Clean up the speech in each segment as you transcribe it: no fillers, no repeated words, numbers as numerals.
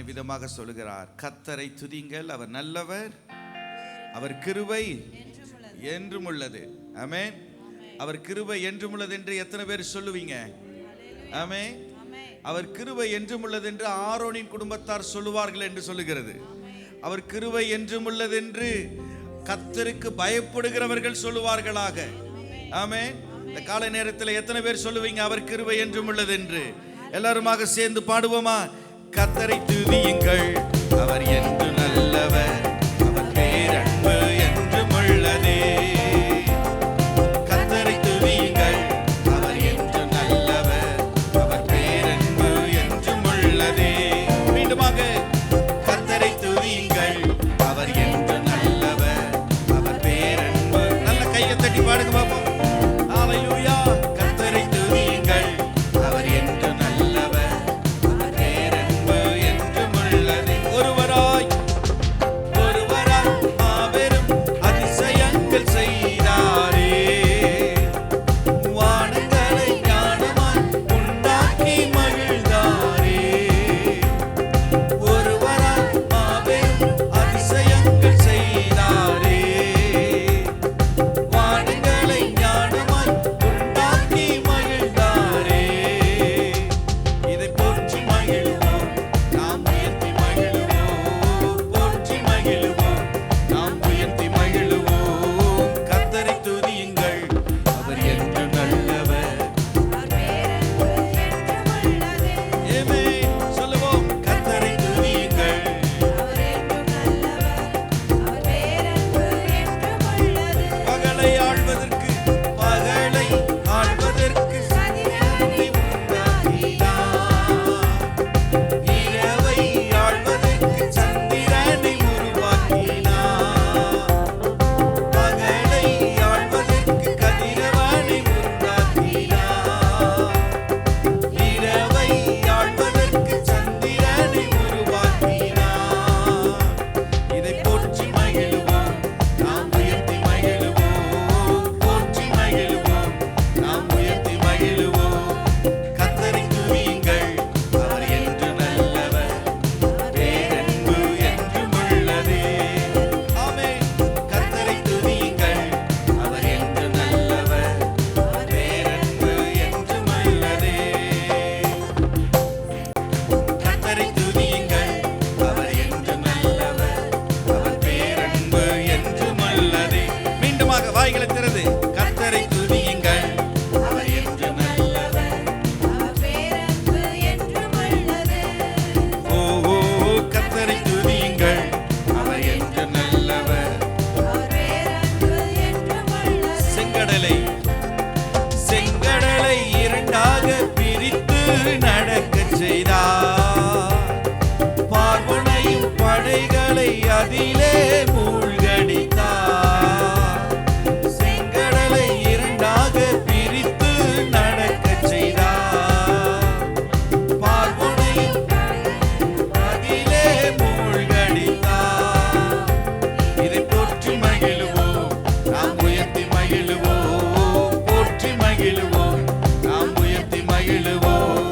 விதமாக சொல்கிறார், கர்த்தரை துதிங்கள், அவர் நல்லவர், அவர் கிருபை என்றும் உள்ளது. ஆமென். அவர் கிருபை என்றும் உள்ளது என்று எத்தனை பேர் சொல்லுவீங்க? ஆமென். அவர் கிருபை என்றும் உள்ளது என்று ஆரோனின் குடும்பத்தார் சொல்லுவார்கள் என்று சொல்லுகிறது. அவர் கிருபை என்றும் உள்ளது என்று கர்த்தருக்கு பயப்படுகிறவர்கள் சொல்லுவார்களாக. ஆமென். இந்த காலை நேரத்தில் எத்தனை பேர் சொல்லுவீங்க அவர் கிருபை என்றும் உள்ளது என்று? எல்லாருமாக சேர்ந்து பாடுவோமா? கர்த்தரை துதியுங்கள், அவர் என்று நல்லவர், அவர் பேரன்பு என்றும் உள்ளதே. கர்த்தரை துதியுங்கள், அவர் என்று நல்லவர், அவர் பேரன்பு என்றும் உள்ளதே. மீண்டுமாக, கர்த்தரை துதியுங்கள், அவர் என்று நல்லவர், அவர் பேரன்பு. நல்ல கையை தட்டி பாடுங்க பாப்போம். ஹல்லேலூயா. கர்த்தரை துதியுங்கள், அவர் என்று நல்லவர், அவர் பேரன்பு என்றும் உள்ளதே. ஒருவராய் மாபெரும் அதிசயங்கள் செய்தாரே, வானங்களை ஞானமாய் உண்டாக்கி மகிழ்ந்தாரே. ஒருவராய் மாபெரும் அதிசயங்கள் செய்தாரே, வானங்களை ஞானமாய் உண்டாக்கி மகிழ்ந்தாரே. இதை போற்றி மகிழ்வோம், நாம் உயர்த்தி மகிழ்வோம், போற்றி மகிழ்வோம், நாம் உயர்த்தி மகிழ்வோம். கர்த்தரை துதியுங்கள், அவர் என்று நல்லவர். ஆமென். சொல்லுவோம், கர்த்தரை துதியுங்கள். பகலை ஆள்வதற்கு சந்திரனை உண்டாக்கினார். இரவை ஆள்வதற்கு சந்திரனை உருவாக்கினார். பகலை ஆள்வதற்கு கதிரவனை உண்டாக்கினார். இரவை ஆள்வதற்கு சந்திரனை உருவாக்கினார். இதை போற்றி மகிழ்வோம், நாம் உயர்த்தி மகிழ்வோம், போற்றி மகிழ்வோம், நாம் உயர்த்தி மகிழ்வோம். கர்த்தரை துதியுங்கள், அவர் என்று நல்லவர், பேரன்பு என்றும் உள்ளதே. ஆமென். கர்த்தரை துதியுங்கள், அவர் என்று நல்லவர், பேரன்பு என்றும் உள்ளதே. கர்த்தரை துதியுங்கள், அவர் என்று நல்லவர், அவர் பேரன்பு என்றும் உள்ளதே. மீண்டுமாக வாய்களை திறந்து, கர்த்தரை துதியுங்கள், அவர் என்று நல்லவர். ஓ ஓ, கர்த்தரை துதியுங்கள், அவர் என்று நல்லவர். செங்கடலை இரண்டாக பிரித்து நடக்கச் செய்தார். பார்வோனையும் படைகளை அதிலே மூழ்கடித்தார். செங்கடலை இரண்டாக பிரித்து நடக்கச் செய்தார். பார்வோனையும் அதிலே மூழ்கடித்தார். இதை போற்றி மகிழ்வோம், நாம் உயர்த்தி மகிழ்வோம், போற்றி மகிழ்வோம், நாம் உயர்த்தி மகிழ்வோம்.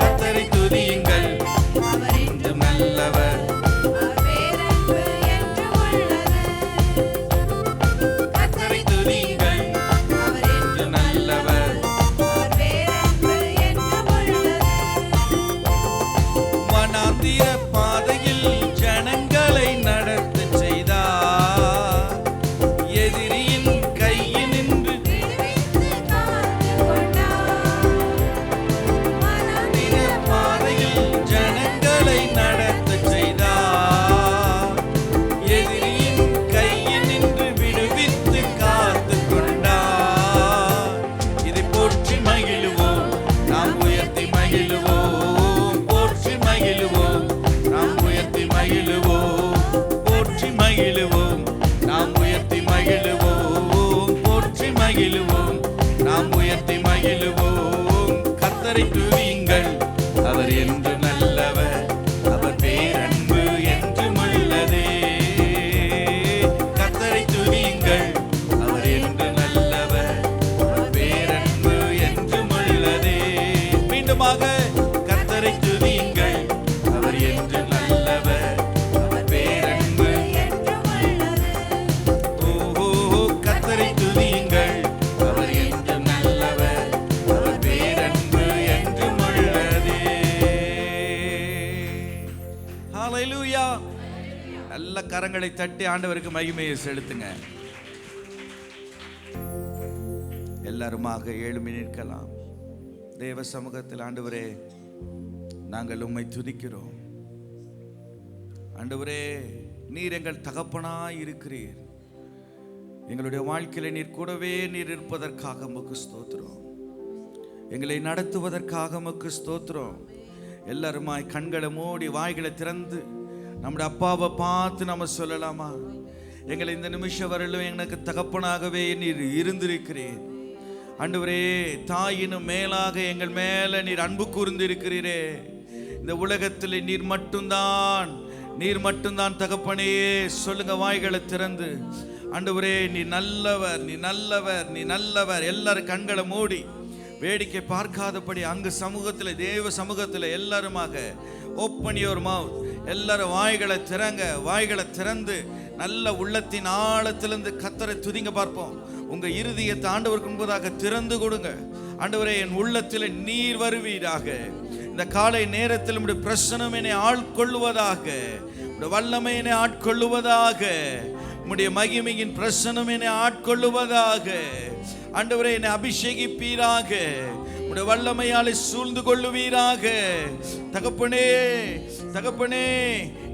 கர்த்தரை துதியுங்கள், அவர் என்று நல்லவர், நல்ல கரங்களை தட்டி ஆண்டவருக்கு மகிமையை செலுத்துங்க. எல்லாருமாக எழும்பி நிற்கலாம். தேவ சமூகத்தில் ஆண்டவரே, நாங்கள் உம்மை துதிக்கிறோம். ஆண்டவரே, நீர் எங்கள் தகப்பனாய் இருக்கிறீர். எங்களுடைய வாழ்க்கையில நீர் கூடவே நீர் இருப்பதற்காக உமக்கு ஸ்தோத்திரம். எங்களை நடத்துவதற்காக உமக்கு ஸ்தோத்திரம். எல்லாருமாய் கண்களை மூடி வாய்களை திறந்து நம்முடைய அப்பாவை பார்த்து நம்ம சொல்லலாமா? எங்களை இந்த நிமிஷம் வரலும் எனக்கு தகப்பனாகவே நீர் இருந்திருக்கிறீர். ஆண்டவரே, தாயினும் மேலாக எங்கள் மேல நீர் அன்பு கூர்ந்து இருக்கிறீரே. இந்த உலகத்தில் நீர் மட்டும்தான் தகப்பனே. சொல்லுங்க வாய்களை திறந்து. ஆண்டவரே, நீ நல்லவர், நீ நல்லவர், நீ நல்லவர். எல்லாரும் கண்களை மூடி வேடிக்கை பார்க்காதபடி அங்கு சமூகத்தில், தேவ சமூகத்தில் எல்லாருமாக ஓப்பன் யுவர் மவுத். எல்லாரும் வாய்களை திறந்து நல்ல உள்ளத்தின் ஆழத்திலிருந்து கர்த்தரை துதிங்க பார்ப்போம். உங்க இருதயத்தை ஆண்டவருக்கு முன்பதாக திறந்து கொடுங்க. ஆண்டவரே, என் உள்ளத்தில் நீர் வருவீராக. இந்த காலை நேரத்தில் உம்முடைய பிரசன்னம் என்னை ஆட்கொள்ளுவதாக, உம்முடைய வல்லமை என்னை ஆட்கொள்ளுவதாக, உம்முடைய மகிமையின் பிரசன்னம் என்னை ஆட்கொள்ளுவதாக. ஆண்டவரே, என்னை அபிஷேகிப்பீராக, உம்முடைய வல்லமையாலே சூழ்ந்து கொள்ளுவீராக. தகப்பனே,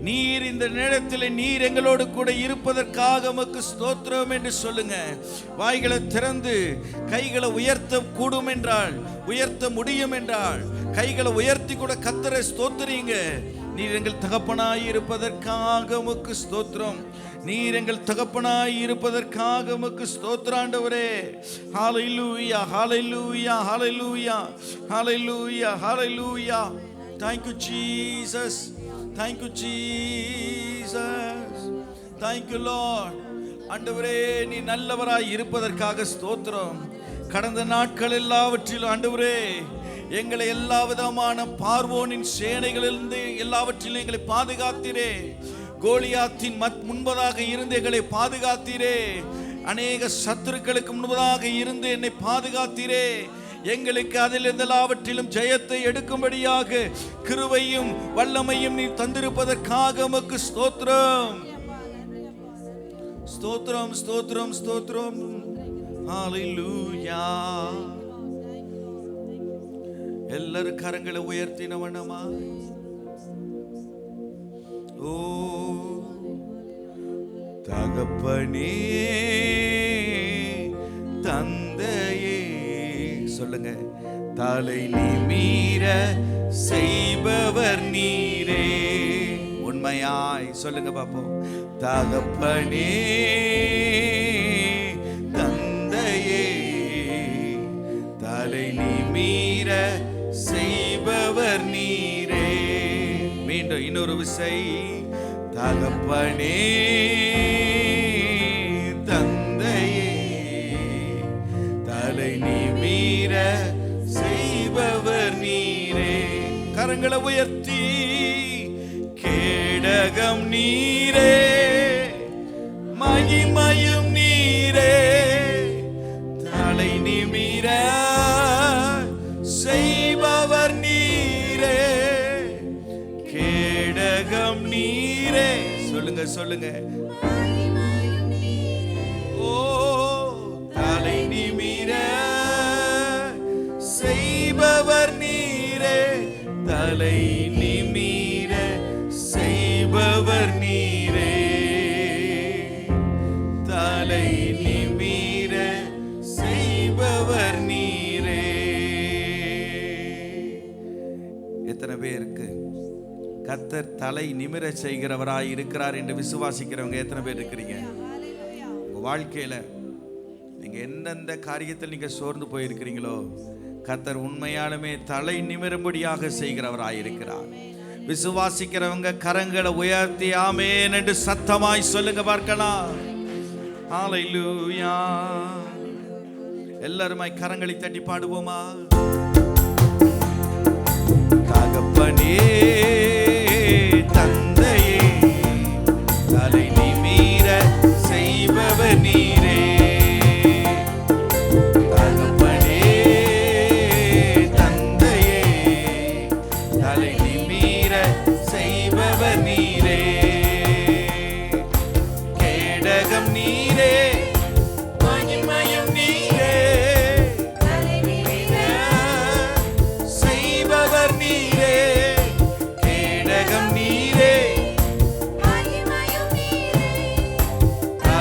நீர் இந்த நேரத்தில் நீர் எங்களோடு கூட இருப்பதற்காக உமக்கு ஸ்தோத்திரம் என்று சொல்லுங்க. வாய்களை திறந்து கைகளை உயர்த்த கூடும் என்றால், உயர்த்த முடியும் என்றால் கைகளை உயர்த்தி கூட கர்த்தரை ஸ்தோத்திரீங்க. நீர் எங்கள் தகப்பனாய் இருப்பதற்காக உமக்கு ஸ்தோத்திரம். நீர் எங்கள் தகப்பனாய் இருப்பதற்காக உமக்கு ஸ்தோத்திரம் ஆண்டவரே. ஹalleluya, ஹalleluya, ஹalleluya, ஹalleluya, ஹalleluya. Thank you Jesus. Thank you Jesus. Thank you Lord. ஆண்டவரே, நீ நல்லவராய் இருப்பதற்காக ஸ்தோத்திரம். கடந்த நாட்கள் எல்லாவற்றிலும் ஆண்டவரே, எங்களை எல்லா விதமான பார்வோனின் சேனைகளிலிருந்து எல்லாவற்றிலும் எங்களை பாதுகாத்தீரே. கோலியாத்தின் முன்பதாக இருந்து எங்களை பாதுகாத்தீரே. அநேக சத்துருக்களுக்கு முன்பதாக இருந்து என்னை பாதுகாத்தீரே. எங்களுக்கு அதில் எல்லாவற்றிலும் ஜெயத்தை எடுக்கும்படியாக கிருபையும் வல்லமையும் நீ தந்திருப்பதற்காக உமக்கு ஸ்தோத்திரம், ஸ்தோத்திரம், ஸ்தோத்திரம், ஸ்தோத்திரம். ஹalleluya. எல்லாரும் கரங்களை உயர்த்தினவனமா? ஓ தகப்பனே, தந்தையே, சொல்லுங்க. தலை நிமிர செய்பவர் நீரே. உண்மையாய் சொல்லுங்க பாப்போம். தகப்பனே, தந்தையே, தலை நிமிர செய்பவர் நீரே. மீண்டும் இன்னொரு விசை. தகப்பனே, தந்தையே, தலை நிமிர செய்பவர் நீரே. கரங்களை உயர்த்தி. கேடகம் நீரே, மகிமையும் நீரே, தலை நிமிர செய்பவர் நீரே. கேடகம் நீரே. சொல்லுங்க. ஓ தலை நிமிர செய்பவர் நீரே. தலை நிமிர செய்பவர் நீரே. தலை நிமிர செய்பவர் நீரே. எத்தனை பேருக்கு கர்த்தர் தலை நிமிர செய்கிறவராய் இருக்கிறார் என்று விசுவாசிக்கிறவங்க எத்தனை பேர் இருக்கிறீங்க? உங்க வாழ்க்கையில நீங்க எந்தெந்த காரியத்தில் நீங்க சோர்ந்து போயிருக்கிறீங்களோ, கர்த்தர் உண்மையாலுமே தலை நிமிரும்படியாக செய்கிறவராய் இருக்கிறார். விசுவாசிக்கிறவங்க கரங்களை உயர்த்தி ஆமென் என்று சத்தமாய் சொல்லுங்க பார்க்கலாம். ஹalleluya. எல்லாருமாய் கரங்களை தட்டி பாடுவோமா? தகப்பனே, தந்தையே, தலை நிமிர செய்பவர் நீரே. தகப்பனே, தந்தையே, தலை நிமிர செய்பவர் நீரே.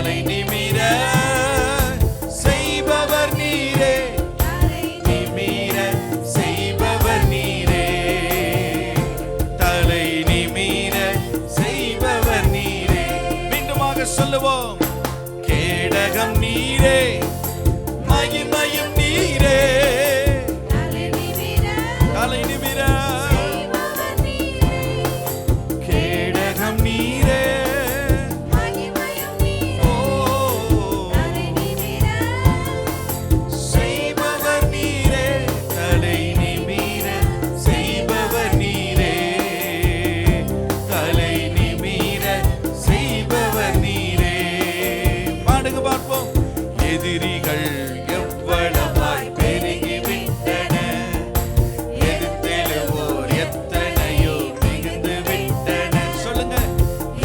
தலை நிமிர செய்பவர் நீரே, நிமிர செய்பவர் நீரே, தலை நிமிர செய்பவர் நீரே. மீண்டுமாக சொல்லுவோம். கேடகம் நீரே, மகிமையும் நீரே, தலை நிமிர கேடகம் நீரே, செய்பவர் நீரே, தலை நிமிர செய்பவர் நீரே, தலை நிமிர செய்பவர் நீரே. பாடுங்க பார்ப்போம். எதிரிகள் எவ்வளவாய் பெருகிவிட்டன, எதிர்த்தெழுவோர் எத்தனையோ மிகுந்து விட்டன. சொல்லுங்க.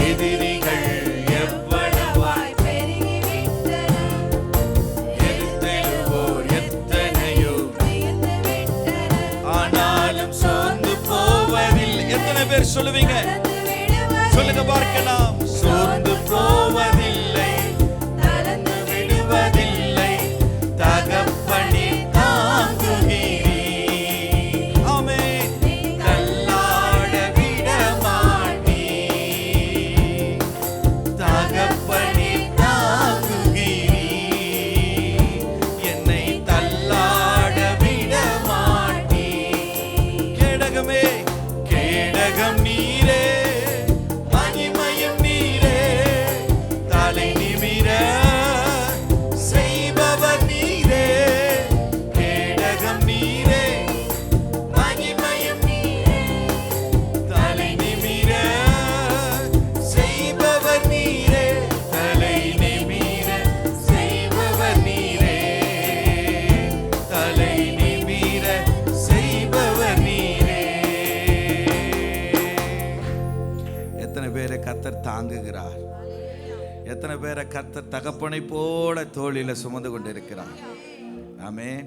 எதிரிகள் எவ்வளவாய் பெருகிவிட்டன, எதிர்த்தெழுவோர் எத்தனையோ மிகுந்து விட்டன. ஆனாலும் சோர்ந்து போவதில்லை. எத்தனை பேர் சொல்லுவீங்க? சொல்லுங்க பார்க்கலாம். சோர்ந்து போவதில்லை, தளர்ந்து விடுவதில்லை, தகப்பனே தாங்குகிறீர். ஆமென். தள்ளாட விடமாட்டீர், தகப்பனே தாங்குகிறீர், என்னை தள்ளாட விடமாட்டீர். கேடகமே, கேடகம் நீரே, மகிமையும் நீரே, தலை நிமிர செய்பவர் நீரே, கேடகம் நீரே, மகிமையும் நீரே, தலை நிமிர செய்பவர் நீரே, தலை நிமிர செய்பவர் நீரே, தலை நிமிர செய்பவர் நீரே. எத்தனை பேரை கர்த்தர் தாங்குகிறார்? எத்தனை பேரை கர்த்தர் தகப்பனை போல தோளில சுமந்து கொண்டிருக்கிறார்? ஆமென்.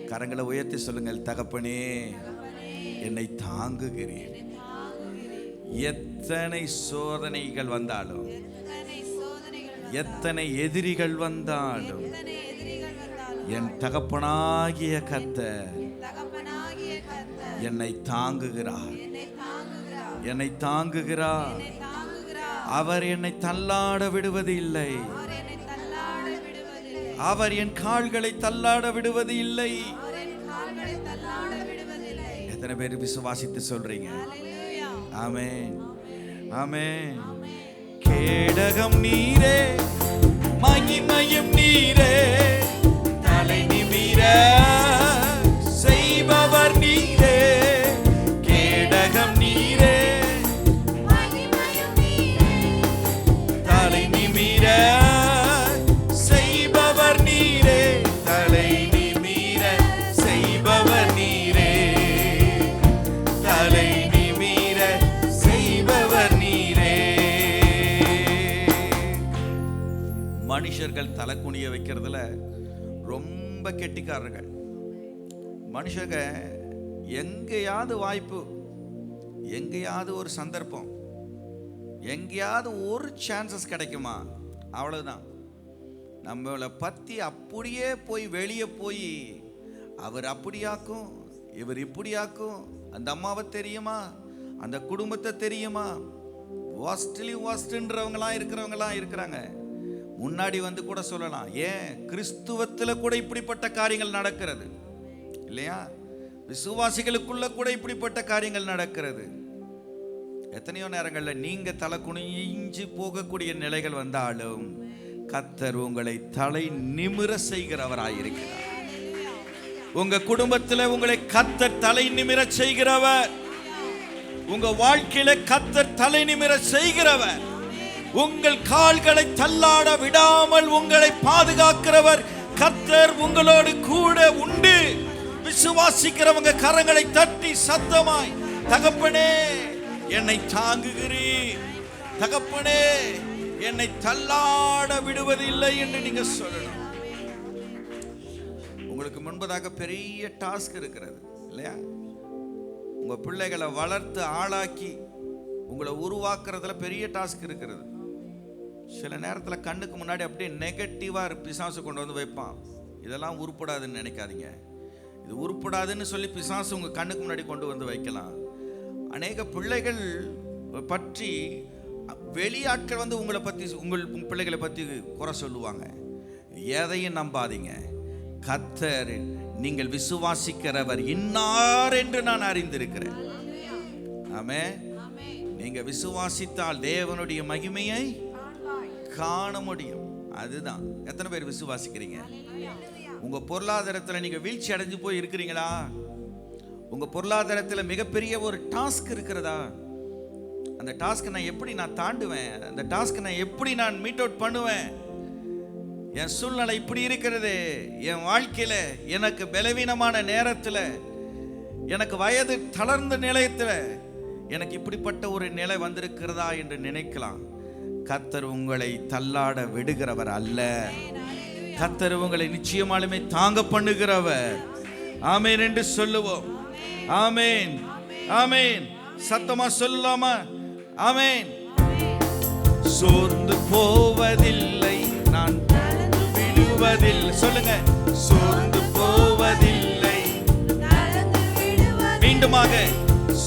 கரங்களை உயர்த்தி சொல்லுங்கள். தகப்பனே, என்னை தாங்குகிறீர். எத்தனை சோதனைகள் வந்தாலும், எத்தனை எதிரிகள் வந்தாலும், என் தகப்பனாகிய கர்த்தர் என்னை தாங்குகிறார், என்னை தாங்குகிறார். அவர் என்னை தள்ளாட விடுவது இல்லை, அவர் என் கால்களை தள்ளாட விடுவது இல்லை. எத்தனை பேர் விசுவாசித்து சொல்றீங்க? ஆமென், ஆமென். கேடகம் நீரே, மகிமையும் நீரே, தலை நிமிர செய்பவர் நீரே, கேடகம் நீரே, தலை நிமிர செய்பவர் நீரே, தலை நிமிர செய்பவர் நீரே, தலை நிமிர செய்பவர் நீரே. மனுஷர்கள் தலை குனிய வைக்கிறதுல ரொம்ப கெட்டிக்காரர்கள். மனுஷங்க எங்கேயாவது வாய்ப்பு, எங்கேயாவது ஒரு சந்தர்ப்பம், எங்கேயாவது ஒரு சான்சஸ் கிடைக்குமா, அவ்வளவுதான். நம்மளை பற்றி அப்படியே போய் வெளியே போய் அவர் அப்படியாக்கும், இவர் இப்படியாக்கும், அந்த அம்மாவை தெரியுமா, அந்த குடும்பத்தை தெரியுமா, வாஸ்ட்ன்றவங்களாம் இருக்கிறாங்க. முன்னாடி வந்து கூட சொல்லலாம். ஏன் கிறிஸ்துவத்தில் கூட இப்படிப்பட்ட காரியங்கள் நடக்கிறது இல்லையா? விசுவாசிகளுக்குள்ள கூட இப்படிப்பட்ட காரியங்கள் நடக்கிறது. எத்தனையோ நேரங்களில் நீங்க தலை குனிஞ்சு போகக்கூடிய நிலைகள் வந்தாலும் கர்த்தர் உங்களை தலை நிமிர செய்கிறவராயிருக்கிறார். உங்க குடும்பத்தில் உங்களை கர்த்தர் தலை நிமிர செய்கிறவர். உங்க வாழ்க்கையில கர்த்தர் தலை நிமிர செய்கிறவர். உங்கள் கால்களை தள்ளாட விடாமல் உங்களை பாதுகாக்கிறவர் கர்த்தர் உங்களோடு கூட உண்டு. விசுவாசிக்கிறவங்க கரங்களை தட்டி சத்தமாய், தகப்பனே என்னை தாங்குகிறீர், தகப்பனே என்னை தள்ளாட விடுவதில்லை என்று நீங்க சொல்லணும். உங்களுக்கு முன்பதாக பெரிய டாஸ்க் இருக்கிறது இல்லையா? உங்க பிள்ளைகளை வளர்த்து ஆளாக்கி உங்களை உருவாக்குறதுல பெரிய டாஸ்க் இருக்கிறது. சில நேரத்தில் கண்ணுக்கு முன்னாடி அப்படியே நெகட்டிவாக பிசாசு கொண்டு வந்து வைப்பான். இதெல்லாம் உருப்படாதுன்னு நினைக்காதீங்க. இது உருப்படாதுன்னு சொல்லி பிசாசு உங்கள் கண்ணுக்கு முன்னாடி கொண்டு வந்து வைக்கலாம். அநேக பிள்ளைகள் பற்றி வெளியாட்கள் வந்து உங்களை பற்றி உங்கள் பிள்ளைகளை பற்றி குறை சொல்லுவாங்க. எதையும் நம்பாதீங்க. கர்த்தர் நீங்கள் விசுவாசிக்கிறவர் இன்னார் என்று நான் அறிந்திருக்கிறேன். ஆமென். நீங்க விசுவாசித்தால் தேவனுடைய மகிமையை காண முடியும். அதுதான். எத்தனை பேர் விசுவாசிக்கிறீங்க? உங்க பொருளாதாரத்தில் நீங்க வீழ்ச்சி அடைஞ்சு போய் இருக்கிறீங்களா? உங்க பொருளாதாரத்தில் மிகப்பெரிய ஒரு டாஸ்க் இருக்கிறதா? அந்த டாஸ்க் நான் எப்படி தாண்டுவேன்? அந்த டாஸ்க் நான் எப்படி மீட் அவுட் பண்ணுவேன்? என் சூழ்நிலை இப்படி இருக்கிறது, என் வாழ்க்கையில எனக்கு பலவீனமான நேரத்தில், எனக்கு வயது தளர்ந்த நிலையத்தில் எனக்கு இப்படிப்பட்ட ஒரு நிலை வந்திருக்கிறதா என்று நினைக்கலாம். கர்த்தர் உங்களை தள்ளாட விடுகிறவர் அல்ல. கர்த்தர் உங்களை நிச்சயமாலுமே தாங்க பண்ணுகிறவர். ஆமேன் என்று சொல்லுவோம். ஆமேன், ஆமேன். சத்தமா சொல்லலாமா? ஆமேன். சோர்ந்து போவதில்லை, நான் விடுவதில்லை. சொல்லுங்க, சோர்ந்து போவதில்லை. மீண்டுமாக,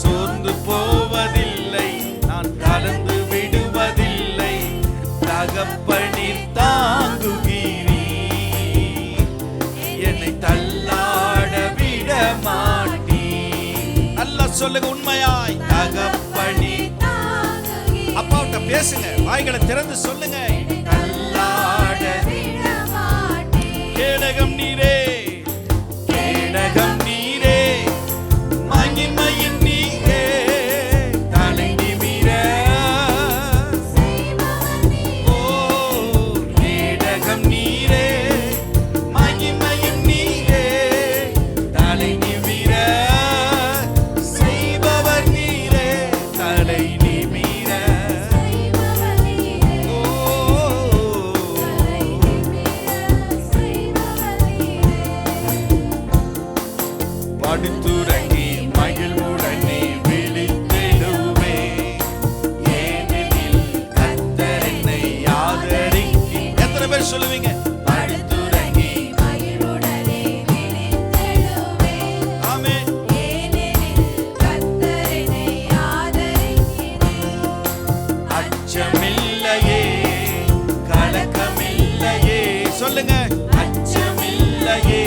சோர்ந்து போவதில்லை, நான் கலந்து விடுவதில்லை. தகப்பனீர் தாங்குகிறீர், என்னை தள்ளாட விட மாட்டீர். அல்லாஹ் சொல்லுங்க உண்மையாய். தகப்பனீர், அப்பாவிட்ட பேசுங்க, வாய்களை திறந்து சொல்லுங்க. தள்ளாட விட மாட்டீர். கேடகம் நீரே, கேடகம் நீரே, மகிமையின் படுத்துறங்கி மகிழ்வுடனே விழித்தெழுவே. ஏனெனில் கர்த்தர் என்னை ஆதரிக்கிறார். எத்தனை பேர் சொல்லுவீங்க? படுத்துறங்கி மகிழ்வுடனே விழித்தெழுவே. ஆமென். ஏனெனில் கர்த்தர் என்னை ஆதரிக்கிறார். அச்சமில்லையே, கலக்கமில்லையே. சொல்லுங்க, அச்சமில்லையே,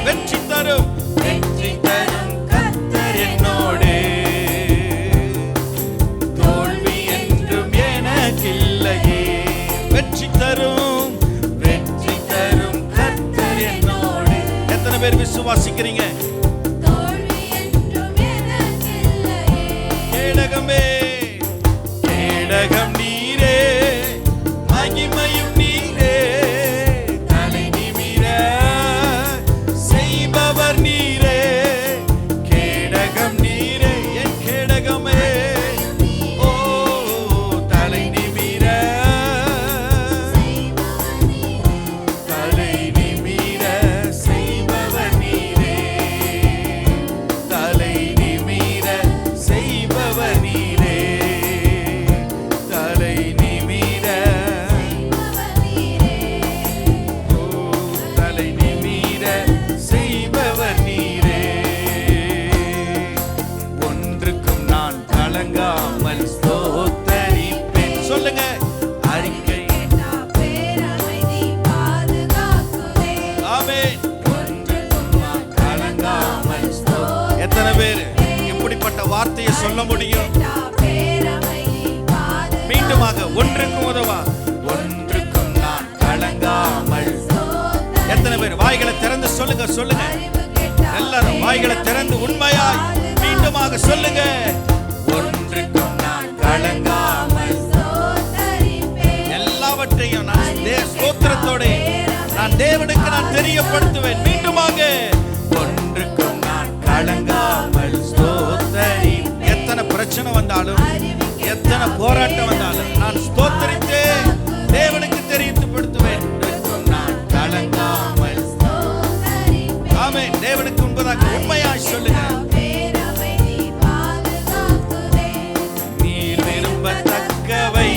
வெற்றி தரும், வெற்றி தரும் கர்த்தர் என்னோடு. தோல்வி என்றும் எனக்கில்லையே. வெற்றி தரும், வெற்றி தரும் கர்த்தர் என்னோடு. எத்தனை பேர் விசுவாசிக்கிறீங்க? தோல்வி என்றும் எனக்கில்லையே. கேடகமே, கேடகம் நீரே, மகிமையும் நீரே. நீரே, கேடகம் நீரே, என் கேடகமே. ஓ, தலை நிமிர, தலை நிமிர செய்பவர் நீரே. தலை நிமிர செய்பவர் நீரே. தலை நிமிர, ஓ, தலை நிமிர செய்பவர் நீரே. ஒன்றுக்கும் நான் கலங்காமல் ஸ்தோத்தரிப்பேன். சொல்லுங்க, அறிக்கை. ஆமென். ஒன்றுக்கும் நான் கலங்காமல். எத்தனை பேர் இப்படிப்பட்ட வார்த்தையை சொல்ல முடியும்? மீண்டுமாக, ஒன்றுக்கும் உதவா, ஒன்றுக்கும் நான் கலங்காமல். எத்தனை பேர் வாய்களை திறந்து சொல்லுங்க? சொல்லுங்க எல்லாரும், வாய்களை திறந்து உண்மையாய் மீண்டுமாக சொல்லுங்க. ஒன்றுக்கும் நான் கலங்காமல். எல்லாவற்றையும் நான் ஸ்தோத்திரத்தோட நான் தேவனுக்கு நான் தெரியப்படுத்துவேன். மீண்டுமாக, ஒன்றுக்கும் நான் கலங்காமல் ஸ்தோத்தரி. எத்தனை பிரச்சனை வந்தாலும், எத்தனை போராட்டம் வந்தாலும் நான் ஸ்தோத்தரித்தே தேவனுக்கு தெரியப்படுத்துவேன். நான் கலங்காமல். ஆமென். தேவனுக்கு முன்பதாக உண்மையாய் சொல்லுங்க. நீர் விரும்பத்தக்கவை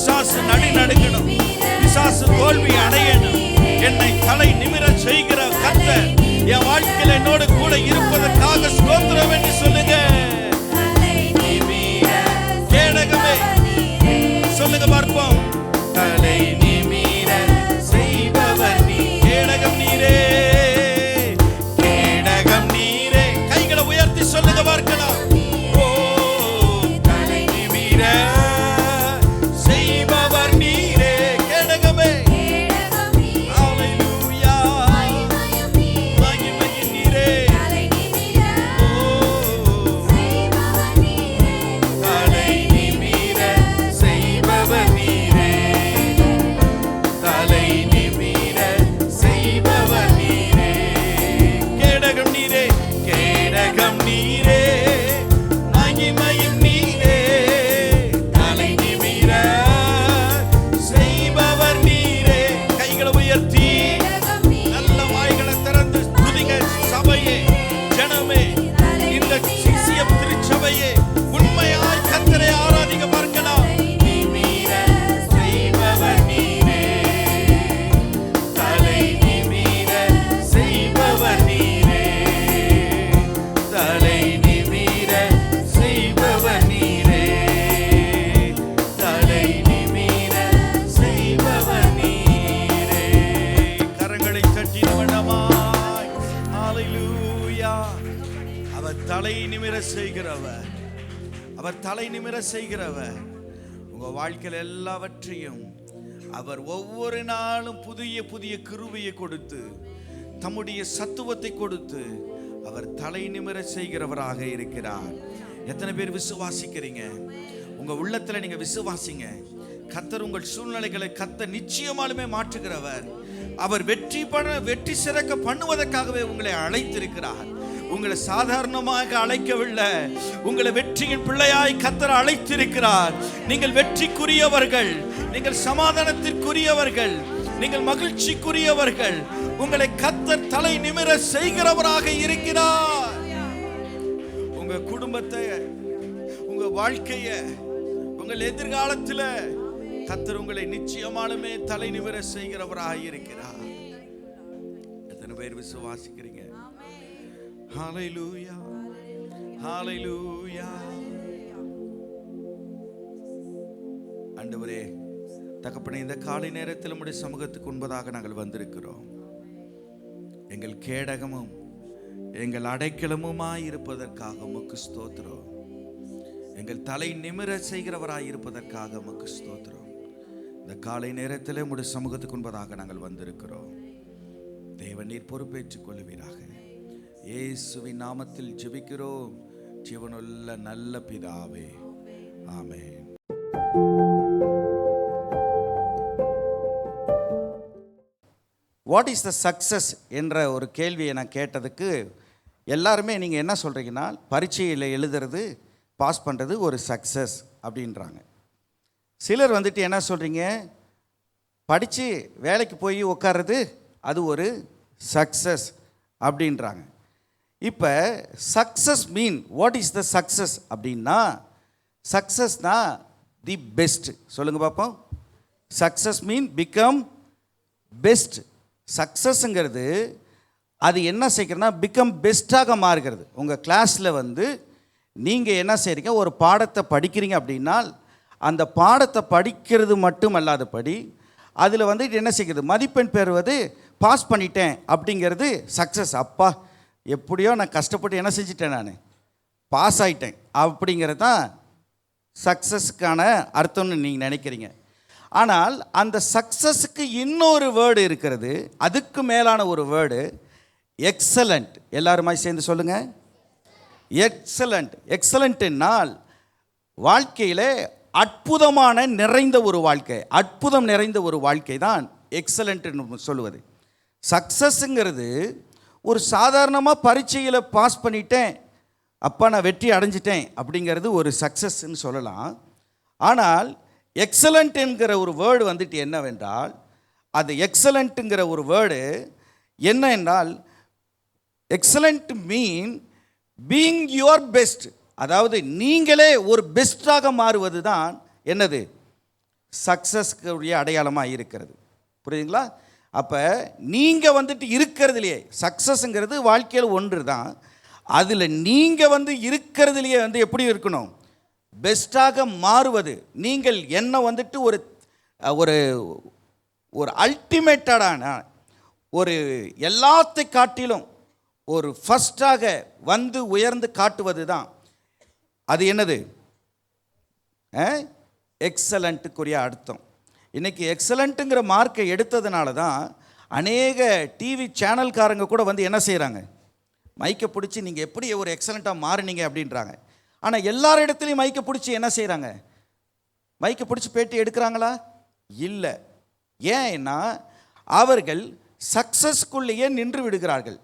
பிசாசு நடுங்கணும், பிசாசு தோல்வி அடையணும். என்னை தலை நிமிர செய்கிற கர்த்தர் என் வாழ்க்கையில் என்னோடு கூட இருப்பதற்காக ஸ்தோத்திரம் என்று சொல்லுங்க. கேடகமே சொல்லுங்க பார்ப்போம். தலை நிமிர செய்பவர் நீ, கேடகம் நீரே, கேடகம் நீரே. கைகளை உயர்த்தி சொல்லுங்க பார்க்கலாம். ஓ தலை நிமிர செய்பவர் நீரே, கேடகமே. ஹல்லேலூயா, மகிமை நீரே. ஓ தலை நிமிர செய்பவர் நீரே, தலை நிமிர செய்பவர் நீரே, கேடகம் நீரே, கேடகம் நீரே, மகிமையும் நீரே. தலை நிமிர செய்பவர் நீரே. கைகளை உயர்த்தி நல்ல வாய்களை திறந்து துதிங்க சபையே, ஜனமே, இந்த சிசிஎம் திருச்சபையே, உண்மையாய் கர்த்தரை ஆராதிக்க பார்க்கலாம். நிமிர செய்பவர் நீரே, தலை நிமிர செய்பவர் நீரே, தலை நிமிர செய்பவர் நீரே, தலை நிமிர செய்பவர் நீரே. கரங்களை தட்டின வண்ணமாய் ஹல்லேலூயா. அவர் தலை நிமிர செய்கிறவர், அவர் தலை நிமிர செய்கிறவர். உங்க வாழ்க்கையில் எல்லாவற்றையும் அவர் ஒவ்வொரு நாளும் புதிய புதிய கிருபையை கொடுத்து, தம்முடைய சத்துவத்தை கொடுத்து அவர் தலை நிமிர செய்கிறவராக இருக்கிறார். எத்தனை பேர் விசுவாசிக்கிறீங்க? உங்க உள்ளத்துல நீங்க விசுவாசிங்க. கர்த்தர் உங்கள் சூழ்நிலைகளை கர்த்தர் நிச்சயமாலுமே மாற்றுகிறவர். அவர் வெற்றி சிறக்க பண்ணுவதற்காகவே உங்களை அழைத்திருக்கிறார். உங்களை சாதாரணமாக அழைக்கவில்லை, உங்களை வெற்றியின் பிள்ளையாய் கர்த்தர் அழைத்திருக்கிறார். நீங்கள் வெற்றிக்குரியவர்கள், நீங்கள் சமாதானத்திற்குரியவர்கள், நீங்கள் மகிழ்ச்சிக்குரியவர்கள். உங்களை கர்த்தர் தலை நிமிர செய்கிறவராக இருக்கிறார். உங்க குடும்பத்தை, உங்க வாழ்க்கைய, உங்கள் எதிர்காலத்தில் கர்த்தர் உங்களை நிச்சயமாலுமே தலை நிமிர செய்கிறவராக இருக்கிறார். எத்தனை பேர் விசுவாசிக்கிறீங்க? ஹல்லேலூயா, ஹல்லேலூயா. ஆண்டவரே, தகப்பனே, இந்த காலை நேரத்தில் உம்முடைய சமூகத்துக்கு முன்பதாக நாங்கள் வந்திருக்கிறோம். எங்கள் கேடகமும் எங்கள் அடைக்கலமுமாய் இருப்பதற்காக உமக்கு ஸ்தோத்திரம். எங்கள் தலை நிமிர செய்கிறவராய் இருப்பதற்காக உமக்கு ஸ்தோத்திரம். இந்த காலை நேரத்தில் உம்முடைய சமூகத்துக்கு முன்பதாக நாங்கள் வந்திருக்கிறோம். தேவன் நீர் பொறுப்பேற்றுக் கொள்வீராக. இயேசுவின் நாமத்தில் ஜெபிக்கிறோம் ஜீவனுள்ள நல்ல பிதாவே, ஆமென். வாட் இஸ் த சக்ஸஸ் என்ற ஒரு கேள்வியை நான் கேட்டதுக்கு எல்லாருமே நீங்கள் என்ன சொல்கிறீங்கன்னா, பரீட்சையில் எழுதுறது, பாஸ் பண்ணுறது ஒரு சக்ஸஸ் அப்படின்றாங்க. சிலர் வந்துட்டு என்ன சொல்கிறீங்க, படித்து வேலைக்கு போய் உட்கார்றது அது ஒரு சக்ஸஸ் அப்படின்றாங்க. இப்போ success mean what is the success அப்படின்னா, சக்ஸஸ்னா தி பெஸ்ட். சொல்லுங்கள் பார்ப்போம். சக்ஸஸ் மீன் பிகம் பெஸ்ட். சக்ஸஸ்ங்கிறது அது என்ன செய்கிறதுனா பிகம் பெஸ்ட்டாக மாறுகிறது. உங்கள் கிளாஸில் வந்து நீங்கள் என்ன செய்கிறீங்க, ஒரு பாடத்தை படிக்கிறீங்க அப்படின்னா அந்த பாடத்தை படிக்கிறது மட்டும் அல்லாதபடி அதில் வந்து என்ன செய்கிறது, மதிப்பெண் பெறுவது, பாஸ் பண்ணிட்டேன் அப்படிங்கிறது சக்ஸஸ். அப்பா எப்படியோ நான் கஷ்டப்பட்டு என்ன செஞ்சிட்டேன், நான் பாஸ் ஆகிட்டேன் அப்படிங்கிறது தான் சக்ஸஸுக்கான அர்த்தம்னு நீங்கள் நினைக்கிறீங்க. ஆனால் அந்த சக்ஸஸுக்கு இன்னொரு வேர்டு இருக்கிறது, அதுக்கு மேலான ஒரு வேர்டு எக்ஸலண்ட். எல்லாருமாய் சேர்ந்து சொல்லுங்கள், எக்ஸலண்ட். எக்ஸலண்ட்னால் வாழ்க்கையில் அற்புதமான நிறைந்த ஒரு வாழ்க்கை, அற்புதம் நிறைந்த ஒரு வாழ்க்கை தான் எக்ஸலண்ட்னு சொல்லுவது. சக்ஸஸுங்கிறது ஒரு சாதாரணமாக பரீட்சையில் பாஸ் பண்ணிட்டேன், அப்பா நான் வெற்றி அடைஞ்சிட்டேன் அப்படிங்கிறது ஒரு சக்ஸஸ்ன்னு சொல்லலாம். ஆனால் எக்ஸலண்ட் என்கிற ஒரு வேர்டு வந்துட்டு என்னவென்றால், அது எக்ஸலண்ட்டுங்கிற ஒரு வேர்டு என்ன என்றால், excellent mean being your best. அதாவது நீங்களே ஒரு பெஸ்ட்டாக மாறுவது தான் என்னது, சக்ஸஸ்க்குரிய அடையாளமாக இருக்கிறது. புரியுதுங்களா? அப்போ நீங்கள் வந்துட்டு இருக்கிறதுலையே சக்ஸஸ்ங்கிறது வாழ்க்கையில் ஒன்று தான். அதில் நீங்கள் இருக்கிறதுலையே எப்படி இருக்கணும்? பெஸ்ட்டாக மாறுவது. நீங்கள் என்ன வந்துட்டு ஒரு ஒரு ஒரு அல்டிமேட்டடான ஒரு எல்லாத்தை காட்டிலும் ஒரு ஃபஸ்ட்டாக உயர்ந்து காட்டுவது தான். அது என்னது? எக்ஸலண்ட்டுக்குரிய அர்த்தம். இன்றைக்கி எக்ஸலண்ட்டுங்கிற மார்க்கை எடுத்ததுனால தான் அநேக டிவி சேனல்காரங்க கூட என்ன செய்கிறாங்க? மைக்கை பிடிச்சி நீங்கள் எப்படி ஒரு எக்ஸலண்ட்டாக மாறினீங்க அப்படின்றாங்க. ஆனால் எல்லார் இடத்துலையும் மைக்கை பிடிச்சி என்ன செய்கிறாங்க? மைக்கை பிடிச்சி பேட்டி எடுக்கிறாங்களா? இல்லை. ஏன்னா அவர்கள் சக்ஸஸ்க்குள்ளேயே நின்று விடுகிறார்கள்.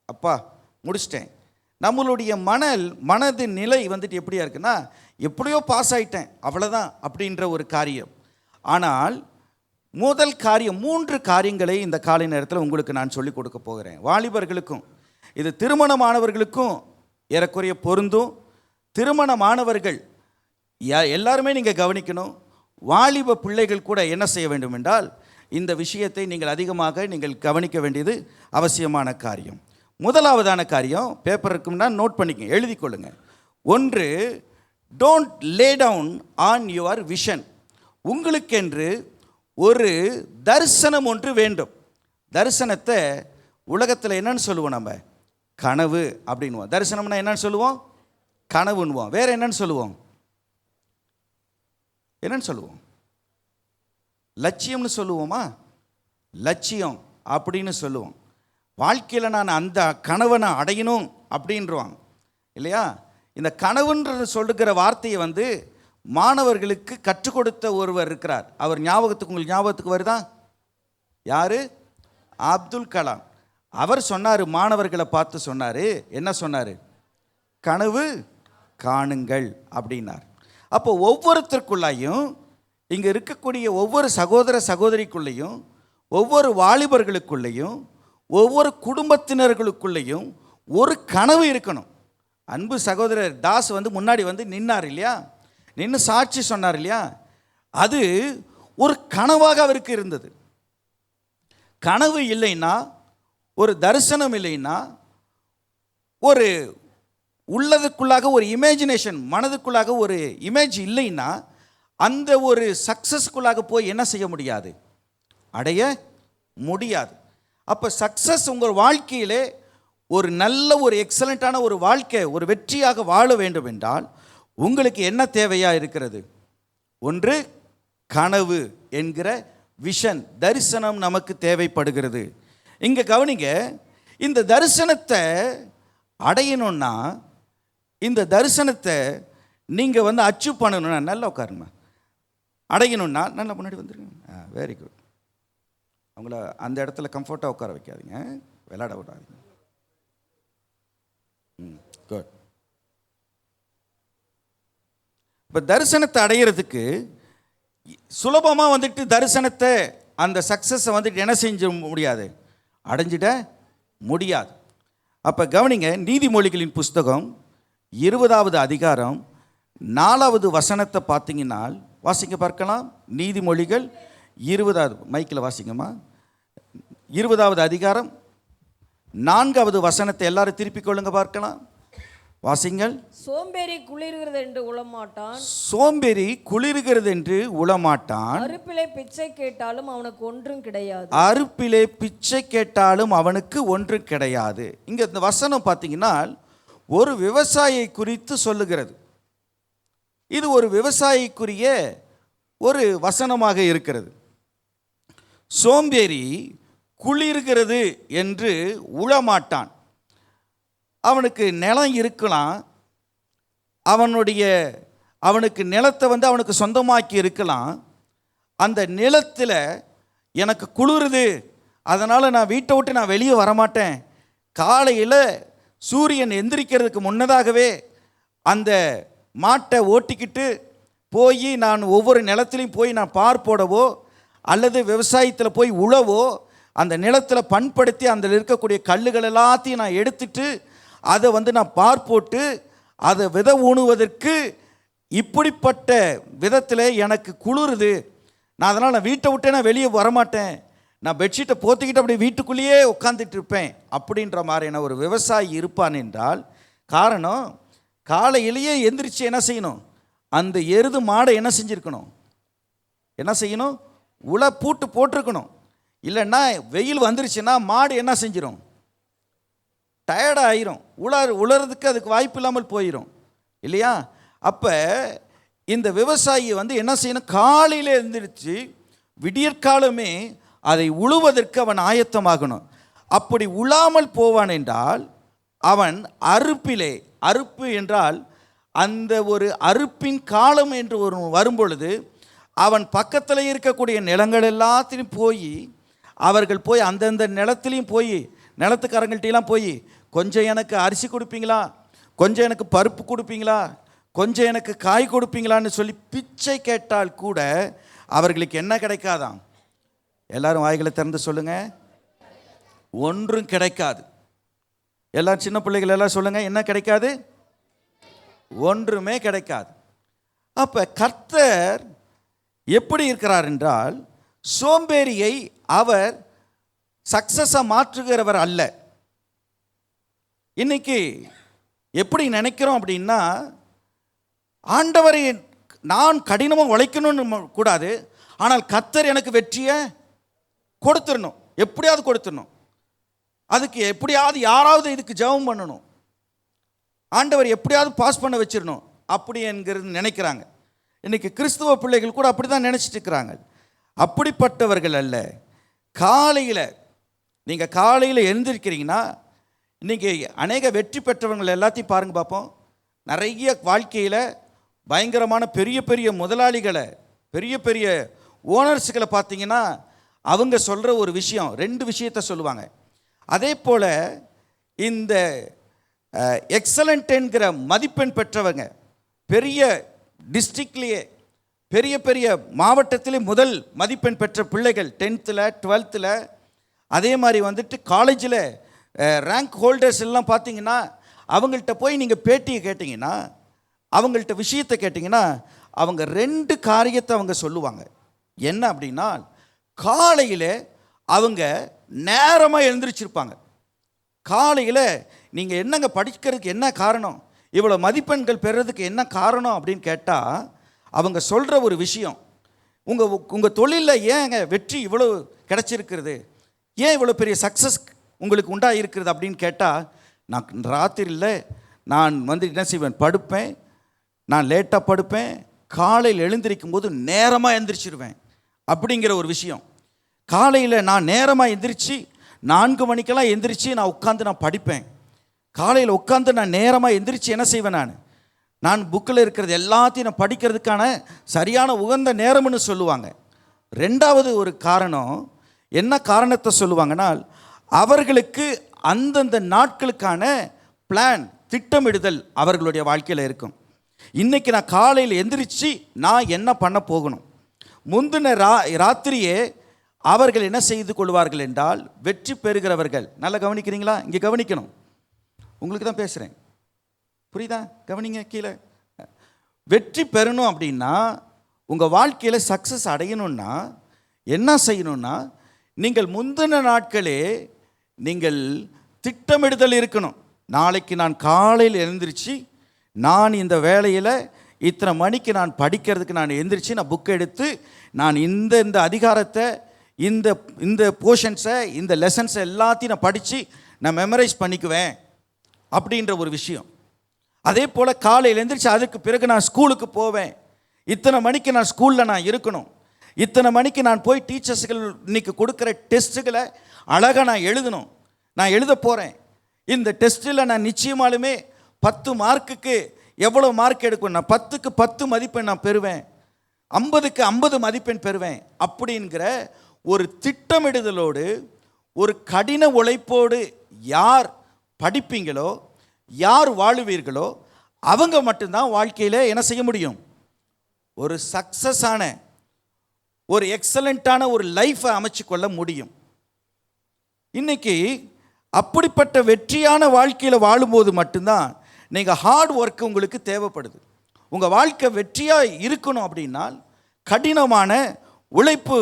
அப்பா முடிச்சிட்டேன். நம்மளுடைய மனது நிலை எப்படியா இருக்குன்னா, எப்படியோ பாஸ் ஆகிட்டேன் அவ்வளோதான் அப்படின்ற ஒரு காரியம். ஆனால் முதல் காரியம் 3 காரியங்களை இந்த காலை நேரத்தில் உங்களுக்கு நான் சொல்லிக் கொடுக்க போகிறேன். வாலிபர்களுக்கும் இது திருமணமானவர்களுக்கும் ஏறக்குறைய பொருந்தும். திருமணமானவர்கள் எல்லாருமே நீங்கள் கவனிக்கணும். வாலிப பிள்ளைகள் கூட என்ன செய்ய வேண்டும் என்றால் இந்த விஷயத்தை நீங்கள் அதிகமாக கவனிக்க வேண்டியது அவசியமான காரியம். முதலாவதான காரியம் பேப்பர் இருக்குன்னா நோட் பண்ணிக்க, எழுதி கொள்ளுங்க. 1, don't lay down on your vision. உங்களுக்கென்று ஒரு தரிசனம் ஒன்று வேண்டும். தரிசனத்தை உலகத்தில் என்னன்னு சொல்லுவோம்? நம்ம கனவு அப்படின்வோம். தரிசனம்னா என்னன்னு சொல்லுவோம்? கனவுன்னுவோம். வேற என்னன்னு சொல்லுவோம்? என்னன்னு சொல்லுவோம்? லட்சியம்னு சொல்லுவோமா? லட்சியம் அப்படின்னு சொல்லுவோம். வாழ்க்கையில் நான் அந்த கனவை நான் அடையணும் அப்படின்றவாங்க இல்லையா? இந்த கனவுன்ற சொல்லுகிற வார்த்தையை மாணவர்களுக்கு கற்றுக் கொடுத்த ஒருவர் இருக்கிறார். அவர் உங்களுக்கு ஞாபகத்துக்கு வருதா? யாரு? அப்துல் கலாம். அவர் சொன்னார், மாணவர்களை பார்த்து சொன்னார். என்ன சொன்னார்? கனவு காணுங்கள் அப்படின்னார். அப்போ ஒவ்வொருத்தருக்குள்ளையும் இங்கே இருக்கக்கூடிய ஒவ்வொரு சகோதர சகோதரிக்குள்ளேயும் ஒவ்வொரு வாலிபர்களுக்குள்ளேயும் ஒவ்வொரு குடும்பத்தினர்களுக்குள்ளேயும் ஒரு கனவு இருக்கணும். அன்பு சகோதரர் தாஸ் முன்னாடி நின்னார் இல்லையா? நின்று சாட்சி சொன்னார் இல்லையா? அது ஒரு கனவாக அவருக்கு இருந்தது. கனவு இல்லைன்னா, ஒரு தரிசனம் இல்லைன்னா, ஒரு உள்ளதுக்குள்ளாக ஒரு இமேஜினேஷன், மனதுக்குள்ளாக ஒரு இமேஜ் இல்லைன்னா அந்த ஒரு சக்ஸஸ்க்குள்ளாக போய் என்ன செய்ய முடியாது? அடைய முடியாது. அப்போ சக்ஸஸ் உங்கள் வாழ்க்கையிலே ஒரு நல்ல ஒரு எக்ஸலண்ட்டான ஒரு வாழ்க்கை, ஒரு வெற்றியாக வாழ வேண்டும் என்றால் உங்களுக்கு என்ன தேவையாக இருக்கிறது? 1, கனவு என்கிற விஷன், தரிசனம் நமக்கு தேவைப்படுகிறது. இங்கே கவனிங்க, இந்த தரிசனத்தை அடையணும்னா, இந்த தரிசனத்தை நீங்கள் அச்சீவ் பண்ணணும்னா, நல்லா உட்காருங்க, அடையணும்னா நல்லா முன்னாடி வந்துருங்க. Very good. அவங்கள அந்த இடத்துல கம்ஃபர்ட்டாக உட்கார வைக்காதீங்க, விளையாட விடாதீங்க. குட். இப்போ தரிசனத்தை அடையிறதுக்கு சுலபமாக தரிசனத்தை, அந்த சக்ஸஸை என்ன செஞ்ச முடியாது? அடைஞ்சிட முடியாது. அப்போ கவனிங்க, நீதிமொழிகளின் புஸ்தகம் 20வது அதிகாரம் 4வது வசனத்தை பார்த்தீங்கன்னா, வாசிங்க பார்க்கலாம். நீதிமொழிகள் 20வது, மைக்கில் வாசிங்கம்மா. 20வது அதிகாரம் 4வது வசனத்தை எல்லாரும் திருப்பிக் கொள்ளுங்க பார்க்கலாம். வாசிங்கள். சோம்பேறி குளிர்கிறது என்று உளமாட்டான். சோம்பேறி குளிர்கிறது என்று உளமாட்டான். அறுப்பிலே பிச்சை கேட்டாலும் அவனுக்கு ஒன்றும் கிடையாது. அறுப்பிலே பிச்சை கேட்டாலும் அவனுக்கு ஒன்றும் கிடையாது. இங்க இந்த வசனம் பார்த்தீங்கன்னா ஒரு விவசாயியை குறித்து சொல்லுகிறது. இது ஒரு விவசாயிக்குரிய ஒரு வசனமாக இருக்கிறது. சோம்பேறி குளிர்கிறது என்று உளமாட்டான். அவனுக்கு நிலம் இருக்கலாம், அவனுக்கு நிலத்தை அவனுக்கு சொந்தமாக்கி இருக்கலாம். அந்த நிலத்தில் எனக்கு குளிருது, அதனால் நான் வீட்டை விட்டு நான் வெளியே வரமாட்டேன், காலையில் சூரியன் எந்திரிக்கிறதுக்கு முன்னதாகவே அந்த மாட்டை ஓட்டிக்கிட்டு போய் நான் ஒவ்வொரு நிலத்திலையும் போய் நான் பார் போடவோ அல்லது விவசாயத்தில் போய் உழவோ, அந்த நிலத்தில் பண்படுத்தி அதில் இருக்கக்கூடிய கல்லுகள் எல்லாத்தையும் நான் எடுத்துட்டு அதை நான் பார் போட்டு அதை விதை ஊணுவதற்கு இப்படிப்பட்ட விதத்தில் எனக்கு குளிருது, நான் வீட்டை விட்டே நான் வெளியே வரமாட்டேன், நான் பெட்ஷீட்டை போத்திக்கிட்டு அப்படியே வீட்டுக்குள்ளேயே உட்காந்துட்டு இருப்பேன் அப்படின்ற மாதிரியான ஒரு விவசாயி இருப்பான் என்றால், காரணம் காலையிலேயே எந்திரிச்சு என்ன செய்யணும், அந்த எருது மாடை என்ன செஞ்சுருக்கணும், என்ன செய்யணும், பூட்டு போட்டிருக்கணும். இல்லைன்னா வெயில் வந்துருச்சுன்னா மாடு என்ன செஞ்சிடும், டயர்டாக ஆயிரும், உலறதுக்கு அதுக்கு வாய்ப்பு இல்லாமல் போயிடும் இல்லையா. அப்போ இந்த விவசாயி என்ன செய்யணும், காலையில் எழுந்திரிச்சு விடியற்காலமே அதை உழுவதற்கு அவன் ஆயத்தமாகணும். அப்படி உழாமல் போவான் என்றால் அவன் அறுப்பிலே, அறுப்பு என்றால் அந்த ஒரு அறுப்பின் காலம் என்று ஒரு வரும்பொழுது அவன் பக்கத்தில் இருக்கக்கூடிய நிலங்கள் எல்லாத்திலையும் போய், அவர்கள் போய் அந்தந்த நிலத்துலையும் போய், நிலத்துக்காரங்கள்ட்டெல்லாம் போய், கொஞ்சம் எனக்கு அரிசி கொடுப்பீங்களா, கொஞ்சம் எனக்கு பருப்பு கொடுப்பீங்களா, கொஞ்சம் எனக்கு காய் கொடுப்பீங்களான்னு சொல்லி பிச்சை கேட்டால் கூட அவர்களுக்கு என்ன கிடைக்காதான்? எல்லாரும் வாய்களை திறந்து சொல்லுங்க, ஒன்றும் கிடைக்காது. எல்லாரும் சின்ன பிள்ளைகள் எல்லாம் சொல்லுங்க, என்ன கிடைக்காது? ஒன்றுமே கிடைக்காது. அப்போ கர்த்தர் எப்படி இருக்கிறார் என்றால், சோம்பேறியை அவர் சக்சஸாக மாற்றுகிறவர் அல்ல. இன்னைக்கு எப்படி நினைக்கிறோம் அப்படின்னா, ஆண்டவரை நான் கடினமாக உழைக்கணும்னு கூடாது, ஆனால் கர்த்தர் எனக்கு வெற்றியை கொடுத்துடணும், எப்படியாவது கொடுத்துடணும், அதுக்கு எப்படியாவது யாராவது இதுக்கு ஜெபம் பண்ணணும், ஆண்டவர் எப்படியாவது பாஸ் பண்ண வச்சிடணும் அப்படி என்கிறது நினைக்கிறாங்க. இன்றைக்கி கிறிஸ்துவ பிள்ளைகள் கூட அப்படி தான் நினச்சிட்டு இருக்கிறாங்க. அப்படிப்பட்டவர்கள் அல்ல. காலையில் நீங்கள் காலையில் எழுந்திருக்கிறீங்கன்னா, இன்றைக்கி அநேக வெற்றி பெற்றவர்கள் எல்லாத்தையும் பாருங்கள் பார்ப்போம். நிறைய வாழ்க்கையில் பயங்கரமான பெரிய பெரிய முதலாளிகளை, பெரிய பெரிய ஓனர்ஸுகளை பார்த்தீங்கன்னா, அவங்க சொல்கிற ஒரு விஷயம், 2 விஷயத்தை சொல்லுவாங்க. அதே போல் இந்த எக்ஸலண்ட் என்கிற மதிப்பெண் பெற்றவங்க, பெரிய டிஸ்ட்ரிக்ட்லேயே பெரிய பெரிய மாவட்டத்திலே முதல் மதிப்பெண் பெற்ற பிள்ளைகள் 10th 12th, அதே மாதிரி காலேஜில் ரேங்க் ஹோல்டர்ஸ் எல்லாம் பார்த்தீங்கன்னா, அவங்கள்ட்ட போய் நீங்கள் பேட்டியை கேட்டிங்கன்னா, அவங்கள்ட்ட விஷயத்தை கேட்டிங்கன்னா, அவங்க 2 காரியத்தை அவங்க சொல்லுவாங்க. என்ன அப்படின்னா, காலையில் அவங்க நேரமாக எழுந்திரிச்சிருப்பாங்க. காலையில் நீங்கள் என்னங்க படிக்கிறதுக்கு என்ன காரணம், இவ்வளோ மதிப்பெண்கள் பெறுறதுக்கு என்ன காரணம் அப்படின்னு கேட்டால், அவங்க சொல்கிற ஒரு விஷயம், உங்கள் தொழிலில் ஏங்க வெற்றி இவ்வளோ கிடச்சிருக்கிறது, ஏன் இவ்வளோ பெரிய சக்ஸஸ் உங்களுக்கு உண்டாயிருக்கிறது அப்படின்னு கேட்டால், நான் ராத்திரியில் நான் என்ன செய்வேன், படுப்பேன், நான் லேட்டாக படுப்பேன், காலையில் எழுந்திருக்கும் போது நேரமாக எழுந்திரிச்சிருவேன் அப்படிங்கிற ஒரு விஷயம். காலையில் நான் நேரமாக எந்திரிச்சு 4 மணிக்கெல்லாம் எந்திரிச்சு நான் உட்காந்து நான் படிப்பேன். காலையில் உட்காந்து நான் நேரமாக எந்திரிச்சு என்ன செய்வேன், நான் புக்கில் இருக்கிறது எல்லாத்தையும் நான் படிக்கிறதுக்கான சரியான உகந்த நேரம்னு சொல்லுவாங்க. 2வது ஒரு காரணம், என்ன காரணத்தை சொல்லுவாங்கன்னா, அவர்களுக்கு அந்தந்த நாட்களுக்கான பிளான், திட்டமிடுதல் அவர்களுடைய வாழ்க்கையில் இருக்கும். இன்றைக்கி நான் காலையில் எந்திரிச்சு நான் என்ன பண்ண போகணும், முந்தின ராத்திரியே அவர்கள் என்ன செய்து கொள்வார்கள் என்றால், வெற்றி பெறுகிறவர்கள், நல்லா கவனிக்கிறீங்களா, இங்கே கவனிக்கணும், உங்களுக்கு தான் பேசுகிறேன், புரியுதா, கவனிங்க கீழே. வெற்றி பெறணும் அப்படின்னா, உங்கள் வாழ்க்கையில் சக்ஸஸ் அடையணும்னா என்ன செய்யணும்னா, நீங்கள் முந்தின நாட்களே நீங்கள் திட்டமிடுதல் இருக்கணும். நாளைக்கு நான் காலையில் எழுந்திரிச்சு நான் இந்த வேலையில் இத்தனை மணிக்கு நான் படிக்கிறதுக்கு நான் எழுந்திரிச்சு நான் புக் எடுத்து நான் இந்த அதிகாரத்தை, இந்த போர்ஷன்ஸை, இந்த லெசன்ஸை எல்லாத்தையும் நான் படித்து நான் மெமரைஸ் பண்ணிக்குவேன் அப்படின்ற ஒரு விஷயம். அதே போல் காலையில் எழுந்திரிச்சு அதுக்கு பிறகு நான் ஸ்கூலுக்கு போவேன், இத்தனை மணிக்கு நான் ஸ்கூலில் நான் இருக்கணும், இத்தனை மணிக்கு நான் போய் டீச்சர்ஸுகள் இன்றைக்கி கொடுக்குற டெஸ்ட்டுகளை அழகாக நான் எழுதணும், நான் எழுத போகிறேன், இந்த டெஸ்ட்டில் நான் நிச்சயமாலுமே 10 மார்க்குக்கு எவ்வளோ மார்க் எடுக்கணும், நான் 10க்கு 10 மதிப்பெண் நான் பெறுவேன், 50க்கு 50 மதிப்பெண் பெறுவேன் அப்படிங்கிற ஒரு திட்டமிடுதலோடு, ஒரு கடின உழைப்போடு யார் படிப்பீங்களோ, யார் வாழுவீர்களோ, அவங்க மட்டும்தான் வாழ்க்கையில் என்ன செய்ய முடியும், ஒரு சக்ஸஸான, ஒரு எக்ஸலண்ட்டான ஒரு லைஃப்பை அமைச்சு கொள்ள முடியும். இன்னைக்கு அப்படிப்பட்ட வெற்றியான வாழ்க்கையில் வாழும்போது மட்டும்தான் நீங்கள் ஹார்ட் ஒர்க் உங்களுக்கு தேவைப்படுது. உங்கள் வாழ்க்கை வெற்றியாக இருக்கணும் அப்படின்னா கடினமான உழைப்பு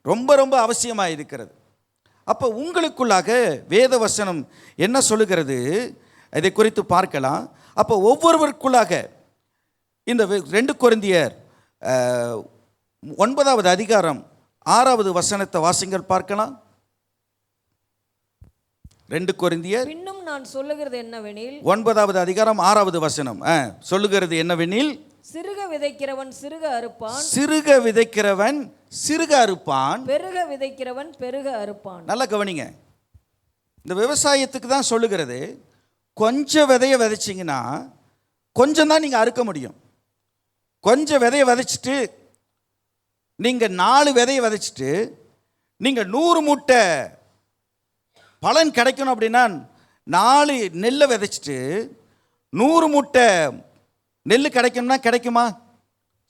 ரொம்ப ரொம்ப அவசியமாக இருக்கிறது. அப்போ உங்களுக்குள்ளாக வேத வசனம் என்ன சொல்லுகிறது இதை குறித்து பார்க்கலாம். அப்போ ஒவ்வொருவருக்குள்ளாக இந்த 2 கொரிந்தியர் 9வது அதிகாரம் 6வது வசனத்தை வாசிங்கள் பார்க்கலாம். 2 கொரிந்தியர் பின்னும் நான் சொல்லுகிறது என்னவெனில் 9வது அதிகாரம் 6வது வசனம் சொல்லுகிறது என்னவெனில், சிறுக விதைக்கிறவன் சிறுக அறுப்பான், சிறுக விதைக்கிறவன் சிறுக அறுப்பான், பெருக விதைக்கிறவன் பெருக அறுப்பான். நல்லா கவனிங்க, இந்த விவசாயத்துக்கு தான் சொல்லுகிறது. கொஞ்சம் விதையை விதைச்சிங்கன்னா கொஞ்சம் தான் நீங்கள் அறுக்க முடியும். கொஞ்சம் விதையை விதைச்சிட்டு நீங்கள் 4 விதையை விதைச்சிட்டு நீங்கள் 100 மூட்டை பலன் கிடைக்கணும் அப்படின்னா 4 நெல்லை விதைச்சிட்டு 100 மூட்டை நெல் கிடைக்கணும்னா கிடைக்குமா?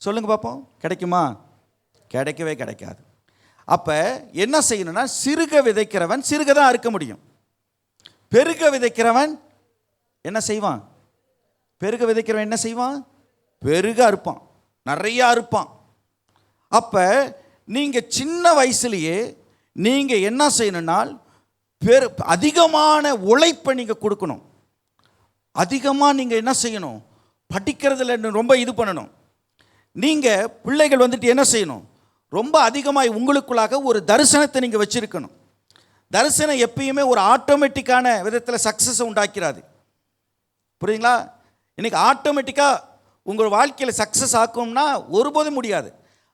சொல்லுங்கள் பார்ப்போம். கிடைக்குமா? கிடைக்கவே கிடைக்காது. அப்போ என்ன செய்யணும்னா, சிறுக விதைக்கிறவன் சிறுக தான் அறுக்க முடியும். பெருக விதைக்கிறவன் என்ன செய்வான்? பெருக விதைக்கிறவன் என்ன செய்வான்? பெருக அறுப்பான், நிறைய அறுப்பான். அப்போ நீங்கள் சின்ன வயசுலேயே நீங்கள் என்ன செய்யணும்னால் அதிகமான உழைப்பை நீங்கள் கொடுக்கணும். அதிகமாக நீங்கள் என்ன செய்யணும்? படிக்கிறதுல ரொம்ப இது பண்ணணும். நீங்கள் பிள்ளைகள் வந்துட்டு என்ன செய்யணும்? ரொம்ப அதிகமாக உங்களுக்குள்ளாக ஒரு தரிசனத்தை நீங்கள் வச்சுருக்கணும். தரிசனம் எப்பயுமே ஒரு ஆட்டோமேட்டிக்கான விதத்தில் சக்ஸஸை உண்டாக்கிறாது. புரியுதுங்களா? இன்றைக்கி ஆட்டோமேட்டிக்காக உங்கள் வாழ்க்கையில் சக்ஸஸ் ஆக்கணும்னா ஒருபோதும் முடியாது.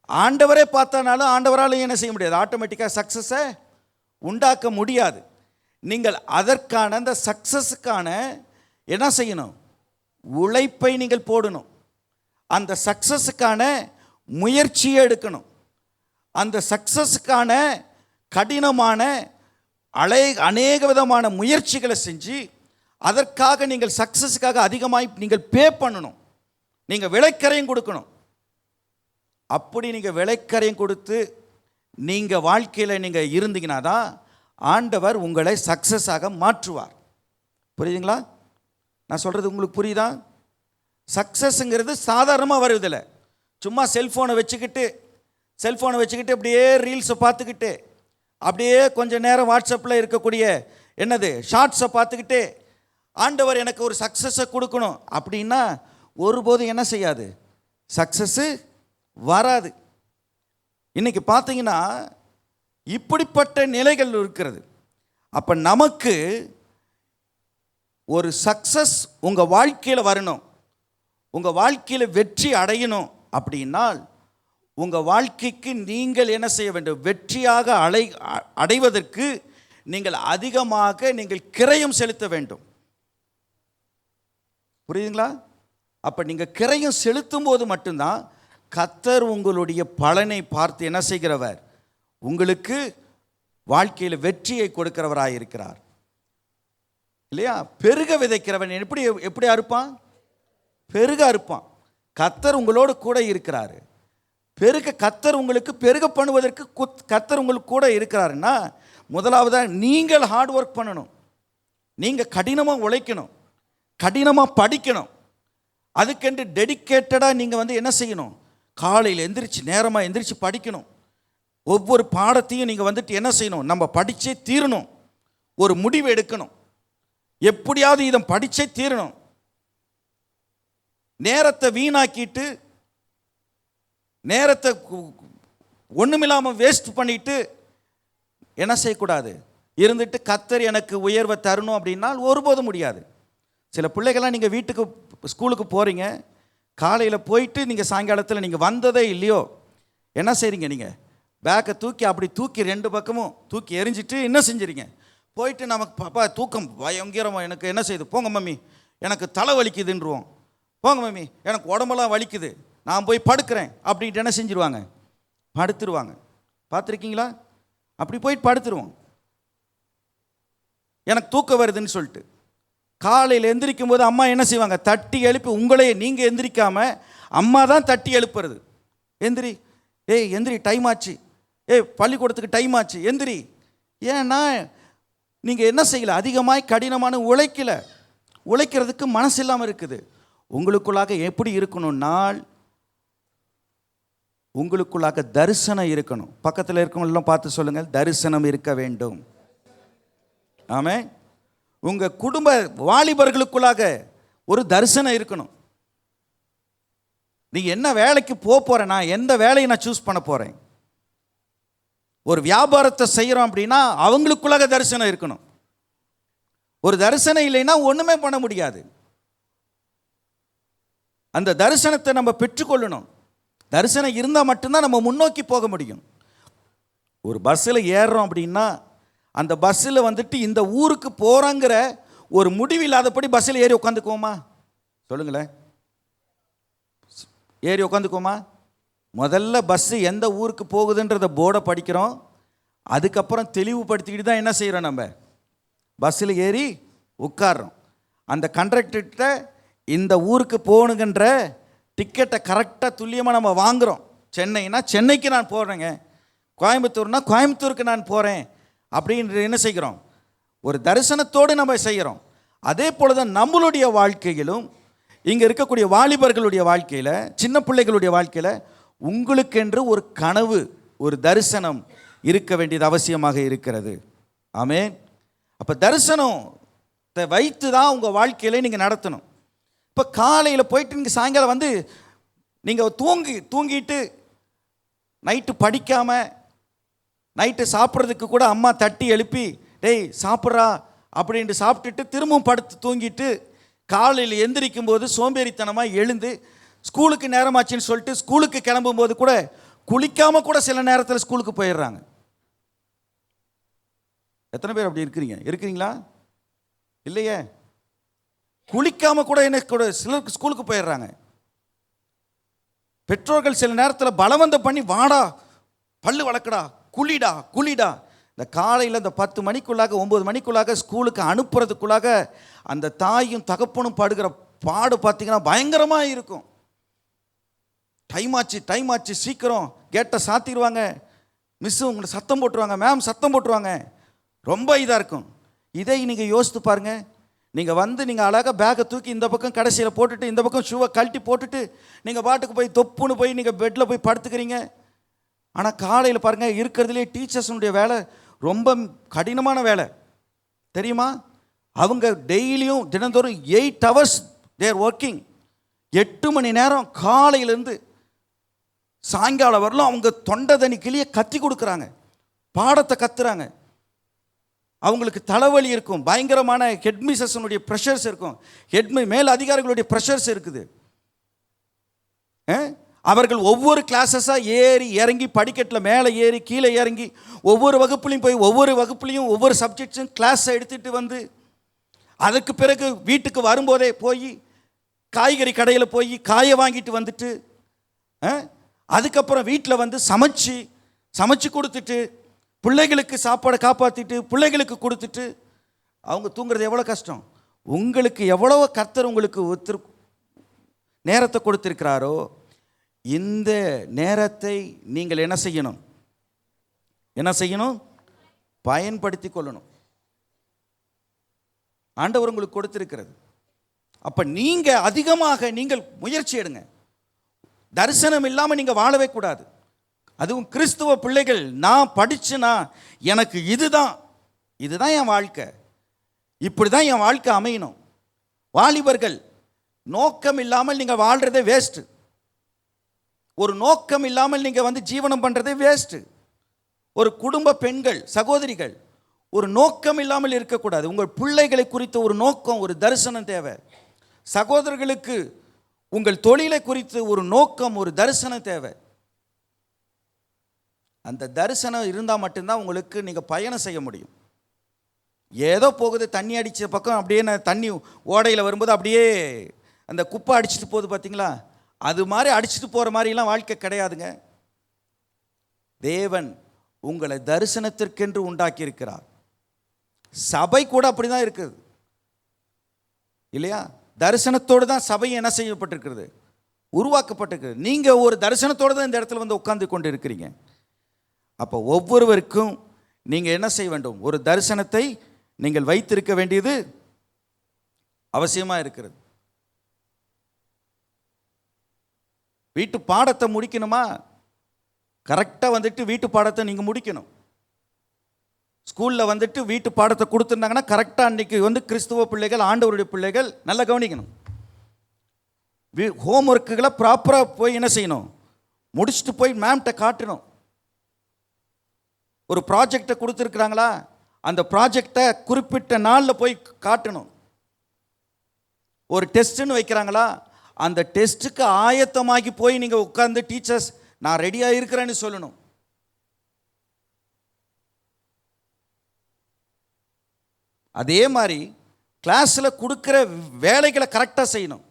ஆண்டவரே பார்த்தானாலும் ஆண்டவராலையும் என்ன செய்ய முடியாது? ஆட்டோமேட்டிக்காக சக்ஸஸை உண்டாக்க முடியாது. நீங்கள் அதற்கான அந்த சக்ஸஸுக்கான என்ன செய்யணும்? உழைப்பை நீங்கள் போடணும். அந்த சக்ஸஸுக்கான முயற்சியை எடுக்கணும். அந்த சக்ஸஸுக்கான கடினமான அநேக விதமான முயற்சிகளை செஞ்சு அதற்காக நீங்கள் சக்ஸஸுக்காக அதிகமாக நீங்கள் பே பண்ணணும். நீங்கள் விலைக்கரையும் கொடுக்கணும். அப்படி நீங்கள் விலைக்கரையும் கொடுத்து நீங்கள் வாழ்க்கையில் நீங்கள் இருந்தீங்கன்னா தான் ஆண்டவர் உங்களை சக்ஸஸாக மாற்றுவார். புரியுதுங்களா? நான் சொல்கிறது உங்களுக்கு புரியுதா? சக்ஸஸ்ங்கிறது சாதாரணமாக வருவதில்லை. சும்மா செல்ஃபோனை வச்சுக்கிட்டு அப்படியே ரீல்ஸை பார்த்துக்கிட்டு அப்படியே கொஞ்சம் நேரம் வாட்ஸ்அப்பில் இருக்கக்கூடிய என்னது ஷார்ட்ஸை பார்த்துக்கிட்டு ஆண்டவர் எனக்கு ஒரு சக்ஸஸை கொடுக்கணும் அப்படின்னா ஒருபோதும் என்ன செய்யாது? சக்ஸஸ்ஸு வராது. இன்றைக்கி பார்த்தீங்கன்னா இப்படிப்பட்ட நிலைகள் இருக்கிறது. அப்போ நமக்கு ஒரு சக்ஸஸ் உங்கள் வாழ்க்கையில் வரணும், உங்கள் வாழ்க்கையில் வெற்றி அடையணும் அப்படின்னால் உங்கள் வாழ்க்கைக்கு நீங்கள் என்ன செய்ய வேண்டும்? வெற்றியாக அடைவதற்கு நீங்கள் அதிகமாக நீங்கள் கிரயம் செலுத்த வேண்டும். புரியுதுங்களா? அப்போ நீங்கள் கிரயம் செலுத்தும் போது மட்டும்தான் கர்த்தர் உங்களுடைய பலனை பார்த்து என்ன செய்கிறவர்? உங்களுக்கு வாழ்க்கையில் வெற்றியை கொடுக்கிறவராக இருக்கிறார் இல்லையா? பெருக விதைக்கிறவன் எப்படி அறுப்பான்? பெருக அறுப்பான். கர்த்தர் உங்களோடு கூட இருக்கிறாரு. கர்த்தர் உங்களுக்கு பெருக பண்ணுவதற்கு கர்த்தர் உங்களுக்கு கூட இருக்கிறாருன்னா முதலாவதாக நீங்கள் ஹார்ட் ஒர்க் பண்ணணும். நீங்கள் கடினமாக உழைக்கணும், கடினமாக படிக்கணும். அதுக்கென்று டெடிக்கேட்டடாக நீங்கள் என்ன செய்யணும்? காலையில் எந்திரிச்சு நேரமாக எந்திரிச்சு படிக்கணும். ஒவ்வொரு பாடத்தையும் நீங்கள் என்ன செய்யணும்? நம்ம படித்தே தீரணும். ஒரு முடிவு எடுக்கணும். எப்படியாவது இதை படித்தே தீரணும். நேரத்தை வீணாக்கிட்டு நேரத்தை ஒன்றுமில்லாமல் வேஸ்ட் பண்ணிட்டு என்ன செய்யக்கூடாது? இருந்துட்டு கர்த்தர் எனக்கு உயர்வை தரணும் அப்படின்னால் ஒருபோதும் முடியாது. சில பிள்ளைகள்லாம் நீங்கள் வீட்டுக்கு ஸ்கூலுக்கு போகிறீங்க, காலையில் போயிட்டு நீங்கள் சாயங்காலத்தில் நீங்கள் வந்ததே இல்லையோ என்ன செய்கிறீங்க? நீங்கள் பேக்கை அப்படி தூக்கி 2 பக்கமும் தூக்கி எரிஞ்சிட்டு என்ன செஞ்சுறீங்க? போயிட்டு நமக்கு பாப்பா தூக்கம் பயங்கரமாக எனக்கு என்ன செய்யுது, போங்க மம்மி எனக்கு தலை வலிக்குதுன்றுவோம். போங்க மம்மி எனக்கு உடம்பெல்லாம் வலிக்குது, நான் போய் படுக்கிறேன் அப்படின்ட்டு என்ன செஞ்சுருவாங்க? படுத்துருவாங்க. பார்த்துருக்கீங்களா? அப்படி போயிட்டு படுத்துருவோம். எனக்கு தூக்கம் வருதுன்னு சொல்லிட்டு காலையில் எந்திரிக்கும் போது அம்மா என்ன செய்வாங்க? தட்டி எழுப்பி உங்களையே நீங்கள் எந்திரிக்காமல் அம்மா தான் தட்டி எழுப்புறது. எந்திரி, எந்திரி டைம் ஆச்சு, பள்ளிக்கூடத்துக்கு டைம் ஆச்சு, எந்திரி. ஏன்னா நீங்கள் என்ன செய்யலை? அதிகமாக கடினமான உழைக்கிறதுக்கு மனசு இல்லாமல் இருக்குது. உங்களுக்குள்ளாக எப்படி இருக்கணும்னால் உங்களுக்குள்ளாக தரிசனம் இருக்கணும். பக்கத்தில் இருக்கவங்களெல்லாம் பார்த்து சொல்லுங்கள், தரிசனம் இருக்க வேண்டும். ஆமென். உங்கள் குடும்ப வாலிபர்களுக்குள்ளாக ஒரு தரிசனம் இருக்கணும். நீ என்ன வேலைக்கு போகிறேன், நான் எந்த வேலையை நான் சூஸ் பண்ண போகிறேன். ஒரு வியாபாரத்தை செய்கிறோம் அப்படின்னா அவங்களுக்குள்ளாக தரிசனம் இருக்கணும். ஒரு தரிசனம் இல்லைன்னா ஒன்றுமே பண்ண முடியாது. அந்த தரிசனத்தை நம்ம பெற்றுக்கொள்ளணும். தரிசனம் இருந்தால் மட்டும்தான் நம்ம முன்னோக்கி போக முடியும். ஒரு பஸ்ஸில் ஏறுறோம் அப்படின்னா அந்த பஸ்ஸில் வந்துட்டு இந்த ஊருக்கு போகிறோங்கிற ஒரு முடிவில்லாதபடி பஸ்ஸில் ஏறி உட்காந்துக்குவோமா? சொல்லுங்களேன், ஏறி உட்காந்துக்குவோமா? முதல்ல பஸ்ஸு எந்த ஊருக்கு போகுதுன்றத போர்டை படிக்கிறோம். அதுக்கப்புறம் தெளிவுபடுத்திக்கிட்டு தான் என்ன செய்கிறோம், நம்ம பஸ்ஸில் ஏறி உட்கார்றோம். அந்த கண்டக்டர்கிட்ட இந்த ஊருக்கு போகணுங்கன்ற டிக்கெட்டை கரெக்டாக துல்லியமாக நம்ம வாங்குகிறோம். சென்னைனா சென்னைக்கு நான் போகிறேங்க, கோயம்புத்தூர்னா கோயம்புத்தூருக்கு நான் போகிறேன் அப்படின்ற என்ன செய்கிறோம், ஒரு தரிசனத்தோடு நம்ம செய்கிறோம். அதே போல் தான் நம்மளுடைய வாழ்க்கையிலும், இங்கே இருக்கக்கூடிய வாலிபர்களுடைய வாழ்க்கையில், சின்ன பிள்ளைகளுடைய வாழ்க்கையில் உங்களுக்கென்று ஒரு கனவு, ஒரு தரிசனம் இருக்க வேண்டியது அவசியமாக இருக்கிறது. ஆமென். அப்போ தரிசனத்தை வைத்து தான் உங்கள் வாழ்க்கையில் நீங்கள் நடத்தணும். இப்போ காலையில் போயிட்டு நீங்கள் சாயங்காலம் வந்து நீங்கள் தூங்கிட்டு நைட்டு படிக்காமல், நைட்டு சாப்பிட்றதுக்கு கூட அம்மா தட்டி எழுப்பி டேய் சாப்பிட்றா அப்படின்ட்டு சாப்பிட்டுட்டு திரும்பவும் படுத்து தூங்கிட்டு காலையில் எந்திரிக்கும் போது சோம்பேறித்தனமாக எழுந்து ஸ்கூலுக்கு நேரமாச்சுன்னு சொல்லிட்டு ஸ்கூலுக்கு கிளம்பும்போது கூட குளிக்காமல் கூட சில நேரத்தில் ஸ்கூலுக்கு போயிடுறாங்க. எத்தனை பேர் அப்படி இருக்கிறீங்களா? இல்லையே. குளிக்காமல் கூட என்ன கூட சிலருக்கு ஸ்கூலுக்கு போயிடுறாங்க. பெற்றோர்கள் சில நேரத்தில் பலவந்தம் பண்ணி வாடா பல்லு வளர்க்கடா குளிடா இந்த காலையில் இந்த 10 மணிக்குள்ளாக 9 மணிக்குள்ளாக ஸ்கூலுக்கு அனுப்புறதுக்குள்ளாக அந்த தாயும் தகப்பனும் படுகிற பாடு பார்த்தீங்கன்னா பயங்கரமாக இருக்கும். டைம் ஆச்சு சீக்கிரம் கேட்டை சாத்திடுவாங்க, மிஸ்ஸு உங்களை சத்தம் போட்டுருவாங்க, மேம் சத்தம் போட்டுருவாங்க, ரொம்ப இதாக இருக்கும். இதை நீங்கள் யோசித்து பாருங்கள். நீங்கள் வந்து நீங்கள் அழகாக பேக்கை தூக்கி இந்த பக்கம் கடைசியில் போட்டுட்டு இந்த பக்கம் ஷூவை கழட்டி போட்டுட்டு நீங்கள் பாட்டுக்கு போய் தொப்புன்னு போய் நீங்கள் பெட்டில் போய் படுத்துக்கிறீங்க. ஆனால் காலையில் பாருங்கள், இருக்கிறதுலே டீச்சர்ஸுடைய வேலை ரொம்ப கடினமான வேலை தெரியுமா? அவங்க டெய்லியும் தினந்தோறும் 8 hours தேர் ஒர்க்கிங். 8 மணி நேரம் காலையிலேருந்து சாயங்காலம் வரலும் அவங்க தொண்டை தனி கிளியை கத்தி கொடுக்குறாங்க, பாடத்தை கத்துறாங்க. அவங்களுக்கு தலைவலி இருக்கும், பயங்கரமான ஹெட்மிஸ்ஸனுடைய ப்ரெஷர்ஸ் இருக்கும், மேல் அதிகாரிகளுடைய ப்ரெஷர்ஸ் இருக்குது. அவர்கள் ஒவ்வொரு கிளாஸஸாக ஏறி இறங்கி படிக்கட்டில் மேலே ஏறி கீழே இறங்கி ஒவ்வொரு வகுப்புலையும் போய் ஒவ்வொரு சப்ஜெக்ட்ஸும் கிளாஸை எடுத்துகிட்டு வந்து அதுக்கு பிறகு வீட்டுக்கு வரும்போதே போய் காய்கறி கடையில் போய் காயை வாங்கிட்டு வந்துட்டு அதுக்கப்புறம் வீட்டில் வந்து சமைச்சு கொடுத்துட்டு பிள்ளைகளுக்கு சாப்பாடை காப்பாற்றிட்டு பிள்ளைகளுக்கு கொடுத்துட்டு அவங்க தூங்குறது எவ்வளோ கஷ்டம். உங்களுக்கு எவ்வளோ கர்த்தர் உங்களுக்கு நேரத்தை கொடுத்திருக்கிறாரோ இந்த நேரத்தை நீங்கள் என்ன செய்யணும்? பயன்படுத்தி கொள்ளணும். ஆண்டவர் உங்களுக்கு கொடுத்திருக்கிறது. அப்போ நீங்கள் அதிகமாக நீங்கள் முயற்சி எடுங்க. தரிசனம் இல்லாமல் நீங்கள் வாழவே கூடாது. அதுவும் கிறிஸ்துவ பிள்ளைகள், நான் படிச்சுனா எனக்கு இதுதான் என் வாழ்க்கை, இப்படி தான் என் வாழ்க்கை அமையணும். வாலிபர்கள், நோக்கம் இல்லாமல் நீங்கள் வாழ்கிறதே வேஸ்ட்டு. ஒரு நோக்கம் இல்லாமல் நீங்கள் வந்து ஜீவனம் பண்ணுறதே வேஸ்ட்டு. ஒரு குடும்ப பெண்கள், சகோதரிகள், ஒரு நோக்கம் இல்லாமல் இருக்கக்கூடாது. உங்கள் பிள்ளைகளை குறித்த ஒரு நோக்கம், ஒரு தரிசனம் தேவை. சகோதரர்களுக்கு உங்கள் தொழிலை குறித்து ஒரு நோக்கம், ஒரு தரிசனம் தேவை. அந்த தரிசனம் இருந்தால் மட்டும்தான் உங்களுக்கு நீங்கள் பயணம் செய்ய முடியும். ஏதோ போகுது, தண்ணி அடித்த பக்கம் அப்படியே தண்ணி ஓடையில் வரும்போது அப்படியே அந்த குப்பை அடிச்சுட்டு போகுது பார்த்தீங்களா, அது மாதிரி அடிச்சுட்டு போகிற மாதிரிலாம் வாழ்க்கை கிடையாதுங்க. தேவன் உங்களை தரிசனத்திற்கென்று உண்டாக்கி இருக்கிறார். சபை கூட அப்படி தான் இருக்குது இல்லையா? தரிசனத்தோடு தான் சபை என்ன செய்யப்பட்டிருக்கிறது, உருவாக்கப்பட்டிருக்கிறது. நீங்கள் ஒரு தரிசனத்தோடு தான் இந்த இடத்துல வந்து உட்கார்ந்து கொண்டு இருக்கிறீங்க. அப்போ ஒவ்வொருவருக்கும் நீங்கள் என்ன செய்ய வேண்டும், ஒரு தரிசனத்தை நீங்கள் வைத்திருக்க வேண்டியது அவசியமாக இருக்கிறது. வீட்டு பாடத்தை முடிக்கணுமா, கரெக்டாக வந்துட்டு வீட்டு பாடத்தை நீங்கள் முடிக்கணும். ஸ்கூலில் வந்துட்டு வீட்டு பாடத்தை கொடுத்துருந்தாங்கன்னா கரெக்டாக அன்றைக்கி வந்து கிறிஸ்துவ பிள்ளைகள், ஆண்டவருடைய பிள்ளைகள் நல்லா கவனிக்கணும். ஹோம் ஒர்க்குகளை ப்ராப்பராக போய் என்ன செய்யணும், முடிச்சுட்டு போய் மேம்கிட்ட காட்டணும். ஒரு ப்ராஜெக்டை கொடுத்துருக்குறாங்களா, அந்த ப்ராஜெக்டை குறிப்பிட்ட நாளில் போய் காட்டணும். ஒரு டெஸ்ட்டுன்னு வைக்கிறாங்களா, அந்த டெஸ்ட்டுக்கு ஆயத்தமாகி போய் நீங்கள் உட்கார்ந்து டீச்சர்ஸ் நான் ரெடியாக இருக்கிறேன்னு சொல்லணும். அதே மாதிரி கிளாஸில் கொடுக்குற வேலைகளை கரெக்டாக செய்யணும்.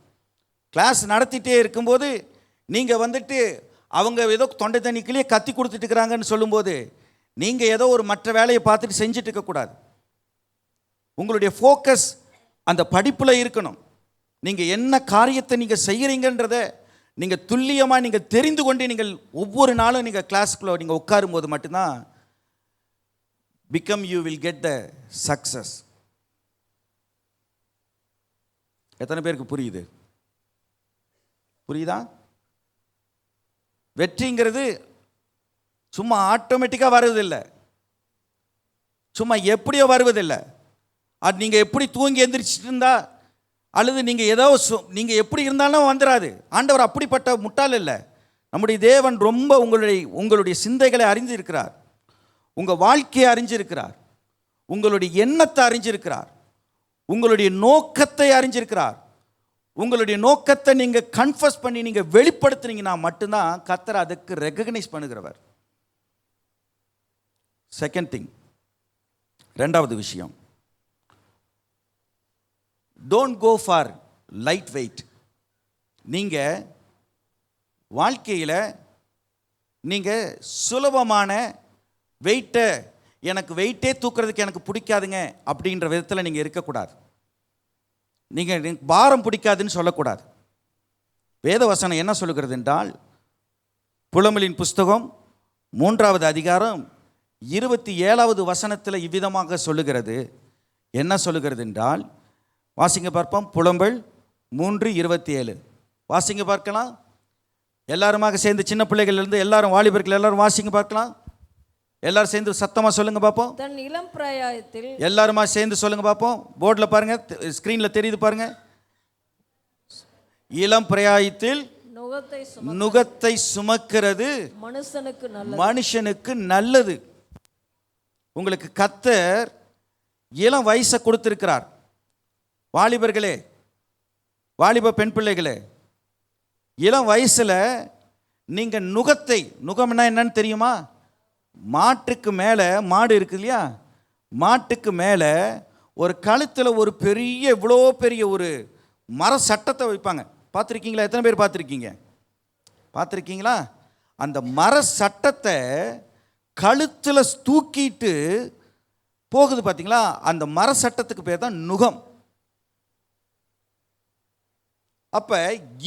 கிளாஸ் நடத்திட்டே இருக்கும்போது நீங்கள் வந்துட்டு அவங்க ஏதோ தொண்டை தண்ணிக்குள்ளேயே கத்தி கொடுத்துட்டு இருக்கிறாங்கன்னு சொல்லும்போது நீங்கள் ஏதோ ஒரு மற்ற வேலையை பார்த்துட்டு செஞ்சுட்டு இருக்கக்கூடாது. உங்களுடைய ஃபோக்கஸ் அந்த படிப்பில் இருக்கணும். நீங்கள் என்ன காரியத்தை நீங்கள் செய்கிறீங்கன்றத நீங்கள் துல்லியமாக நீங்கள் தெரிந்து கொண்டு நீங்கள் ஒவ்வொரு நாளும் நீங்கள் கிளாஸுக்குள்ளே நீங்கள் உட்காரும்போது மட்டும்தான் you will get the success. எத்தனை பேருக்கு புரியுதா? வெற்றிங்கிறது சும்மா ஆட்டோமேட்டிக்காக வருவதில்லை, சும்மா எப்படியோ வருவதில்லை. அது நீங்கள் எப்படி தூங்கி எந்திரிச்சிட்டு இருந்தா அல்லது நீங்கள் ஏதோ நீங்கள் எப்படி இருந்தாலும் வந்துடாது. ஆண்டவர் அப்படிப்பட்ட முட்டாள் இல்லை. நம்முடைய தேவன் ரொம்ப உங்களுடைய சிந்தைகளை அறிஞ்சிருக்கிறார், உங்கள் வாழ்க்கையை அறிஞ்சிருக்கிறார், உங்களுடைய எண்ணத்தை அறிஞ்சிருக்கிறார், உங்களுடைய நோக்கத்தை அறிஞ்சிருக்கிறார். உங்களுடைய நோக்கத்தை நீங்கள் கன்ஃபஸ் பண்ணி நீங்கள் வெளிப்படுத்துனீங்கன்னா மட்டும்தான் கர்த்தர் அதுக்கு ரெகக்னைஸ் பண்ணுகிறவர். செகண்ட் திங், ரெண்டாவது விஷயம், don't go for light weight. நீங்கள் வாழ்க்கையில் நீங்கள் சுலபமான வெயிட்டை, எனக்கு வெயிட்டே தூக்குறதுக்கு எனக்கு பிடிக்காதுங்க அப்படின்ற விதத்தில் நீங்கள் இருக்கக்கூடாது. நீங்கள் பாரம் பிடிக்காதுன்னு சொல்லக்கூடாது. வேதவசனம் என்ன சொல்லுகிறது என்றால், புலம்பலின் புஸ்தகம் 3வது அதிகாரம் 27வது வசனத்தில் இவ்விதமாக சொல்லுகிறது. என்ன சொல்லுகிறது என்றால், வாசிங்க பார்ப்போம். புலம்பல் 3:27 வாசிங்க பார்க்கலாம். எல்லாருமாக சேர்ந்து, சின்ன பிள்ளைகள்லேருந்து எல்லாரும், வாலிபர்கள் எல்லாரும் வாசிங்க பார்க்கலாம். எல்லாரும் சேர்ந்து சத்தமாக சொல்லுங்க பார்ப்போம். தன் இளம் பிராயத்தில், எல்லாருமா சேர்ந்து சொல்லுங்க பார்ப்போம். போர்டில் பாருங்க, ஸ்க்ரீனில் தெரியுது பாருங்க. இளம் பிராயத்தில் நுகத்தை சுமக்கிறது மனுஷனுக்கு நல்லது. உங்களுக்கு கர்த்தர் இளம் வயசை கொடுத்திருக்கிறார். வாலிபர்களே, வாலிப பெண் பிள்ளைகளே, இளம் வயசில் நீங்கள் நுகம்னா என்னன்னு தெரியுமா? மாட்டுக்கு மேலே, மாடு இருக்கு இல்லையா, மாட்டுக்கு மேலே ஒரு கழுத்தில் ஒரு பெரிய, இவ்வளோ பெரிய ஒரு மர சட்டத்தை வைப்பாங்க. பார்த்துருக்கீங்களா? எத்தனை பேர் பார்த்துருக்கீங்களா? அந்த மர சட்டத்தை கழுத்தில் தூக்கிட்டு போகுது பார்த்தீங்களா? அந்த மர சட்டத்துக்கு பேர் தான் நுகம். அப்போ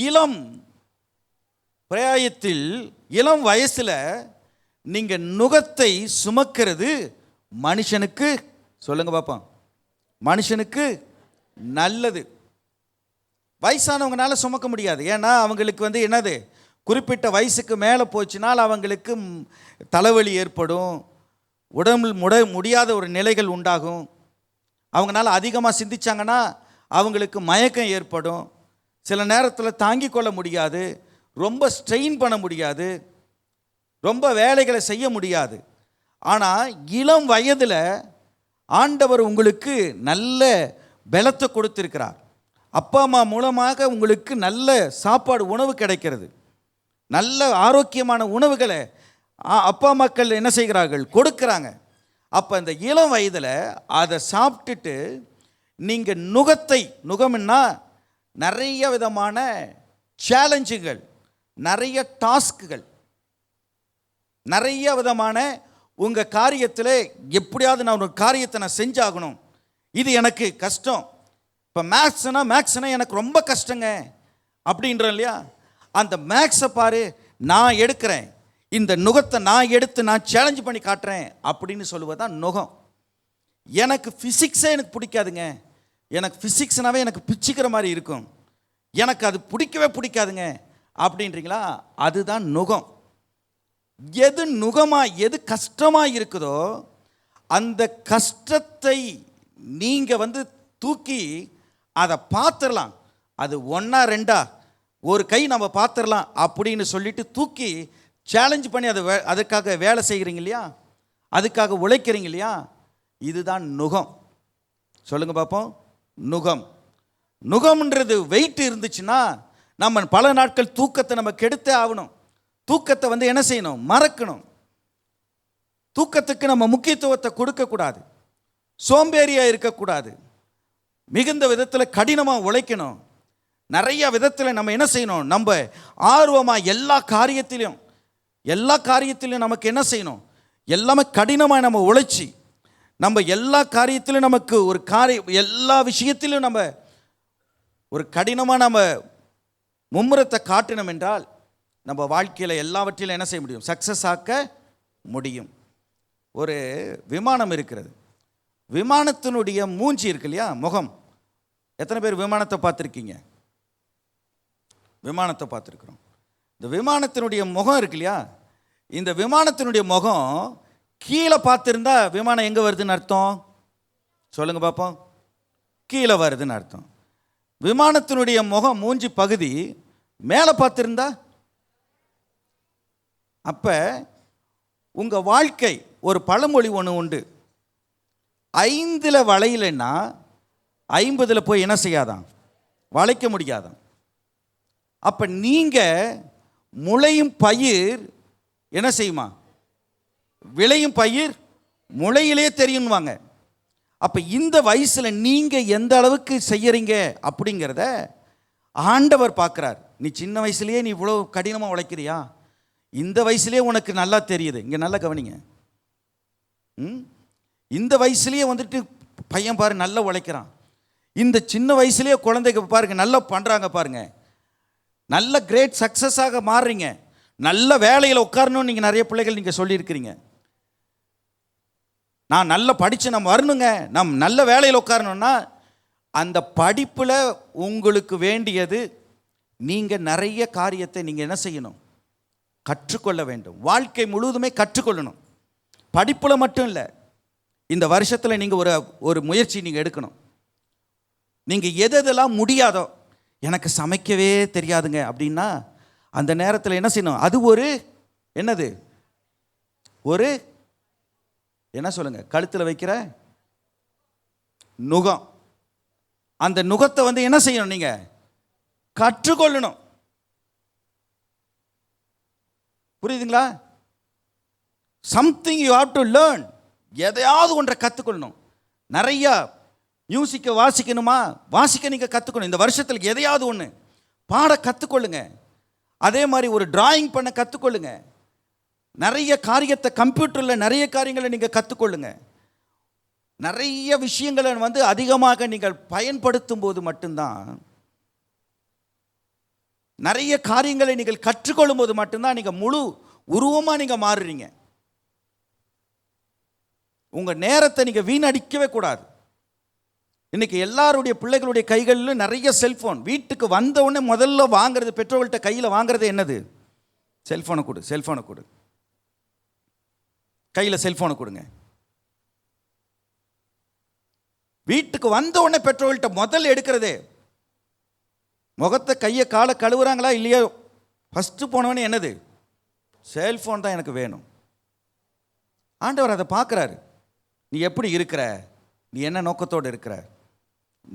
இளம் பிராயத்தில், இளம் வயசில் நீங்கள் நுகத்தை சுமக்கிறது மனுஷனுக்கு, சொல்லுங்க பார்ப்போம், மனுஷனுக்கு நல்லது. வயசானவங்கனால சுமக்க முடியாது. ஏன்னா அவங்களுக்கு வந்து என்னது, குறிப்பிட்ட வயசுக்கு மேலே போச்சுனால் அவங்களுக்கு தலைவலி ஏற்படும், உடம்பு முடியாத ஒரு நிலைகள் உண்டாகும். அவங்களால அதிகமாக சிந்திச்சாங்கன்னா அவங்களுக்கு மயக்கம் ஏற்படும். சில நேரத்தில் தாங்கி கொள்ள முடியாது, ரொம்ப ஸ்ட்ரெயின் பண்ண முடியாது, ரொம்ப வேலைகளை செய்ய முடியாது. ஆனால் இளம் வயதில் ஆண்டவர் உங்களுக்கு நல்ல பலத்தை கொடுத்திருக்கிறார். அப்பா அம்மா மூலமாக உங்களுக்கு நல்ல சாப்பாடு, உணவு கிடைக்கிறது. நல்ல ஆரோக்கியமான உணவுகளை அப்பா அம்மாக்கள் என்ன செய்கிறார்கள், கொடுக்குறாங்க. அப்போ இந்த இளம் வயதில் அதை சாப்பிட்டுட்டு நீங்கள் நுகம்னா நிறைய விதமான சேலஞ்சுகள், நிறைய டாஸ்க்குகள், நிறைய விதமான உங்கள் காரியத்தில் எப்படியாவது நான் ஒரு காரியத்தை நான் செஞ்சாகணும், இது எனக்கு கஷ்டம். இப்போ மேக்ஸ்னா எனக்கு ரொம்ப கஷ்டங்க அப்படின்றோம் இல்லையா? அந்த மேக்ஸை பாரு, நான் எடுக்கிறேன், இந்த நுகத்தை நான் எடுத்து நான் சேலஞ்சு பண்ணி காட்டுறேன் அப்படின்னு சொல்லுவதுதான் நுகம். எனக்கு ஃபிசிக்ஸே எனக்கு பிடிக்காதுங்க, எனக்கு ஃபிசிக்ஸ்னாவே எனக்கு பிச்சுக்கிற மாதிரி இருக்கும், எனக்கு அது பிடிக்கவே பிடிக்காதுங்க அப்படின்றீங்களா? அதுதான் நுகம். எது நுகமா எது கஷ்டமா இருக்குதோ அந்த கஷ்டத்தை நீங்க தூக்கி அதை பார்த்துடலாம். அது ஒன்றா ரெண்டா ஒரு கை நம்ம பார்த்துடலாம் அப்படின்னு சொல்லிட்டு தூக்கி சேலஞ்ச் பண்ணி அதுக்காக வேலை செய்கிறீங்க இல்லையா, அதுக்காக உழைக்கிறீங்க இல்லையா, இதுதான் நுகம். சொல்லுங்க பார்ப்போம். நுகம். நுகம்ன்றது வெயிட் இருந்துச்சுன்னா நம்ம பல நாட்கள் தூக்கத்தை நம்ம கெடுத்தே ஆகணும். தூக்கத்தை என்ன செய்யணும்? மறக்கணும். தூக்கத்துக்கு நம்ம முக்கியத்துவத்தை கொடுக்கக்கூடாது. சோம்பேறியாக இருக்கக்கூடாது. மிகுந்த விதத்தில் கடினமாக உழைக்கணும். நிறைய விதத்தில் நம்ம என்ன செய்யணும்? நம்ம ஆர்வமாக எல்லா காரியத்திலையும் நமக்கு என்ன செய்யணும்? எல்லாமே கடினமாக நம்ம உழைச்சி நம்ம எல்லா காரியத்திலும் நமக்கு ஒரு எல்லா விஷயத்திலும் நம்ம ஒரு கடினமாக நம்ம மும்முரத்தை காட்டினோம் என்றால் நம்ம வாழ்க்கையில் எல்லாவற்றிலும் என்ன செய்ய முடியும்? சக்ஸஸ் ஆக்க முடியும். ஒரு விமானம் இருக்கிறது. விமானத்தினுடைய மூஞ்சி இருக்கு இல்லையா, முகம். எத்தனை பேர் விமானத்தை பார்த்துருக்கீங்க? விமானத்தை பார்த்துருக்குறோம். இந்த விமானத்தினுடைய முகம் இருக்கு இல்லையா, இந்த விமானத்தினுடைய முகம் கீழே பார்த்துருந்தா விமானம் எங்கே வருதுன்னு அர்த்தம்? சொல்லுங்க பார்ப்போம். கீழே வருதுன்னு அர்த்தம். விமானத்தினுடைய முகம் மூஞ்சி பகுதி மேலே பார்த்துருந்தா, அப்போ உங்கள் வாழ்க்கை ஒரு பழமொழி ஒன்று உண்டு, 5 வளையலைன்னா 50 போய் என்ன செய்யாதான்? வளைக்க முடியாதான். அப்போ நீங்கள் முளையும் பயிர் என்ன செய்யுமா? விளையும் பயிர் முளையிலே தெரியும்வாங்க. அப்போ இந்த வயசில் நீங்கள் எந்த அளவுக்கு செய்யறீங்க அப்படிங்கிறத ஆண்டவர் பார்க்குறார். நீ சின்ன வயசுலேயே நீ இவ்வளோ கடினமாக உழைக்கிறியா? இந்த வயசுலேயே உனக்கு நல்லா தெரியுது. இங்கே நல்லா கவனிங்க. இந்த வயசுலேயே பையன் பாரு நல்லா உழைக்கிறான். இந்த சின்ன வயசுலேயே குழந்தைங்க பாருங்க நல்லா பண்ணுறாங்க பாருங்க. நல்ல கிரேட் சக்ஸஸாக மாறுறீங்க. நல்ல வேலையில் உட்காரணும்னு நீங்கள் நிறைய பிள்ளைகள் நீங்கள் சொல்லியிருக்கிறீங்க. நான் நல்லா படித்து நம்ம வரணுங்க, நம்ம நல்ல வேலையில் உட்காரணும்னா அந்த படிப்பில் உங்களுக்கு வேண்டியது நீங்கள் நிறைய காரியத்தை நீங்கள் என்ன செய்யணும்? கற்றுக்கொள்ள வேண்டும். வாழ்க்கை முழுவதுமே கற்றுக்கொள்ளணும். படிப்பில் மட்டும் இல்லை, இந்த வருஷத்தில் நீங்கள் ஒரு முயற்சி நீங்கள் எடுக்கணும். நீங்கள் எதெல்லாம் முடியாதோ, எனக்கு சமைக்கவே தெரியாதுங்க அப்படின்னா அந்த நேரத்தில் என்ன செய்யணும்? அது ஒரு என்னது? ஒரு என்ன சொல்லுங்க, கழுத்தில் வைக்கிற நுகம். அந்த நுகத்தை என்ன செய்யணும்? நீங்க கற்றுக்கொள்ளணும். புரியுதுங்களா? Something you have to learn. எதையாவது ஒன்றை கற்றுக்கொள்ளணும். நிறைய மியூசிக்கை வாசிக்கணுமா? வாசிக்க நீங்கள் கற்றுக்கணும். இந்த வருஷத்தில் எதையாவது ஒன்று பாட கற்றுக்கொள்ளுங்க. அதே மாதிரி ஒரு டிராயிங் பண்ண கற்றுக்கொள்ளுங்க. நிறைய காரியத்தை கம்ப்யூட்டரில் நிறைய காரியங்களை நீங்கள் கற்றுக்கொள்ளுங்க. நிறைய விஷயங்களை அதிகமாக நீங்கள் பயன்படுத்தும் போது மட்டும்தான், நிறைய காரியங்களை நீங்கள் கற்றுக்கொள்ளும் போது மட்டும்தான் நீங்கள் முழு உருவமாக நீங்கள் மாறுறீங்க. உங்கள் நேரத்தை நீங்கள் வீணடிக்கவே கூடாது. இன்னைக்கு எல்லாருடைய பிள்ளைகளுடைய கைகளிலும் நிறைய செல்ஃபோன். வீட்டுக்கு வந்த உடனே முதல்ல வாங்குறது, பெற்றோர்கள்ட்ட கையில் வாங்குறது என்னது? செல்ஃபோனை கொடு, செல்ஃபோனை கொடு, கையில் செல்ஃபோனை கொடுங்க. வீட்டுக்கு வந்த உடனே பெற்றோர்கள்ட்ட முதல்ல எடுக்கிறதே, முகத்தை கையை காலை கழுவுறாங்களா இல்லையோ, ஃபஸ்ட்டு போனவனே என்னது? செல்ஃபோன் தான் எனக்கு வேணும். ஆண்டவர் அதை பார்க்குறாரு. நீ எப்படி இருக்கிற, நீ என்ன நோக்கத்தோடு இருக்கிற.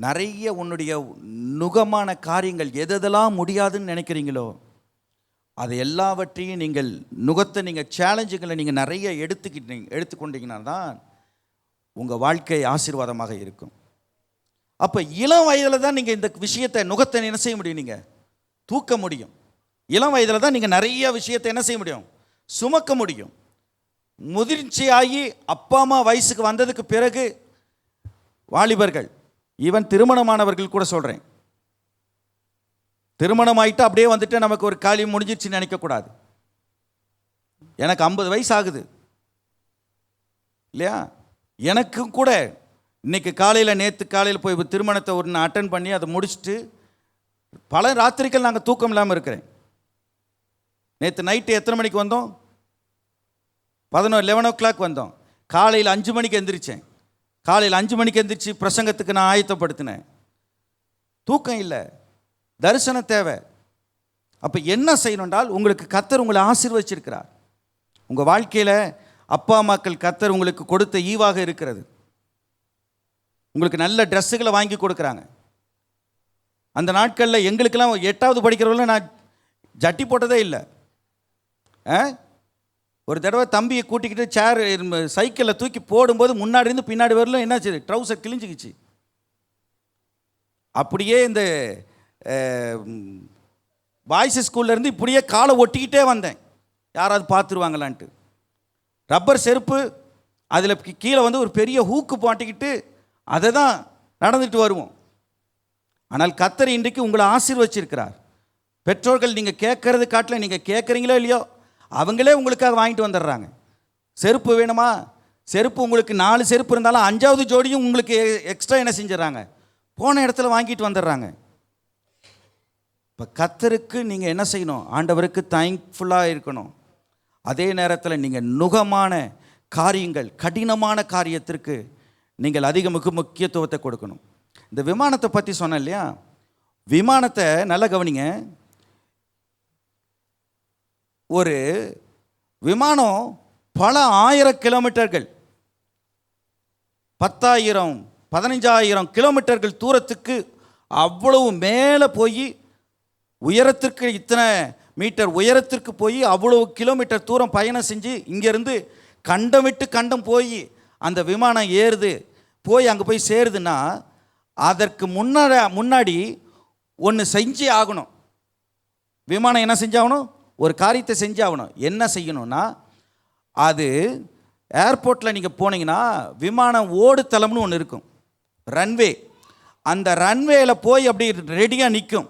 நிறைய உன்னுடைய நுகமான காரியங்கள் எதெல்லாம் முடியாதுன்னு நினைக்கிறீங்களோ அது எல்லாவற்றையும் நீங்கள் நுகத்தை நீங்கள் சேலஞ்சுகளை நீங்கள் நிறைய எடுத்துக்கொண்டீங்கன்னா தான் உங்கள் வாழ்க்கை ஆசீர்வாதமாக இருக்கும். அப்போ இளம் வயதில் தான் நீங்கள் இந்த விஷயத்தை நுகத்தை என்ன செய்ய முடியும்? நீங்கள் தூக்க முடியும். இளம் வயதில் தான் நீங்கள் நிறைய விஷயத்தை என்ன செய்ய முடியும்? சுமக்க முடியும். முதிர்ச்சியாகி அப்பா அம்மா வயசுக்கு வந்ததுக்கு பிறகு வாலிபர்கள், ஈவன் திருமணமானவர்கள் கூட சொல்கிறேன், திருமணம் ஆகிட்டு அப்படியே வந்துட்டு நமக்கு ஒரு காரியம் முடிஞ்சிருச்சுன்னு நினைக்கக்கூடாது. எனக்கு 50 வயசு ஆகுது இல்லையா, எனக்கும் கூட இன்னைக்கு காலையில், நேற்று காலையில் போய் திருமணத்தை ஒரு அட்டன் பண்ணி அதை முடிச்சுட்டு பல ராத்திரிகள் நாங்கள் தூக்கம் இல்லாமல் இருக்கிறேன். நேற்று நைட்டு எத்தனை மணிக்கு வந்தோம்? 11 வந்தோம். காலையில் 5 மணிக்கு எந்திரிச்சேன். காலையில் 5 மணிக்கு எந்திரிச்சு பிரசங்கத்துக்கு நான் ஆயத்தப்படுத்தினேன். தூக்கம் இல்லை, தரிசனம் தேவை. அப்போ என்ன செய்யணுன்றால், உங்களுக்கு கர்த்தர் உங்களை ஆசீர்வதிச்சிருக்கிறார். உங்கள் வாழ்க்கையில் அப்பா அம்மாக்கள் கர்த்தர் உங்களுக்கு கொடுத்த ஈவாக இருக்கிறது. உங்களுக்கு நல்ல ட்ரெஸ்ஸுகளை வாங்கி கொடுக்குறாங்க. அந்த நாட்களில் எங்களுக்கெல்லாம் 8வது படிக்கிறவங்கள நான் ஜட்டி போட்டதே இல்லை. ஒரு தடவை தம்பியை கூட்டிக்கிட்டு சைக்கிளில் தூக்கி போடும்போது முன்னாடி இருந்து பின்னாடி வரல என்னாச்சு, ட்ரௌசர் கிழிஞ்சிக்கிச்சு. அப்படியே இந்த பாய்ஸ் ஸ்கூல்லேருந்து இப்படியே காலை ஒட்டிக்கிட்டே வந்தேன், யாராவது பார்த்துருவாங்களான்ட்டு. ரப்பர் செருப்பு, அதில் கீழே வந்து ஒரு பெரிய ஹூக்கு மாட்டிக்கிட்டு அதை தான் நடந்துட்டு வருவோம். ஆனால் கர்த்தர் இன்றைக்கு உங்களை ஆசீர்வதிச்சிருக்கிறார். பெற்றோர்கள் நீங்கள் கேட்கறது காட்டில் நீங்கள் கேட்குறீங்களோ இல்லையோ, அவங்களே உங்களுக்காக வாங்கிட்டு வந்துடுறாங்க. செருப்பு வேணுமா, செருப்பு உங்களுக்கு 4 செருப்பு இருந்தாலும் 5வது ஜோடியும் உங்களுக்கு எக்ஸ்ட்ரா என்ன செஞ்சிடறாங்க, போன இடத்துல வாங்கிட்டு வந்துடுறாங்க. இப்போ கர்த்தருக்கு நீங்கள் என்ன செய்யணும், ஆண்டவருக்கு தேங்க்ஃபுல்லாக இருக்கணும். அதே நேரத்தில் நீங்கள் நுகமான காரியங்கள், கடினமான காரியத்திற்கு நீங்கள் அதிக முக்கியத்துவத்தை கொடுக்கணும். இந்த விமானத்தை பற்றி சொன்னேன் இல்லையா, விமானத்தை நல்லா கவனிங்க. ஒரு விமானம் பல 1000 கிலோமீட்டர்கள், 10,000 15,000 கிலோமீட்டர்கள் தூரத்துக்கு அவ்வளவு மேலே போய், உயரத்திற்கு இத்தனை மீட்டர் உயரத்திற்கு போய் அவ்வளவு கிலோமீட்டர் தூரம் பயணம் செஞ்சு இங்கேருந்து கண்டம் விட்டு கண்டம் போய் அந்த விமானம் ஏறுது, போய் அங்கே போய் சேருதுன்னா அதற்கு முன்னாடி ஒன்று செஞ்சே ஆகணும். விமானம் என்ன செஞ்சாகணும், ஒரு காரியத்தை செஞ்சாகணும். என்ன செய்யணும்னா, அது ஏர்போர்ட்டில் நீங்கள் போனீங்கன்னா விமானம் ஓடுத்தளம்னு ஒன்று இருக்கும், ரன்வே. அந்த ரன்வேல போய் அப்படி ரெடியாக நிற்கும்.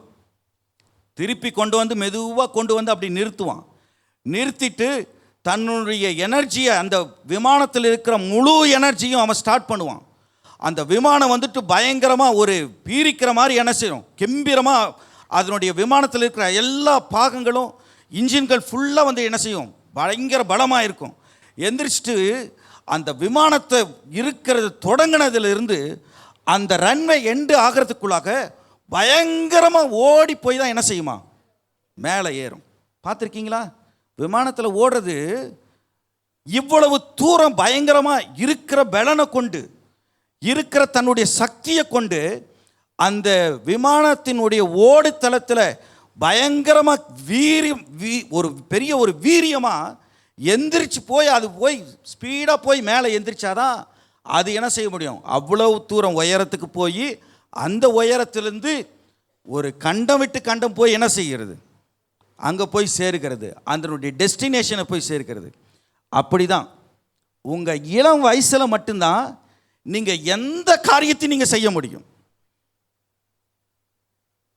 திருப்பி கொண்டு வந்து மெதுவாக கொண்டு வந்து அப்படி நிறுத்துவான். நிறுத்திட்டு தன்னுடைய எனர்ஜியை, அந்த விமானத்தில் இருக்கிற முழு எனர்ஜியும் அவன் ஸ்டார்ட் பண்ணுவான். அந்த விமானம் வந்துட்டு பயங்கரமாக ஒரு பீரிக்கிற மாதிரி என்ன செய்யும், கம்பீரமாக அதனுடைய விமானத்தில் இருக்கிற எல்லா பாகங்களும், இன்ஜின்கள் ஃபுல்லாக வந்து என்ன செய்யும், பயங்கர பலமாக இருக்கும். எந்திரிச்சிட்டு அந்த விமானத்தை இருக்கிறது தொடங்கினதுலேருந்து அந்த ரன்வே எண்டு ஆகிறதுக்குள்ளாக பயங்கரமாக ஓடி போய் தான் என்ன செய்யுமா, மேலே ஏறும். பார்த்துருக்கீங்களா? விமானத்தில் ஓடுறது இவ்வளவு தூரம் பயங்கரமாக இருக்கிற பலனை கொண்டு, இருக்கிற தன்னுடைய சக்தியை கொண்டு அந்த விமானத்தினுடைய ஓடுதளத்தில் பயங்கரமாக ஒரு பெரிய ஒரு வீரியமாக எந்திரிச்சு போய், அது போய் ஸ்பீடாக போய் மேலே எந்திரிச்சாதான் அது என்ன செய்ய முடியும், அவ்வளவு தூரம் உயரத்துக்கு போய் அந்த உயரத்திலேருந்து ஒரு கண்டம் விட்டு கண்டம் போய் என்ன செய்கிறது, அங்கே போய் சேருகிறது, அதனுடைய டெஸ்டினேஷனை போய் சேர்க்கிறது. அப்படி தான் உங்கள் இளம் வயசில் மட்டும்தான் நீங்கள் எந்த காரியத்தையும் நீங்கள் செய்ய முடியும்.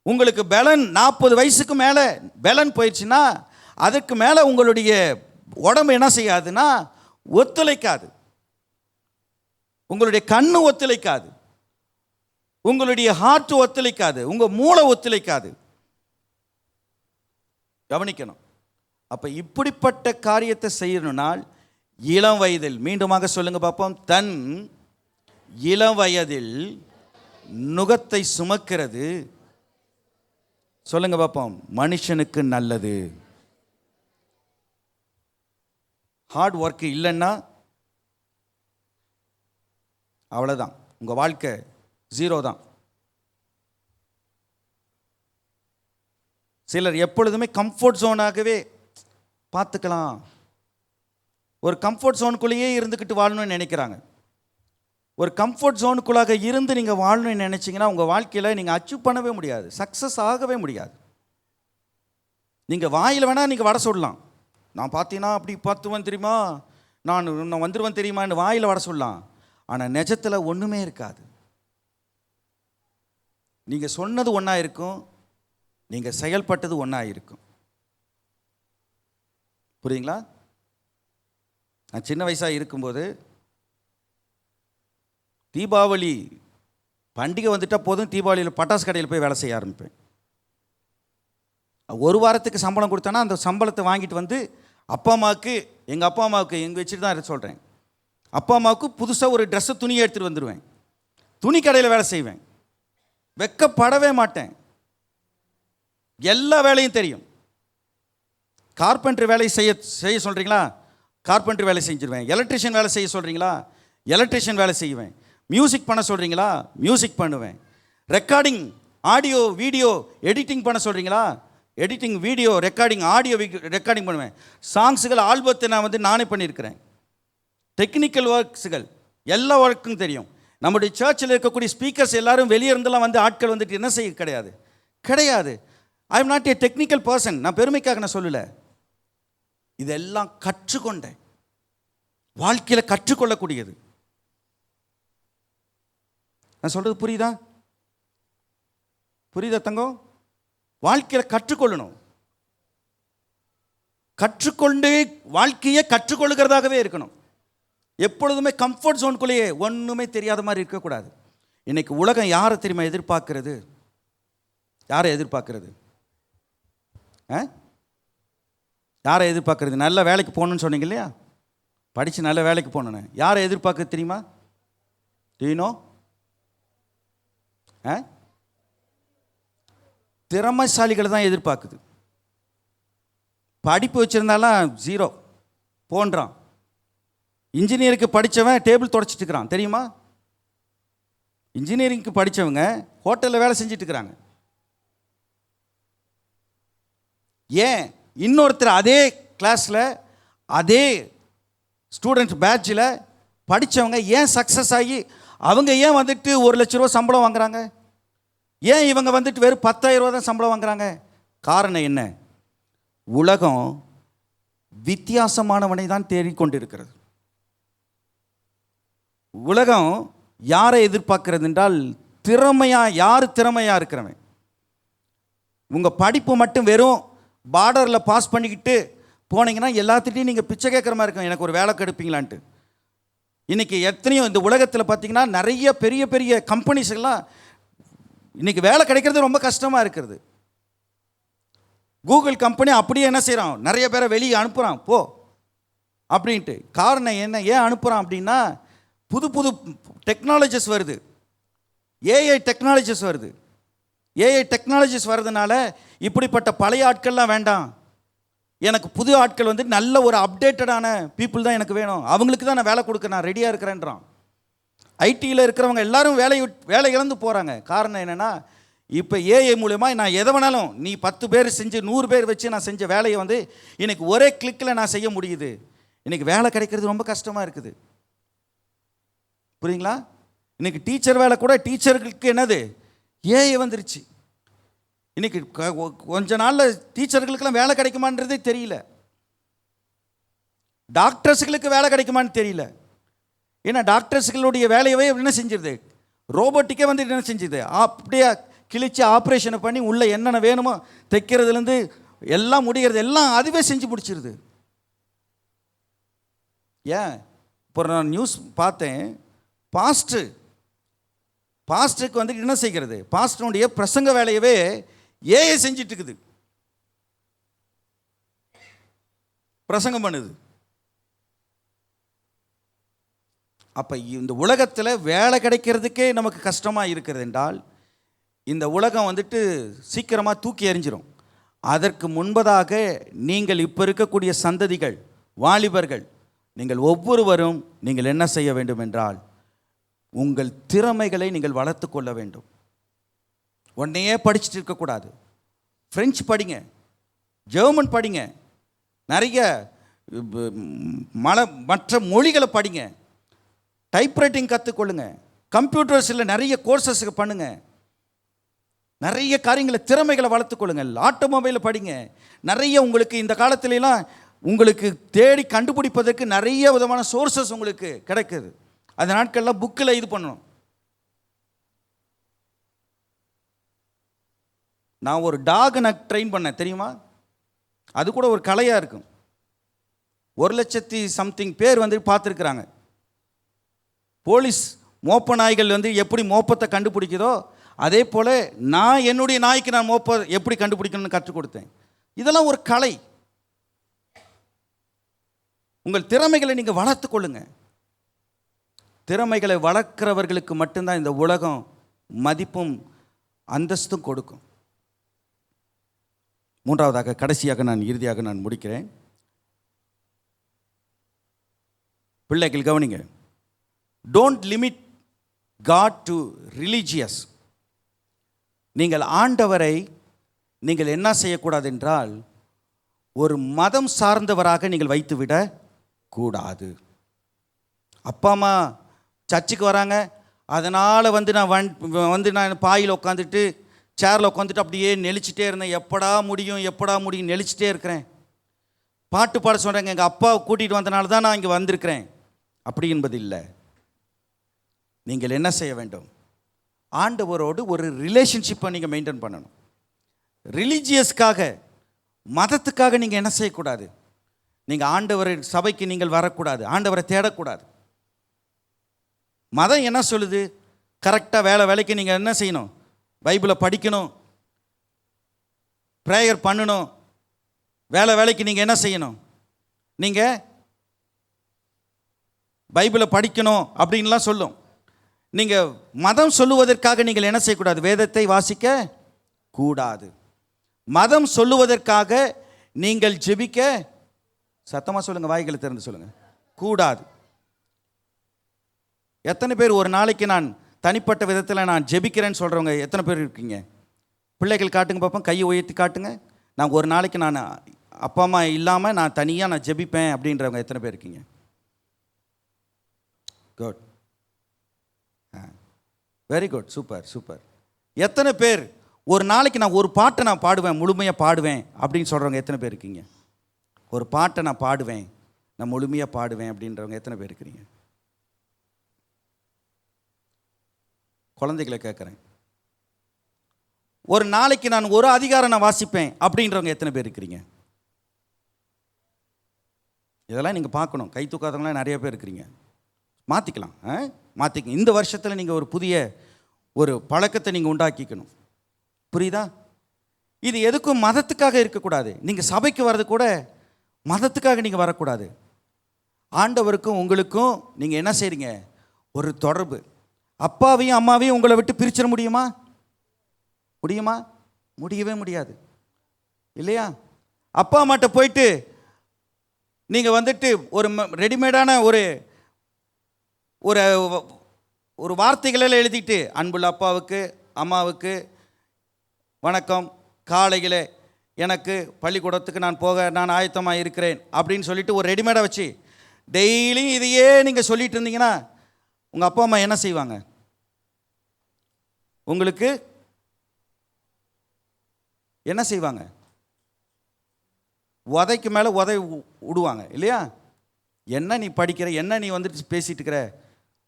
உங்களுக்கு பலன் 40 வயசுக்கு மேலே பலன் போயிடுச்சுன்னா அதுக்கு மேலே உங்களுடைய உடம்பு என்ன செய்யாதுன்னா ஒத்துழைக்காது, உங்களுடைய கண்ணு ஒத்துழைக்காது, உங்களுடைய ஹார்ட் ஒத்துழைக்காது, உங்கள் மூளை ஒத்துழைக்காது. கவனிக்கணும். அப்போ இப்படிப்பட்ட காரியத்தை செய்யணும்னால் இளம் வயதில், மீண்டுமாக சொல்லுங்க பார்ப்போம், தன் இளம் வயதில் நுகத்தை சுமக்கிறது, சொல்லுங்க பார்ப்போம், மனுஷனுக்கு நல்லது. ஹார்ட் ஒர்க் இல்லைன்னா அவ்வளோதான், உங்கள் வாழ்க்கை 0 தான். சிலர் எப்பொழுதுமே கம்ஃபர்ட் ஜோனாகவே பார்த்துக்கலாம், ஒரு கம்ஃபர்ட் ஜோனுக்குள்ளேயே இருந்துக்கிட்டு வாழணும்னு நினைக்கிறாங்க. ஒரு கம்ஃபர்ட் ஜோனுக்குள்ளாக இருந்து நீங்கள் வாழணும்னு நினச்சிங்கன்னா உங்கள் வாழ்க்கையில் நீங்கள் அச்சீவ் பண்ணவே முடியாது, சக்ஸஸ் ஆகவே முடியாது. நீங்கள் வாயில் வேணால் நீங்கள் வடை சொல்லலாம், நான் பார்த்தீங்கன்னா அப்படி பார்த்துவேன் தெரியுமா, நான் வந்துடுவேன் தெரியுமான்னு வாயில் வடை சொல்லலாம். ஆனால் நிஜத்தில் ஒன்றுமே இருக்காது. நீங்கள் சொன்னது ஒன்றா இருக்கும், நீங்கள் செயல்பட்டது ஒன்றா இருக்கும். புரியுங்களா? நான் சின்ன வயசாக இருக்கும்போது தீபாவளி பண்டிகை வந்துட்டால் போதும், தீபாவளியில் பட்டாசு கடையில் போய் வேலை செய்ய ஆரம்பிப்பேன். 1 வாரத்துக்கு சம்பளம் கொடுத்தேன்னா அந்த சம்பளத்தை வாங்கிட்டு வந்து அப்பா அம்மாவுக்கு எங்கள் அப்பா அம்மாவுக்கு எங்கே வச்சுட்டு தான் சொல்கிறேன். அப்பா அம்மாவுக்கு புதுசாக ஒரு ட்ரெஸ்ஸு துணியை எடுத்துகிட்டு வந்துடுவேன். துணி கடையில் வேலை செய்வேன். வெக்கப்படவே மாட்டேன். எல்லா வேலையும் தெரியும். கார்பெண்டர் வேலை செய்ய சொல்கிறீங்களா, கார்பெண்டர் வேலை செஞ்சுருவேன். எலக்ட்ரிஷியன் வேலை செய்ய சொல்கிறீங்களா, எலக்ட்ரிஷியன் வேலை செய்வேன். மியூசிக் பண்ண சொல்கிறீங்களா, மியூசிக் பண்ணுவேன். ரெக்கார்டிங் ஆடியோ வீடியோ எடிட்டிங் பண்ண சொல்கிறீங்களா, editing video recording audio recording பண்ணுவேன். சாங்ஸுகள் ஆல்பத்தை நான் நானே பண்ணியிருக்கிறேன். டெக்னிக்கல் ஒர்க்ஸுகள் எல்லா ஒர்க்கும் தெரியும். நம்முடைய சர்ச்சில் இருக்கக்கூடிய ஸ்பீக்கர்ஸ் எல்லாரும் வெளியே இருந்தெல்லாம் ஆட்கள் வந்துட்டு என்ன செய்ய கிடையாது. I am not a technical person. நான் பெருமைக்காக நான் சொல்லலை. இதெல்லாம் கற்றுக்கொண்டேன். வாழ்க்கையில் கற்றுக்கொள்ளக்கூடியது. நான் சொல்றது புரியுதா தங்கம்? வாழ்க்கையில் கற்றுக்கொள்ளணும். கற்றுக்கொண்டு வாழ்க்கையை கற்றுக்கொள்ளுகிறதாகவே இருக்கணும். எப்பொழுதுமே கம்ஃபர்ட் ஜோனுக்குள்ளேயே ஒன்றுமே தெரியாத மாதிரி இருக்கக்கூடாது. இன்னைக்கு உலகம் யாரை தெரியுமா எதிர்பார்க்கிறது? யாரை எதிர்பார்க்கிறது? யாரை எதிர்பார்க்கறது? நல்ல வேலைக்கு போகணுன்னு சொன்னீங்க இல்லையா, படித்து நல்ல வேலைக்கு போகணுன்னு. யாரை எதிர்பார்க்கறது தெரியுமா? டீனோ திறமைசாலிகளை தான் எதிர்பார்க்குது. படிப்பு வச்சுருந்தாலாம் 0 போன்றான். இன்ஜினியருக்கு படித்தவன் டேபிள் தொடச்சிட்டு இருக்கிறான் தெரியுமா? இன்ஜினியரிங்க்கு படித்தவங்க ஹோட்டலில் வேலை செஞ்சுட்டு இருக்கிறாங்க. ஏன்? இன்னொருத்தர் அதே கிளாஸில் அதே ஸ்டூடெண்ட் பேட்சில் படித்தவங்க ஏன் சக்ஸஸ் ஆகி அவங்க ஏன் வந்துட்டு 1 லட்ச ரூபா சம்பளம் வாங்குறாங்க? ஏன் இவங்க வந்துட்டு வெறும் 10,000 ரூபா தான் சம்பளம் வாங்குறாங்க? காரணம் என்ன? உலகம் வித்தியாசமானவனை தான் தேடிக்கொண்டிருக்கிறது. உலகம் யாரை எதிர்பார்க்கிறது என்றால் யார் திறமையாக இருக்கிறவன். உங்கள் படிப்பு மட்டும் வெறும் பார்டரில் பாஸ் பண்ணிக்கிட்டு போனீங்கன்னா எல்லாத்துட்டையும் நீங்கள் பிச்சை கேட்குற மாதிரி இருக்கும். எனக்கு ஒரு வேலை கெடுப்பீங்களான்ட்டு. இன்றைக்கி எத்தனையோ இந்த உலகத்தில் பார்த்திங்கன்னா நிறைய பெரிய பெரிய கம்பெனிஸ் எல்லாம் இன்றைக்கி வேலை கிடைக்கிறது ரொம்ப கஷ்டமாக இருக்கிறது. கூகுள் கம்பெனி அப்படியே என்ன செய்கிறான், நிறைய பேரை வெளியே அனுப்புகிறான் போ அப்படின்ட்டு. காரணம் என்ன? ஏன் அனுப்புகிறான் அப்படின்னா புது புது டெக்னாலஜிஸ் வருது. ஏஐ டெக்னாலஜிஸ் வருது. ஏஐ டெக்னாலஜிஸ் வர்றதுனால இப்படிப்பட்ட பழைய ஆட்கள்லாம் வேண்டாம், எனக்கு புது ஆட்கள் வந்து நல்ல ஒரு அப்டேட்டடான பீப்புள் தான் எனக்கு வேணும், அவங்களுக்கு தான் நான் வேலை கொடுக்க நான் ரெடியாக இருக்கிறேன்றான். ஐடியில் இருக்கிறவங்க எல்லாரும் வேலை இழந்து போகிறாங்க. காரணம் என்னென்னா இப்போ ஏஐ மூலமா நான் எதை வேணாலும் நீ 10 பேர் செஞ்சு 100 பேர் வச்சு நான் செஞ்ச வேலையை வந்து இன்னைக்கு ஒரே கிளிக்கில் நான் செய்ய முடியுது. இன்னைக்கு வேலை கிடைக்கிறது ரொம்ப கஷ்டமாக இருக்குது. புரியுங்களா? இன்னைக்கு டீச்சர் வேலை கூட டீச்சர்களுக்கு என்னது ஏஐ வந்துருச்சு. இன்னைக்கு கொஞ்ச நாளில் டீச்சர்களுக்கெல்லாம் வேலை கிடைக்குமான்றதே தெரியல. டாக்டர்ஸுகளுக்கு வேலை கிடைக்குமான்னு தெரியல. ஏன்னா டாக்டர்ஸுகளுடைய வேலையவே என்ன செஞ்சிருது, ரோபோட்டிக்கே வந்து என்ன செஞ்சுது, அப்படியே கிழிச்சு ஆப்ரேஷனை பண்ணி உள்ளே என்னென்ன வேணுமோ தைக்கிறதுலேருந்து எல்லாம் முடிகிறது எல்லாம் அதுவே செஞ்சு முடிச்சிருது. ஏன்? இப்போ நான் நியூஸ் பார்த்தேன், பாஸ்டருக்கு வந்து என்ன செய்கிறது, பாஸ்டருடைய பிரசங்க வேலையவே ஏஐ செஞ்சிட்டு இருக்குது, பிரசங்கம் பண்ணுது. அப்போ இந்த உலகத்தில் வேலை கிடைக்கிறதுக்கே நமக்கு கஷ்டமாக இருக்கிறது என்றால் இந்த உலகம் வந்துட்டு சீக்கிரமாக தூக்கி எறிஞ்சிரும். அதற்கு முன்பதாக நீங்கள் இப்போ இருக்கக்கூடிய சந்ததிகள், வாலிபர்கள், நீங்கள் ஒவ்வொருவரும் நீங்கள் என்ன செய்ய வேண்டும் என்றால் உங்கள் திறமைகளை நீங்கள் வளர்த்து கொள்ள வேண்டும். உடனே படிச்சுட்டு இருக்கக்கூடாது. ஃப்ரெஞ்சு படிங்க, ஜெர்மன் படிங்க, நிறைய மற்ற மொழிகளை படிங்க, டைப்ரைட்டிங் கற்றுக்கொள்ளுங்க, கம்ப்யூட்டர்ஸில் நிறைய கோர்சஸ் பண்ணுங்க, நிறைய காரியங்களை திறமைகளை வளர்த்துக்கொள்ளுங்கள். ஆட்டோமொபைலில் படிங்க. நிறைய உங்களுக்கு இந்த காலத்துலலாம் உங்களுக்கு தேடி கண்டுபிடிப்பதற்கு நிறைய விதமான சோர்சஸ் உங்களுக்கு கிடைக்குது. அந்த நாட்கள்லாம் புக்கில் இது பண்ணணும். நான் ஒரு டாக் நான் ட்ரெயின் பண்ணேன் தெரியுமா? அது கூட ஒரு கலையாக இருக்கும். 1,00,000 பேர் வந்து பார்த்துருக்குறாங்க. போலீஸ் மோப்ப நாய்கள் வந்து எப்படி மோப்பத்தை கண்டுபிடிக்குதோ அதே போல் நான் என்னுடைய நாய்க்கு நான் மோப்ப எப்படி கண்டுபிடிக்கணும்னு கற்றுக் கொடுத்தேன். இதெல்லாம் ஒரு கலை. உங்கள் திறமைகளை நீங்கள் வளர்த்து கொள்ளுங்க. திறமைகளை வளர்க்கிறவர்களுக்கு மட்டும்தான் இந்த உலகம் மதிப்பும் அந்தஸ்தும் கொடுக்கும். மூன்றாவதாக, கடைசியாக இறுதியாக நான் முடிக்கிறேன். பிள்ளைகள் கவனிங்க. Don't limit God to religious. நீங்கள் ஆண்டவரை நீங்கள் என்ன செய்யக்கூடாது என்றால் ஒரு மதம் சார்ந்தவராக நீங்கள் வைத்துவிட கூடாது. அப்பா அம்மா சர்ச்சுக்கு வராங்க, அதனால் நான் பாயில் உட்காந்துட்டு சேரில் உட்காந்துட்டு அப்படியே நெளிச்சிட்டே இருந்தேன். எப்படா முடியும் நெளிச்சிட்டே இருக்கிறேன். பாட்டு பாட சொல்கிறாங்க, எங்கள் அப்பாவை கூட்டிகிட்டு வந்தனால தான் நான் இங்கே வந்திருக்கிறேன். அப்படி என்பது இல்லை. நீங்கள் என்ன செய்ய வேண்டும்? ஆண்டவரோடு ஒரு ரிலேஷன்ஷிப்பை நீங்கள் மெயின்டைன் பண்ணணும். ரிலீஜியஸ்க்காக, மதத்துக்காக நீங்கள் என்ன செய்யக்கூடாது? நீங்கள் ஆண்டவர் சபைக்கு நீங்கள் வரக்கூடாது, ஆண்டவரை தேடக்கூடாது. மதம் என்ன சொல்லுது? கரெக்டாக வேலைக்கு நீங்கள் என்ன செய்யணும்? பைபிளை படிக்கணும், ப்ரேயர் பண்ணணும். வேலைக்கு நீங்கள் என்ன செய்யணும்? நீங்கள் பைபிளை படிக்கணும் அப்படின்லாம் சொல்லும். நீங்கள் மதம் சொல்லுவதற்காக நீங்கள் என்ன செய்யக்கூடாது? வேதத்தை வாசிக்க கூடாது. மதம் சொல்லுவதற்காக நீங்கள் ஜெபிக்க, சத்தமாக சொல்லுங்கள், வாய்களை திறந்து சொல்லுங்கள், கூடாது. எத்தனை பேர் ஒரு நாளைக்கு நான் தனிப்பட்ட விதத்தில் நான் ஜெபிக்கிறேன்னு சொல்கிறவங்க எத்தனை பேர் இருக்கீங்க? பிள்ளைகள் காட்டுங்க பார்ப்போம், கையை உயர்த்தி காட்டுங்க. நான் ஒரு நாளைக்கு நான் அப்பா அம்மா இல்லாமல் நான் தனியாக நான் ஜெபிப்பேன் அப்படின்றவங்க எத்தனை பேர் இருக்கீங்க? Good, very good, super. எத்தனை பேர் ஒரு நாளைக்கு நான் ஒரு பாட்டை நான் பாடுவேன், முழுமையாக பாடுவேன் அப்படின்னு சொல்கிறவங்க எத்தனை பேர் இருக்கீங்க? ஒரு பாட்டை நான் பாடுவேன், நான் முழுமையாக பாடுவேன் அப்படின்றவங்க எத்தனை பேர் இருக்கிறீங்க? குழந்தைகளை கேட்குறேன். ஒரு நாளைக்கு நான் ஒரு அதிகாரம் நான் வாசிப்பேன் அப்படின்றவங்க எத்தனை பேர் இருக்கிறீங்க? இதெல்லாம் நீங்கள் பார்க்கணும். கை தூக்காதவங்களாம் நிறைய பேர் இருக்கிறீங்க. மாற்றிக்கலாம், மாற்றிக்கணும். இந்த வருஷத்தில் நீங்கள் ஒரு புதிய ஒரு பழக்கத்தை நீங்கள் உண்டாக்கிக்கணும். புரியுதா? இது எதுக்கும் மதத்துக்காக இருக்கக்கூடாது. நீங்கள் சபைக்கு வர்றது கூட மதத்துக்காக நீங்கள் வரக்கூடாது. ஆண்டவருக்கும் உங்களுக்கும் நீங்கள் என்ன செய்றீங்க? ஒரு தொடர்பு. அப்பாவையும் அம்மாவையும் உங்களை விட்டு பிரிச்சிட முடியுமா? முடியவே முடியாது, இல்லையா? அப்பா அம்மாட்ட போயிட்டு நீங்கள் வந்துட்டு ஒரு ரெடிமேடான ஒரு ஒரு வார்த்தைகளெல்லாம் எழுதிட்டு, அன்புள்ள அப்பாவுக்கு அம்மாவுக்கு வணக்கம், காலையில் எனக்கு பள்ளிக்கூடத்துக்கு நான் ஆயத்தமாக இருக்கிறேன் அப்படின்னு சொல்லிட்டு ஒரு ரெடிமேடாக வச்சு டெய்லியும் இதையே நீங்கள் சொல்லிட்டு இருந்தீங்கன்னா உங்கள் அப்பா அம்மா என்ன செய்வாங்க? உங்களுக்கு என்ன செய்வாங்க? உதைக்கு மேலே உதை விடுவாங்க, இல்லையா? என்ன நீ படிக்கிற, என்ன நீ வந்துட்டு பேசிகிட்டு இருக்கிற,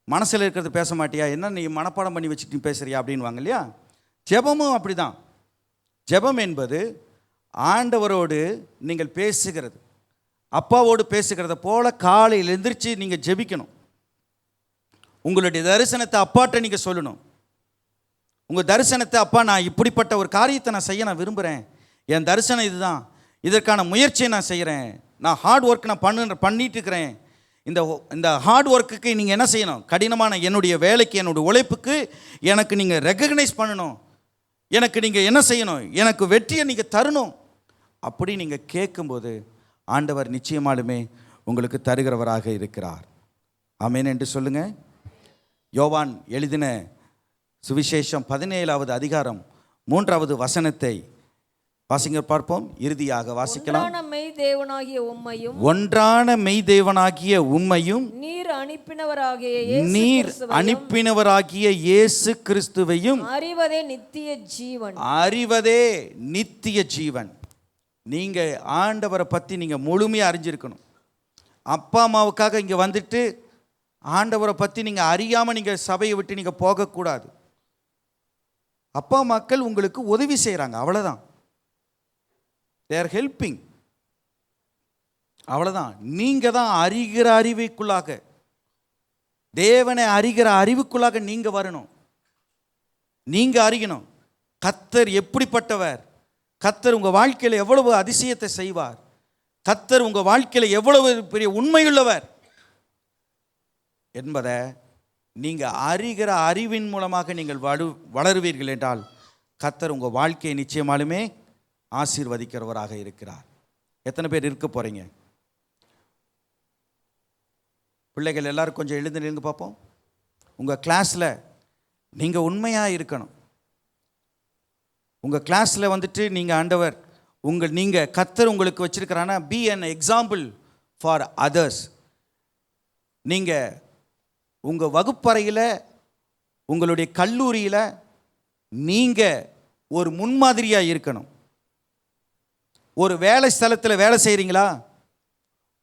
மனசில் இருக்கிறது பேச மாட்டியா, என்ன நீ மனப்பாடம் பண்ணி வச்சுட்டு பேசுறியா அப்படின்வாங்க, இல்லையா? ஜெபமும் அப்படி தான். ஜெபம் என்பது ஆண்டவரோடு நீங்கள் பேசுகிறது, அப்பாவோடு பேசுகிறத போல காலையில் எந்திரிச்சு நீங்கள் ஜெபிக்கணும். உங்களுடைய தரிசனத்தை அப்பாட்ட நீங்கள் சொல்லணும். உங்கள் தரிசனத்தை, அப்பா நான் இப்படிப்பட்ட ஒரு காரியத்தை நான் செய்ய நான் விரும்புகிறேன், என் தரிசனம் இதுதான், இதற்கான முயற்சியை நான் செய்கிறேன், நான் ஹார்ட் ஒர்க் நான் பண்ணிட்டு இருக்கிறேன். இந்த ஹார்ட் ஒர்க்குக்கு நீங்கள் என்ன செய்யணும்? கடினமான என்னுடைய வேலைக்கு, என்னுடைய உழைப்புக்கு எனக்கு நீங்கள் ரெக்கக்னைஸ் பண்ணணும். எனக்கு நீங்கள் என்ன செய்யணும்? எனக்கு வெற்றியை நீங்கள் தரணும். அப்படி நீங்கள் கேட்கும்போது ஆண்டவர் நிச்சயமாலுமே உங்களுக்கு தருகிறவராக இருக்கிறார். ஆமென் என்று சொல்லுங்கள். யோவான் எழுதின சுவிசேஷம் 17வது அதிகாரம் 3வது வசனத்தை வாசிங்க பார்ப்போம். இறுதியாக வாசிக்கலாம். ஒன்றான மெய்தேவனாகிய உம்மையும் நீர் அனுப்பினவராகிய இயேசு கிறிஸ்துவையும் அறிவதே நித்திய ஜீவன். நீங்க ஆண்டவரை பத்தி நீங்க முழுமையாக அறிஞ்சிருக்கணும். அப்பா அம்மாவுக்காக இங்க வந்துட்டு ஆண்டவரை பத்தி நீங்க அறியாம நீங்க சபையை விட்டு நீங்க போகக்கூடாது. அப்பா மக்கள் உங்களுக்கு உதவி செய்கிறாங்க, அவ்வளோதான். they are helping, அவ்வளோதான். நீங்கள் தான் அறிகிற அறிவுக்குள்ளாக, தேவனை அறிகிற அறிவுக்குள்ளாக நீங்கள் வரணும். நீங்கள் அறியணும் கர்த்தர் எப்படிப்பட்டவர், கர்த்தர் உங்கள் வாழ்க்கையில் எவ்வளவு அதிசயத்தை செய்வார். கர்த்தர் உங்கள் வாழ்க்கையில் எவ்வளவு பெரிய உண்மையுள்ளவர் என்பதை நீங்கள் அறிகிற அறிவின் மூலமாக நீங்கள் வளருவீர்கள் என்றால் கர்த்தர் உங்கள் வாழ்க்கையை நிச்சயமாலுமே ஆசீர்வதிக்கிறவராக இருக்கிறார். எத்தனை பேர் இருக்க போகிறீங்க? பிள்ளைகள் எல்லாரும் கொஞ்சம் எழுந்து நில்லுங்க பார்ப்போம். உங்கள் கிளாஸில் நீங்கள் உண்மையாக இருக்கணும். உங்கள் கிளாஸில் வந்துட்டு நீங்கள் ஆண்டவர் நீங்கள் கர்த்தர் உங்களுக்கு வச்சிருக்கிறான்னா be an example for others. நீங்கள் உங்கள் வகுப்பறையில், உங்களுடைய கல்லூரியில் நீங்கள் ஒரு முன்மாதிரியாக இருக்கணும். ஒரு வேலை ஸ்தலத்தில் வேலை செய்கிறீங்களா?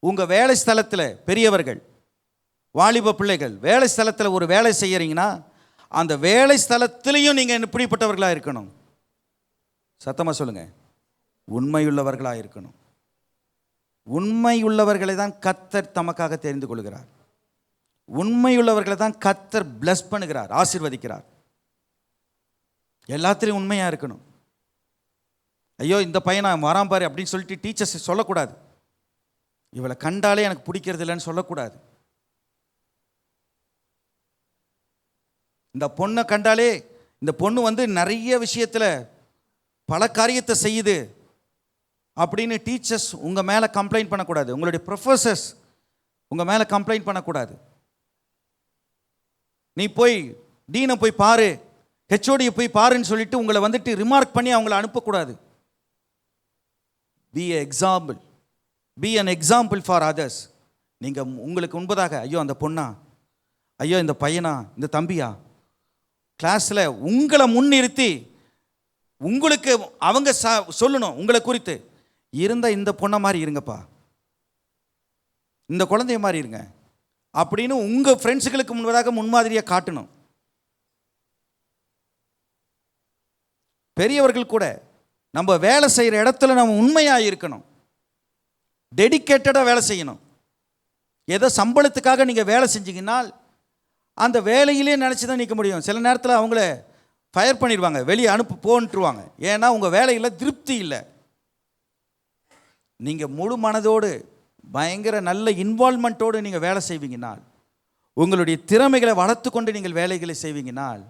உங்கள் வேலை ஸ்தலத்தில் பெரியவர்கள், வாலிப பிள்ளைகள் வேலை ஸ்தலத்தில் ஒரு வேலை செய்கிறீங்கன்னா அந்த வேலை ஸ்தலத்திலையும் நீங்கள் இப்படிப்பட்டவர்களாக இருக்கணும். சத்தமாக சொல்லுங்கள், உண்மையுள்ளவர்களாக இருக்கணும். உண்மையுள்ளவர்களை தான் கர்த்தர் தமக்காக தெரிந்து கொள்கிறார். உண்மையுள்ளவர்களை தான் கர்த்தர் பிளஸ் பண்ணுகிறார், ஆசீர்வதிக்கிறார். எல்லாத்திலையும் உண்மையாக இருக்கணும். ஐயோ இந்த பையன் நான் வரான் பாரு அப்படின்னு சொல்லிட்டு டீச்சர்ஸ் சொல்லக்கூடாது. இவளை கண்டாலே எனக்கு பிடிக்கிறது இல்லைன்னு சொல்லக்கூடாது. இந்த பொண்ணை கண்டாலே இந்த பொண்ணு நிறைய விஷயத்தில் பல காரியத்தை செய்யுது அப்படின்னு டீச்சர்ஸ் உங்கள் மேலே கம்ப்ளைண்ட் பண்ணக்கூடாது. உங்களுடைய ப்ரொஃபஸர்ஸ் உங்கள் மேலே கம்ப்ளைண்ட் பண்ணக்கூடாது. நீ போய் டீனை போய் பாரு, ஹெச்ஓடியை போய் பாருன்னு சொல்லிட்டு உங்களை ரிமார்க் பண்ணி அவங்கள அனுப்பக்கூடாது. Be example, be an example for others. நீங்கள் உங்களுக்கு முன்பதாக ஐயோ அந்த பொண்ணா, ஐயோ இந்த பையனா, இந்த தம்பியா, கிளாஸில் உங்களை முன்னிறுத்தி உங்களுக்கு அவங்க சொல்லணும் உங்களை குறித்து, இருந்த இந்த பொண்ணை மாதிரி இருங்கப்பா, இந்த குழந்தைய மாதிரி இருங்க அப்படின்னு உங்கள் ஃப்ரெண்ட்ஸுகளுக்கு முன்பதாக முன்மாதிரியாக காட்டணும். பெரியவர்கள் கூட நம்ம வேலை செய்கிற இடத்துல நம்ம உண்மையாக இருக்கணும், டெடிக்கேட்டடாக வேலை செய்யணும். ஏதோ சம்பளத்துக்காக நீங்கள் வேலை செஞ்சீங்கன்னா அந்த வேலையிலே நினச்சி தான் நிற்க முடியும். சில நேரத்தில் அவங்கள ஃபயர் பண்ணிடுவாங்க, வெளியே போன்ட்டுருவாங்க. ஏன்னா உங்கள் வேலையில் திருப்தி இல்லை. நீங்கள் முழு மனதோடு பயங்கர நல்ல இன்வால்மெண்ட்டோடு நீங்கள் வேலை செய்வீங்கனால், உங்களுடைய திறமைகளை வளர்த்து கொண்டு நீங்கள் வேலைகளை செய்வீங்கனால்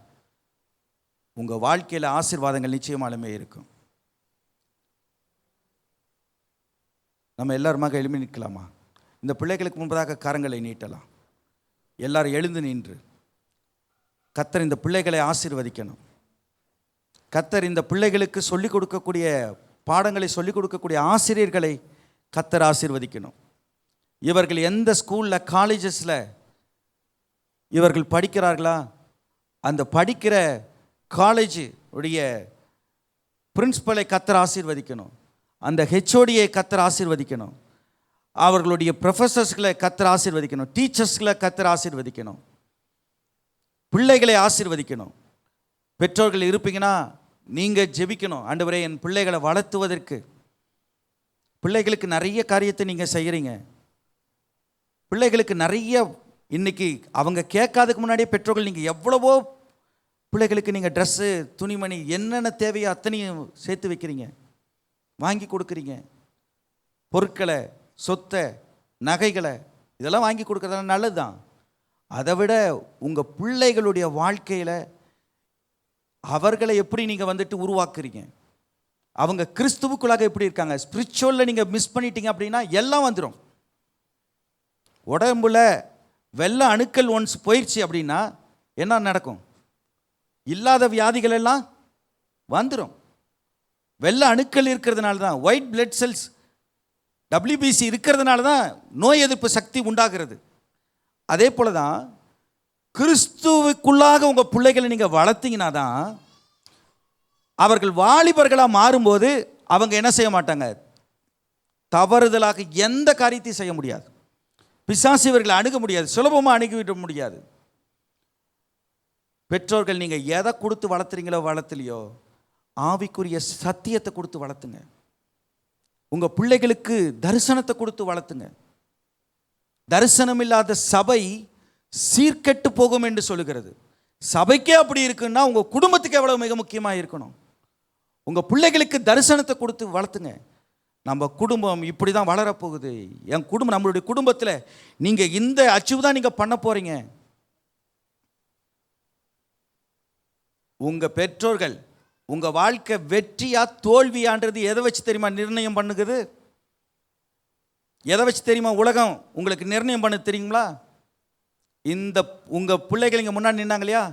உங்கள் வாழ்க்கையில் ஆசீர்வாதங்கள் நிச்சயமாலுமே இருக்கும். நம்ம எல்லாருமாக எழுப்பி நிற்கலாமா? இந்த பிள்ளைகளுக்கு முன்பதாக கரங்களை நீட்டலாம். எல்லாரும் எழுந்து நின்று கர்த்தர் இந்த பிள்ளைகளை ஆசீர்வதிக்கணும். கர்த்தர் இந்த பிள்ளைகளுக்கு சொல்லிக் கொடுக்கக்கூடிய பாடங்களை சொல்லிக் கொடுக்கக்கூடிய ஆசிரியர்களை கர்த்தர் ஆசீர்வதிக்கணும். இவர்கள் எந்த ஸ்கூலில் காலேஜஸில் இவர்கள் படிக்கிறார்களா, அந்த படிக்கிற காலேஜ் உடைய பிரின்சிபலை கர்த்தர் ஆசீர்வதிக்கணும். அந்த ஹெச்ஓடியை கர்த்தர் ஆசீர்வதிக்கணும். அவர்களுடைய ப்ரொஃபஸர்ஸ்களை கர்த்தர் ஆசீர்வதிக்கணும். டீச்சர்ஸ்களை கர்த்தர் ஆசீர்வதிக்கணும். பிள்ளைகளை ஆசீர்வதிக்கணும். பெற்றோர்கள் இருப்பீங்கன்னா நீங்கள் ஜெபிக்கணும், ஆண்டவரே என் பிள்ளைகளை வளர்த்துவதற்கு. பிள்ளைகளுக்கு நிறைய காரியத்தை நீங்கள் செய்கிறீங்க. பிள்ளைகளுக்கு நிறைய இன்னைக்கு அவங்க கேட்காததுக்கு முன்னாடியே பெற்றோர்கள் நீங்கள் எவ்வளவோ பிள்ளைகளுக்கு நீங்கள் ட்ரெஸ்ஸு, துணிமணி, என்னென்ன தேவையோ அத்தனையும் சேர்த்து வைக்கிறீங்க, வாங்கி கொடுக்குறீங்க. பொருட்களை, சொத்தை, நகைகளை இதெல்லாம் வாங்கி கொடுக்குறதெல்லாம் நல்லது தான். அதை விட உங்கள் பிள்ளைகளுடைய வாழ்க்கையில் அவர்களை எப்படி நீங்கள் உருவாக்குறீங்க, அவங்க கிறிஸ்துவுக்குள்ளாக எப்படி இருக்காங்க, ஸ்பிரிச்சுவலில் நீங்கள் மிஸ் பண்ணிட்டீங்க அப்படின்னா எல்லாம் வந்துடும். உடம்புல வெள்ளை அணுக்கள் ஒன்ஸ் போயிடுச்சு அப்படின்னா என்ன நடக்கும்? இல்லாத வியாதிகள் எல்லாம் வந்துடும். வெள்ளை அணுக்கள் இருக்கிறதுனால தான், ஒயிட் பிளட் செல்ஸ் WBC இருக்கிறதுனால தான் நோய் எதிர்ப்பு சக்தி உண்டாகிறது. அதே போல தான் கிறிஸ்துவுக்குள்ளாக உங்கள் பிள்ளைகளை நீங்கள் வளர்த்தீங்கன்னா தான் அவர்கள் வாலிபர்களாக மாறும்போது அவங்க என்ன செய்ய மாட்டாங்க, தவறுதலாக எந்த காரியத்தையும் செய்ய முடியாது. பிசாசு இவர்களை அணுக முடியாது, சுலபமாக அணுகிவிட முடியாது. பெற்றோர்கள் நீங்கள் எதை கொடுத்து வளர்த்துறீங்களோ வளர்த்துலையோ ஆவிக்குரிய சத்தியத்தை கொடுத்து வளர்த்துங்க. உங்கள் பிள்ளைகளுக்கு தரிசனத்தை கொடுத்து வளர்த்துங்க. தரிசனம் இல்லாத சபை சீர்கெட்டு போகும் என்று சொல்லுகிறது. சபைக்கே அப்படி இருக்குன்னா உங்கள் குடும்பத்துக்கு எவ்வளவு மிக முக்கியமாக இருக்கணும். உங்கள் பிள்ளைகளுக்கு தரிசனத்தை கொடுத்து வளர்த்துங்க. நம்ம குடும்பம் இப்படி தான் வளரப்போகுது. என் குடும்பம், நம்மளுடைய குடும்பத்தில் நீங்கள் இந்த அச்சீவ் தான் நீங்கள் பண்ண போகிறீங்க. உங்கள் பெற்றோர்கள் உங்கள் வாழ்க்கை வெற்றியா தோல்வியான்றது எதை வச்சு தெரியுமா நிர்ணயம் பண்ணுகுது? எதை வச்சு தெரியுமா உலகம் உங்களுக்கு நிர்ணயம் பண்ண தெரியுங்களா? இந்த உங்கள் பிள்ளைகள் இங்கே முன்னாடி நின்னாங்க இல்லையா,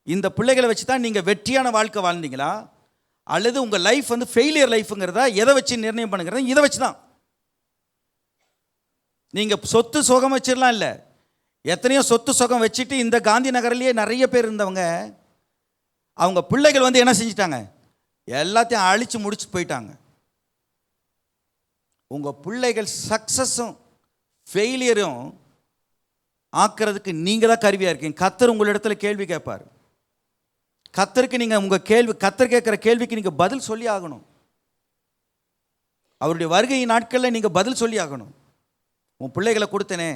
இந்த பிள்ளைகளை வச்சு தான் நீங்கள் வெற்றியான வாழ்க்கை வாழ்ந்தீங்களா, அல்லது உங்கள் லைஃப் வந்து ஃபெயிலியர் லைஃபுங்கிறதா எதை வச்சு நிர்ணயம் பண்ணுங்கிறத? இதை வச்சு தான். நீங்கள் சொத்து சுகம் வச்சிடலாம் இல்லை, எத்தனையோ சொத்து சுகம் வச்சுட்டு இந்த காந்தி நகர்லேயே நிறைய பேர் இருந்தவங்க, அவங்க பிள்ளைகள் வந்து என்ன செஞ்சிட்டாங்க, எல்லாத்தையும் அழித்து முடிச்சு போயிட்டாங்க. உங்கள் பிள்ளைகள் சக்ஸஸும் ஃபெயிலியரும் ஆக்கிறதுக்கு நீங்கள் தான் கருவியாக இருக்கீங்க. கர்த்தர் உங்களிடத்துல கேள்வி கேட்பார். கர்த்தருக்கு நீங்கள் உங்கள் கேள்வி, கர்த்தர் கேட்குற கேள்விக்கு நீங்கள் பதில் சொல்லி ஆகணும். அவருடைய வருகை நாட்களில் நீங்கள் பதில் சொல்லி ஆகணும். உன் பிள்ளைகளை கொடுத்தனே,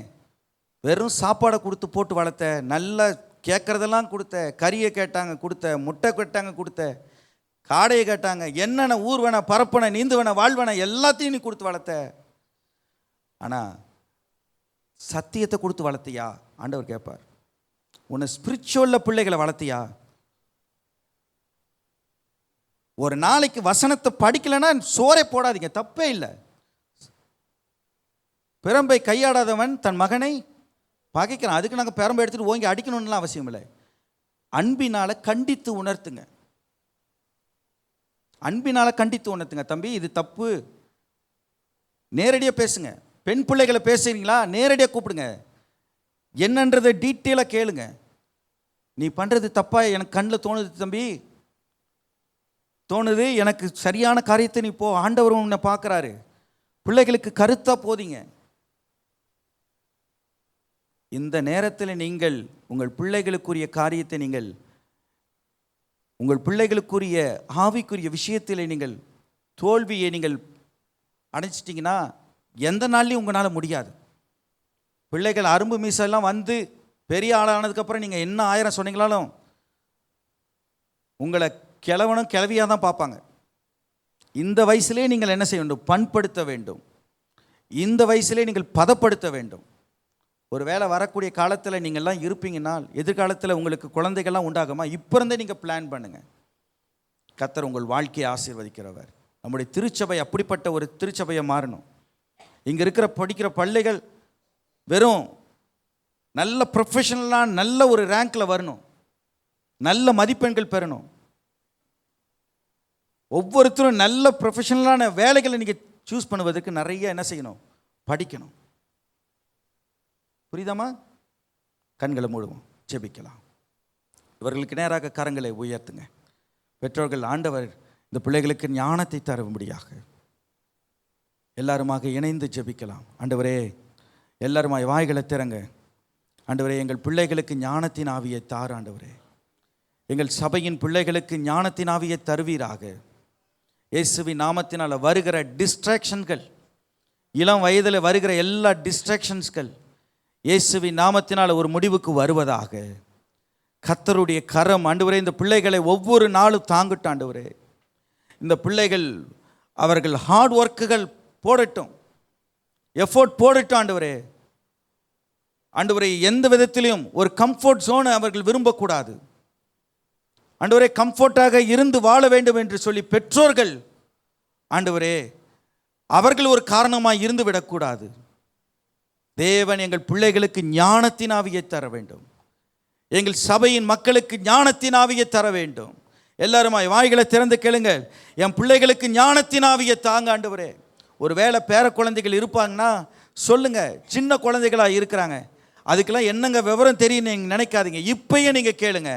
வெறும் சாப்பாடை கொடுத்து போட்டு வளர்த்த, நல்லா கேட்குறதெல்லாம் கொடுத்த, கறியை கேட்டாங்க கொடுத்த, முட்டை கேட்டாங்க கொடுத்த, காடையை கேட்டாங்க, என்னென்ன ஊர் வேணா, பரப்பனை, நீந்து வேணா, வாழ்வேணா, எல்லாத்தையும் நீ கொடுத்து வளர்த்த. ஆனால் சத்தியத்தை கொடுத்து வளர்த்தியா? ஆண்டவர் கேட்பார். உன்னை ஸ்பிரிச்சுவல்ல பிள்ளைகளை வளர்த்தியா? ஒரு நாளைக்கு வசனத்தை படிக்கலைன்னா சோறே போடாதீங்க, தப்பே இல்லை. பிரம்பை கையாடாதவன் தன் மகனை பகைக்கிறான். அதுக்கு நாங்கள் பிரம்பை எடுத்துகிட்டு ஓங்கி அடிக்கணும்லாம் அவசியம் இல்லை. அன்பினால் கண்டித்து உணர்த்துங்க. அன்பினால் கண்டித்து உணர்த்துங்க. தம்பி இது தப்பு, நேரடியாக பேசுங்க. பெண் பிள்ளைகளை பேசுகிறீங்களா, நேரடியாக கூப்பிடுங்க. என்னன்றதை டீட்டெயிலாக கேளுங்க. நீ பண்ணுறது தப்பா எனக்கு கண்ணில் தோணுது தம்பி, தோணுது, எனக்கு சரியான காரியத்தை நீ போ, ஆண்டவரும் உன்னை பார்க்குறாரு. பிள்ளைகளுக்கு கருத்தாக போதிங்க. இந்த நேரத்தில் நீங்கள் உங்கள் பிள்ளைகளுக்குரிய காரியத்தை, நீங்கள் உங்கள் பிள்ளைகளுக்குரிய ஆவிக்குரிய விஷயத்தில் நீங்கள் தோல்வியை நீங்கள் அடைச்சிட்டிங்கன்னா எந்த நாள்லையும் உங்களால் முடியாது. பிள்ளைகள் அரும்பு மீசெல்லாம் வந்து பெரிய ஆளானதுக்கப்புறம் நீங்கள் என்ன 1000 சொன்னீங்களாலும் உங்களை கிழவனும் கிளவியாக தான் பார்ப்பாங்க. இந்த வயசுலேயே நீங்கள் என்ன செய்ய வேண்டும்? பண்படுத்த வேண்டும். இந்த வயசுலேயே நீங்கள் பதப்படுத்த வேண்டும். ஒரு வேளை வரக்கூடிய காலத்தில் நீங்கள்லாம் இருப்பீங்கன்னால், எதிர்காலத்தில் உங்களுக்கு குழந்தைகள்லாம் உண்டாகுமா? இப்போ இருந்தே நீங்கள் பிளான் பண்ணுங்கள். கர்த்தர் உங்கள் வாழ்க்கையை ஆசீர்வதிக்கிறவர். நம்முடைய திருச்சபை அப்படிப்பட்ட ஒரு திருச்சபையை மாறணும். இங்கே இருக்கிற படிக்கிற பிள்ளைகள் வெறும் நல்ல ப்ரொஃபஷனலாக நல்ல ஒரு ரேங்கில் வரணும், நல்ல மதிப்பெண்கள் பெறணும். ஒவ்வொருத்தரும் நல்ல ப்ரொஃபஷனலான வேலைகளை நீங்கள் சூஸ் பண்ணுவதற்கு நிறைய என்ன செய்யணும்? படிக்கணும். புரியுதாமா? கண்களை மூடுவோம், ஜெபிக்கலாம். இவர்களுக்கு நேராக கரங்களை உயர்த்துங்க. பெற்றோர்கள், ஆண்டவர் இந்த பிள்ளைகளுக்கு ஞானத்தை தரும்படியாக எல்லாருமாக இணைந்து ஜெபிக்கலாம். ஆண்டவரே, எல்லாருமாய் வாய்களை திறங்க. ஆண்டவரே, எங்கள் பிள்ளைகளுக்கு ஞானத்தின் ஆவியை தார். ஆண்டவரே, எங்கள் சபையின் பிள்ளைகளுக்கு ஞானத்தின் ஆவியை தருவீராக. இயேசுவின் நாமத்தினால் வருகிற டிஸ்ட்ராக்ஷன்கள், இளம் வயதில் வருகிற எல்லா டிஸ்ட்ராக்ஷன்ஸ்கள் இயேசுவின் நாமத்தினால் ஒரு முடிவுக்கு வருவதாக. கர்த்தருடைய கரம் ஆண்டவரே இந்த பிள்ளைகளை ஒவ்வொரு நாளும் தாங்கட்டும். ஆண்டவரே, இந்த பிள்ளைகள் அவர்கள் ஹார்ட் ஒர்க்குகள் போடட்டும், எஃபோர்ட் போடட்டும். ஆண்டவரே, ஆண்டவரே, எந்த விதத்திலையும் ஒரு கம்ஃபர்ட் ஜோனை அவர்கள் விரும்பக்கூடாது. ஆண்டவரே, கம்ஃபர்ட்டாக இருந்து வாழ வேண்டும் என்று சொல்லி பெற்றோர்கள் ஆண்டவரே அவர்கள் ஒரு காரணமாக இருந்து விடக்கூடாது. தேவன் எங்கள் பிள்ளைகளுக்கு ஞானத்தின் ஆவியை தர வேண்டும். எங்கள் சபையின் மக்களுக்கு ஞானத்தின் ஆவியை தர வேண்டும். எல்லாருமாய் வாய்களை திறந்து கேளுங்கள். என் பிள்ளைகளுக்கு ஞானத்தின் ஆவியை தாங்க ஆண்டவரே. ஒரு வேளை பேர குழந்தைகள் இருப்பாங்கன்னா சொல்லுங்க, சின்ன குழந்தைகளாக இருக்கிறாங்க, அதுக்கெல்லாம் என்னங்க விவரம் தெரியும் நீங்கள் நினைக்காதீங்க. இப்பயே நீங்கள் கேளுங்க,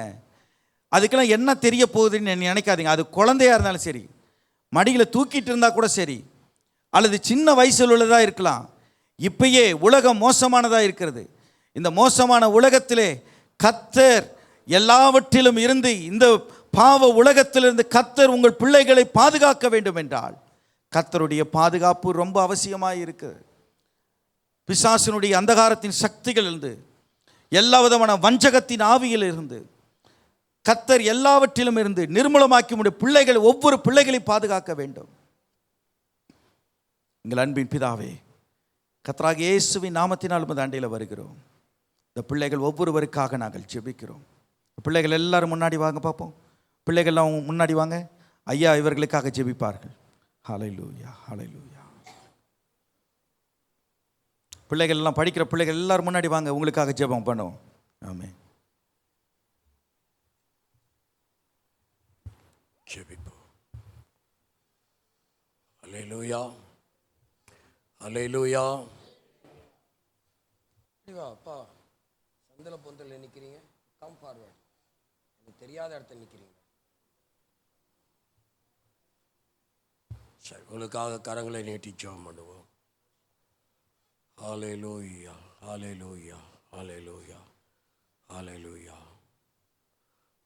அதுக்கெல்லாம் என்ன தெரிய போகுதுன்னு நினைக்காதீங்க. அது குழந்தையாக இருந்தாலும் சரி, மடியில் தூக்கிட்டு இருந்தால் கூட சரி, அல்லது சின்ன வயசில் உள்ளதாக இருக்கலாம். இப்பயே உலகம் மோசமானதாக இருக்கிறது. இந்த மோசமான உலகத்திலே கர்த்தர் எல்லாவற்றிலும் இருந்து, இந்த பாவ உலகத்திலிருந்து கர்த்தர் உங்கள் பிள்ளைகளை பாதுகாக்க வேண்டும் என்றால் கர்த்தருடைய பாதுகாப்பு ரொம்ப அவசியமாக இருக்கு. பிசாசினுடைய அந்தகாரத்தின் சக்திகளிலிருந்து, எல்லா விதமான வஞ்சகத்தின் ஆவியிலிருந்து கர்த்தர் எல்லாவற்றிலும் இருந்து நிர்மூலமாக்கி முடிய பிள்ளைகள், ஒவ்வொரு பிள்ளைகளையும் பாதுகாக்க வேண்டும். எங்கள் அன்பின் பிதாவே, கர்த்தராகிய இயேசுவின் நாமத்தினால் உமது அண்டையில் வருகிறோம். இந்த பிள்ளைகள் ஒவ்வொருவருக்காக நாங்கள் ஜெபிக்கிறோம். பிள்ளைகள் எல்லாரும் முன்னாடி வாங்க பார்ப்போம். பிள்ளைகள்லாம் முன்னாடி வாங்க. ஐயா இவர்களுக்காக ஜெபிப்பார்கள். ஹல்லேலூயா, ஹல்லேலூயா. பிள்ளைகள் எல்லாம், படிக்கிற பிள்ளைகள் எல்லாரும் முன்னாடி வாங்க, உங்களுக்காக ஜெபம் பண்ணுவோம். ஆமென். ஜெபிப்போம். ஹல்லேலூயா, ஹல்லேலூயா. அப்பா, சந்தில பொந்தில் நிற்கிறீங்க, கம் ஃபார்வர்ட். எனக்கு தெரியாத இடத்துல நிற்கிறீங்க. சரி, உங்களுக்காக கரங்களை நீட்டி ஜெபம் பண்ணுவோம். ஹல்லேலூயா, ஹல்லேலூயா, ஹல்லேலூயா, ஹல்லேலூயா.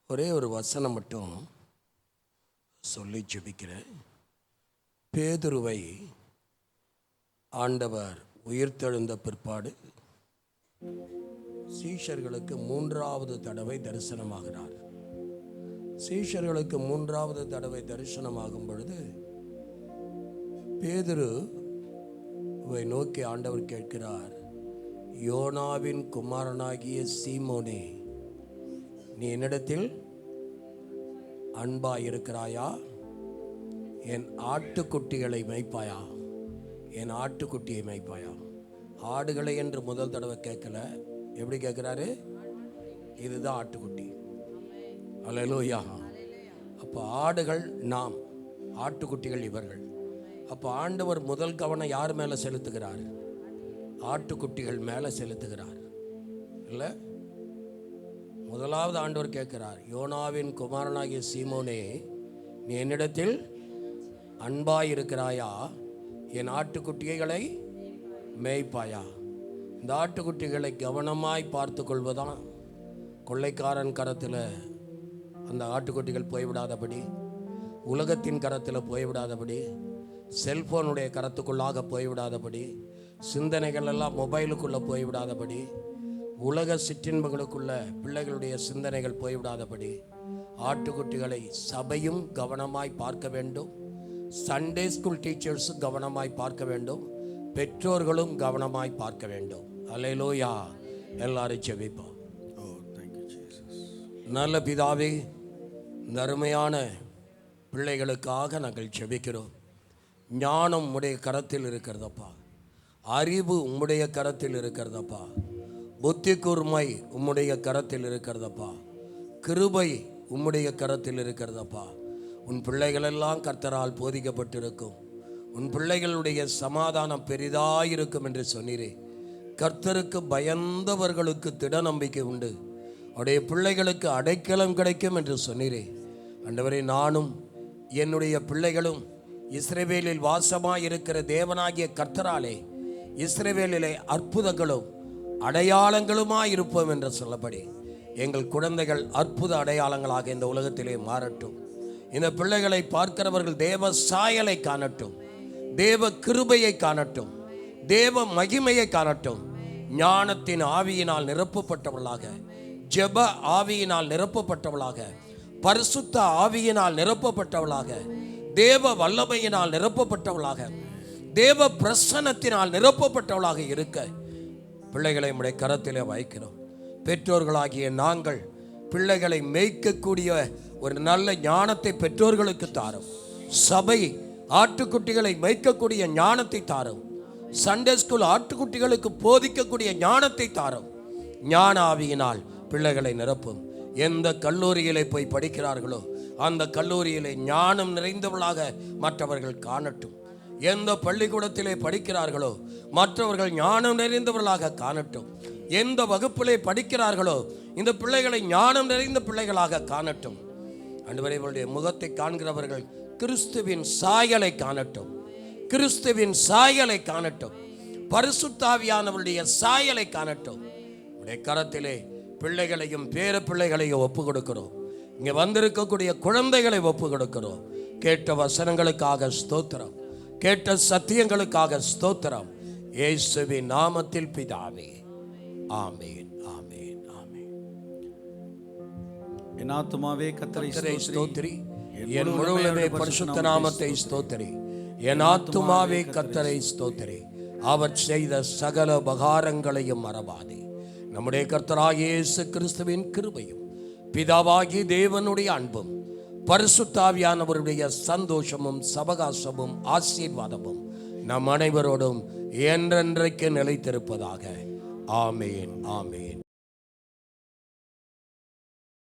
ஒரே ஒரு வசனம் மட்டும் சொல்லி ஜெபிக்கிறேன். பேதுருவை ஆண்டவர் உயிர்த்தெழுந்த பிற்பாடு சீஷர்களுக்கு 3வது தடவை தரிசனமாகிறார். சீஷர்களுக்கு 3வது தடவை தரிசனமாகும் பொழுது பேதுருவை நோக்கி ஆண்டவர் கேட்கிறார், யோனாவின் குமாரனாகிய சீமோனே, நீ என்னிடத்தில் அன்பாய் இருக்கிறாயா? என் ஆட்டுக்குட்டிகளை மேய்ப்பாயா? என் ஆட்டுக்குட்டியை மேய்ப்பாயா? ஆடுகளை என்று முதல் தடவை கேட்கல. எப்படி கேட்குறாரு? இதுதான் ஆட்டுக்குட்டி. அல்லேலூயா. அப்போ ஆடுகள் நாம், ஆட்டுக்குட்டிகள் இவர்கள். அப்போ ஆண்டவர் முதல் கவனம் யார் மேலே செலுத்துகிறார்? ஆட்டுக்குட்டிகள் மேலே செலுத்துகிறார். இல்லை, முதலாவது ஆண்டவர் கேட்கிறார், யோனாவின் குமாரனாகிய சீமோனே, நீ என்னிடத்தில் அன்பாய் இருக்கிறாயா? என் ஆட்டுக்குட்டிகளை மேய்ப்பாயா? இந்த ஆட்டுக்குட்டிகளை கவனமாய் பார்த்து கொள்வதான் கொள்ளைக்காரன் கரத்தில் அந்த ஆட்டுக்குட்டிகள் போய்விடாதபடி, உலகத்தின் கரத்தில் போய்விடாதபடி, செல்போனுடைய கரத்துக்குள்ளாக போய்விடாதபடி, சிந்தனைகள் எல்லாம் மொபைலுக்குள்ளே போய்விடாதபடி, உலக சிற்றின்பங்களுக்குள்ள பிள்ளைகளுடைய சிந்தனைகள் போய்விடாதபடி ஆட்டுக்குட்டிகளை சபையும் கவனமாய் பார்க்க வேண்டும். சண்டே ஸ்கூல் டீச்சர்ஸும் கவனமாய் பார்க்க வேண்டும். பெற்றோர்களும் கவனமாய் பார்க்க வேண்டும். அல்லேலூயா. எல்லாரும் ஜெபிப்போம். நல்ல பிதாவே, இந்த அருமையான பிள்ளைகளுக்காக நாங்கள் ஜெபிக்கிறோம். ஞானம் உம்முடைய கரத்தில் இருக்கிறதப்பா. அறிவு உம்முடைய கரத்தில் இருக்கிறதப்பா. புத்தி கூர்மை உம்முடைய கரத்தில் இருக்கிறதப்பா. கிருபை உம்முடைய கரத்தில் இருக்கிறதப்பா. உன் பிள்ளைகளெல்லாம் கர்த்தரால் போதிக்கப்பட்டிருக்கும். உன் பிள்ளைகளுடைய சமாதானம் பெரிதாயிருக்கும் என்று சொன்னீரே. கர்த்தருக்கு பயந்தவர்களுக்கு திட நம்பிக்கை உண்டு, அவருடைய பிள்ளைகளுக்கு அடைக்கலம் கிடைக்கும் என்று சொன்னீரே. ஆண்டவரே, நானும் என்னுடைய பிள்ளைகளும் இஸ்ரவேலில் வாசமாய் இருக்கிற தேவனாகிய கர்த்தராலே இஸ்ரவேலிலே அற்புதங்களும் அடையாளங்களுமாய் இருப்போம் என்று சொல்லப்படி எங்கள் குழந்தைகள் அற்புத அடையாளங்களாக இந்த உலகத்திலே மாறட்டும். இந்த பிள்ளைகளை பார்க்கிறவர்கள் தேவ சாயலை காணட்டும், தேவ கிருபையை காணட்டும், தேவ மகிமையை காணட்டும். ஞானத்தின் ஆவியினால் நிரப்பப்பட்டவர்களாக, ஜெப ஆவியினால் நிரப்பப்பட்டவளாக, பரிசுத்த ஆவியினால் நிரப்பப்பட்டவளாக, தேவ வல்லமையினால் நிரப்பப்பட்டவளாக, தேவ பிரசன்னத்தினால் நிரப்பப்பட்டவளாக இருக்க பிள்ளைகளை நம்முடைய கரத்திலே வைக்கிறோம். பெற்றோர்களாகிய நாங்கள் பிள்ளைகளை மேய்க்கக்கூடிய ஒரு நல்ல ஞானத்தை பெற்றோர்களுக்கு தாரும். சபை ஆட்டுக்குட்டிகளை மேய்க்கக்கூடிய ஞானத்தை தாரும். சண்டே ஸ்கூல் ஆட்டுக்குட்டிகளுக்கு போதிக்கக்கூடிய ஞானத்தை தாரும். ஞான ஆவியினால் பிள்ளைகளை நிரப்பும். எந்த கல்லூரியிலே போய் படிக்கிறார்களோ அந்த கல்லூரியிலே ஞானம் நிறைந்தவர்களாக மற்றவர்கள் காணட்டும். எந்த பள்ளிக்கூடத்திலே படிக்கிறார்களோ மற்றவர்கள் ஞானம் நிறைந்தவர்களாக காணட்டும். எந்த வகுப்பிலே படிக்கிறார்களோ இந்த பிள்ளைகளை ஞானம் நிறைந்த பிள்ளைகளாக காணட்டும். ஆண்டவரே, இவருடைய முகத்தை காண்கிறவர்கள் கிறிஸ்துவின் சாயலை காணட்டும், கிறிஸ்துவின் சாயலை காணட்டும், பரிசுத்தாவியானவருடைய சாயலை காணட்டும். உடைய கரத்திலே பிள்ளைகளையும் பேர பிள்ளைகளையும் ஒப்பு கொடுக்கிறோம். இங்கே வந்திருக்கக்கூடிய குழந்தைகளை ஒப்பு கொடுக்கிறோம். கேட்ட வசனங்களுக்காக ஸ்தோத்திரம், கேட்ட சத்தியங்களுக்காக ஸ்தோத்திரம். இயேசுவின் நாமத்தில் பிதாவே, ஆமென், ஆமென், ஆமென். என் ஆத்துமாவே கர்த்தரை ஸ்தோத்திரி, என் முழுவதுமே பரிசுத்த நாமத்தை ஸ்தோத்திரி. என் ஆத்துமாவே கர்த்தரை ஸ்தோத்திரி, அவர் செய்த சகல உபகாரங்களையும் மறவாதே. நம்முடைய கர்த்தராகிய இயேசு கிறிஸ்துவின் கிருபையும் பிதாவாகிய தேவனுடைய அன்பும் பரிசுத்தாவியானவருடைய சந்தோஷமும் சபகாசமும் ஆசீர்வாதமும் நம் அனைவரோடும் என்றென்றைக்கு நிலைத்திருப்பதாக. ஆமேன், ஆமேன்.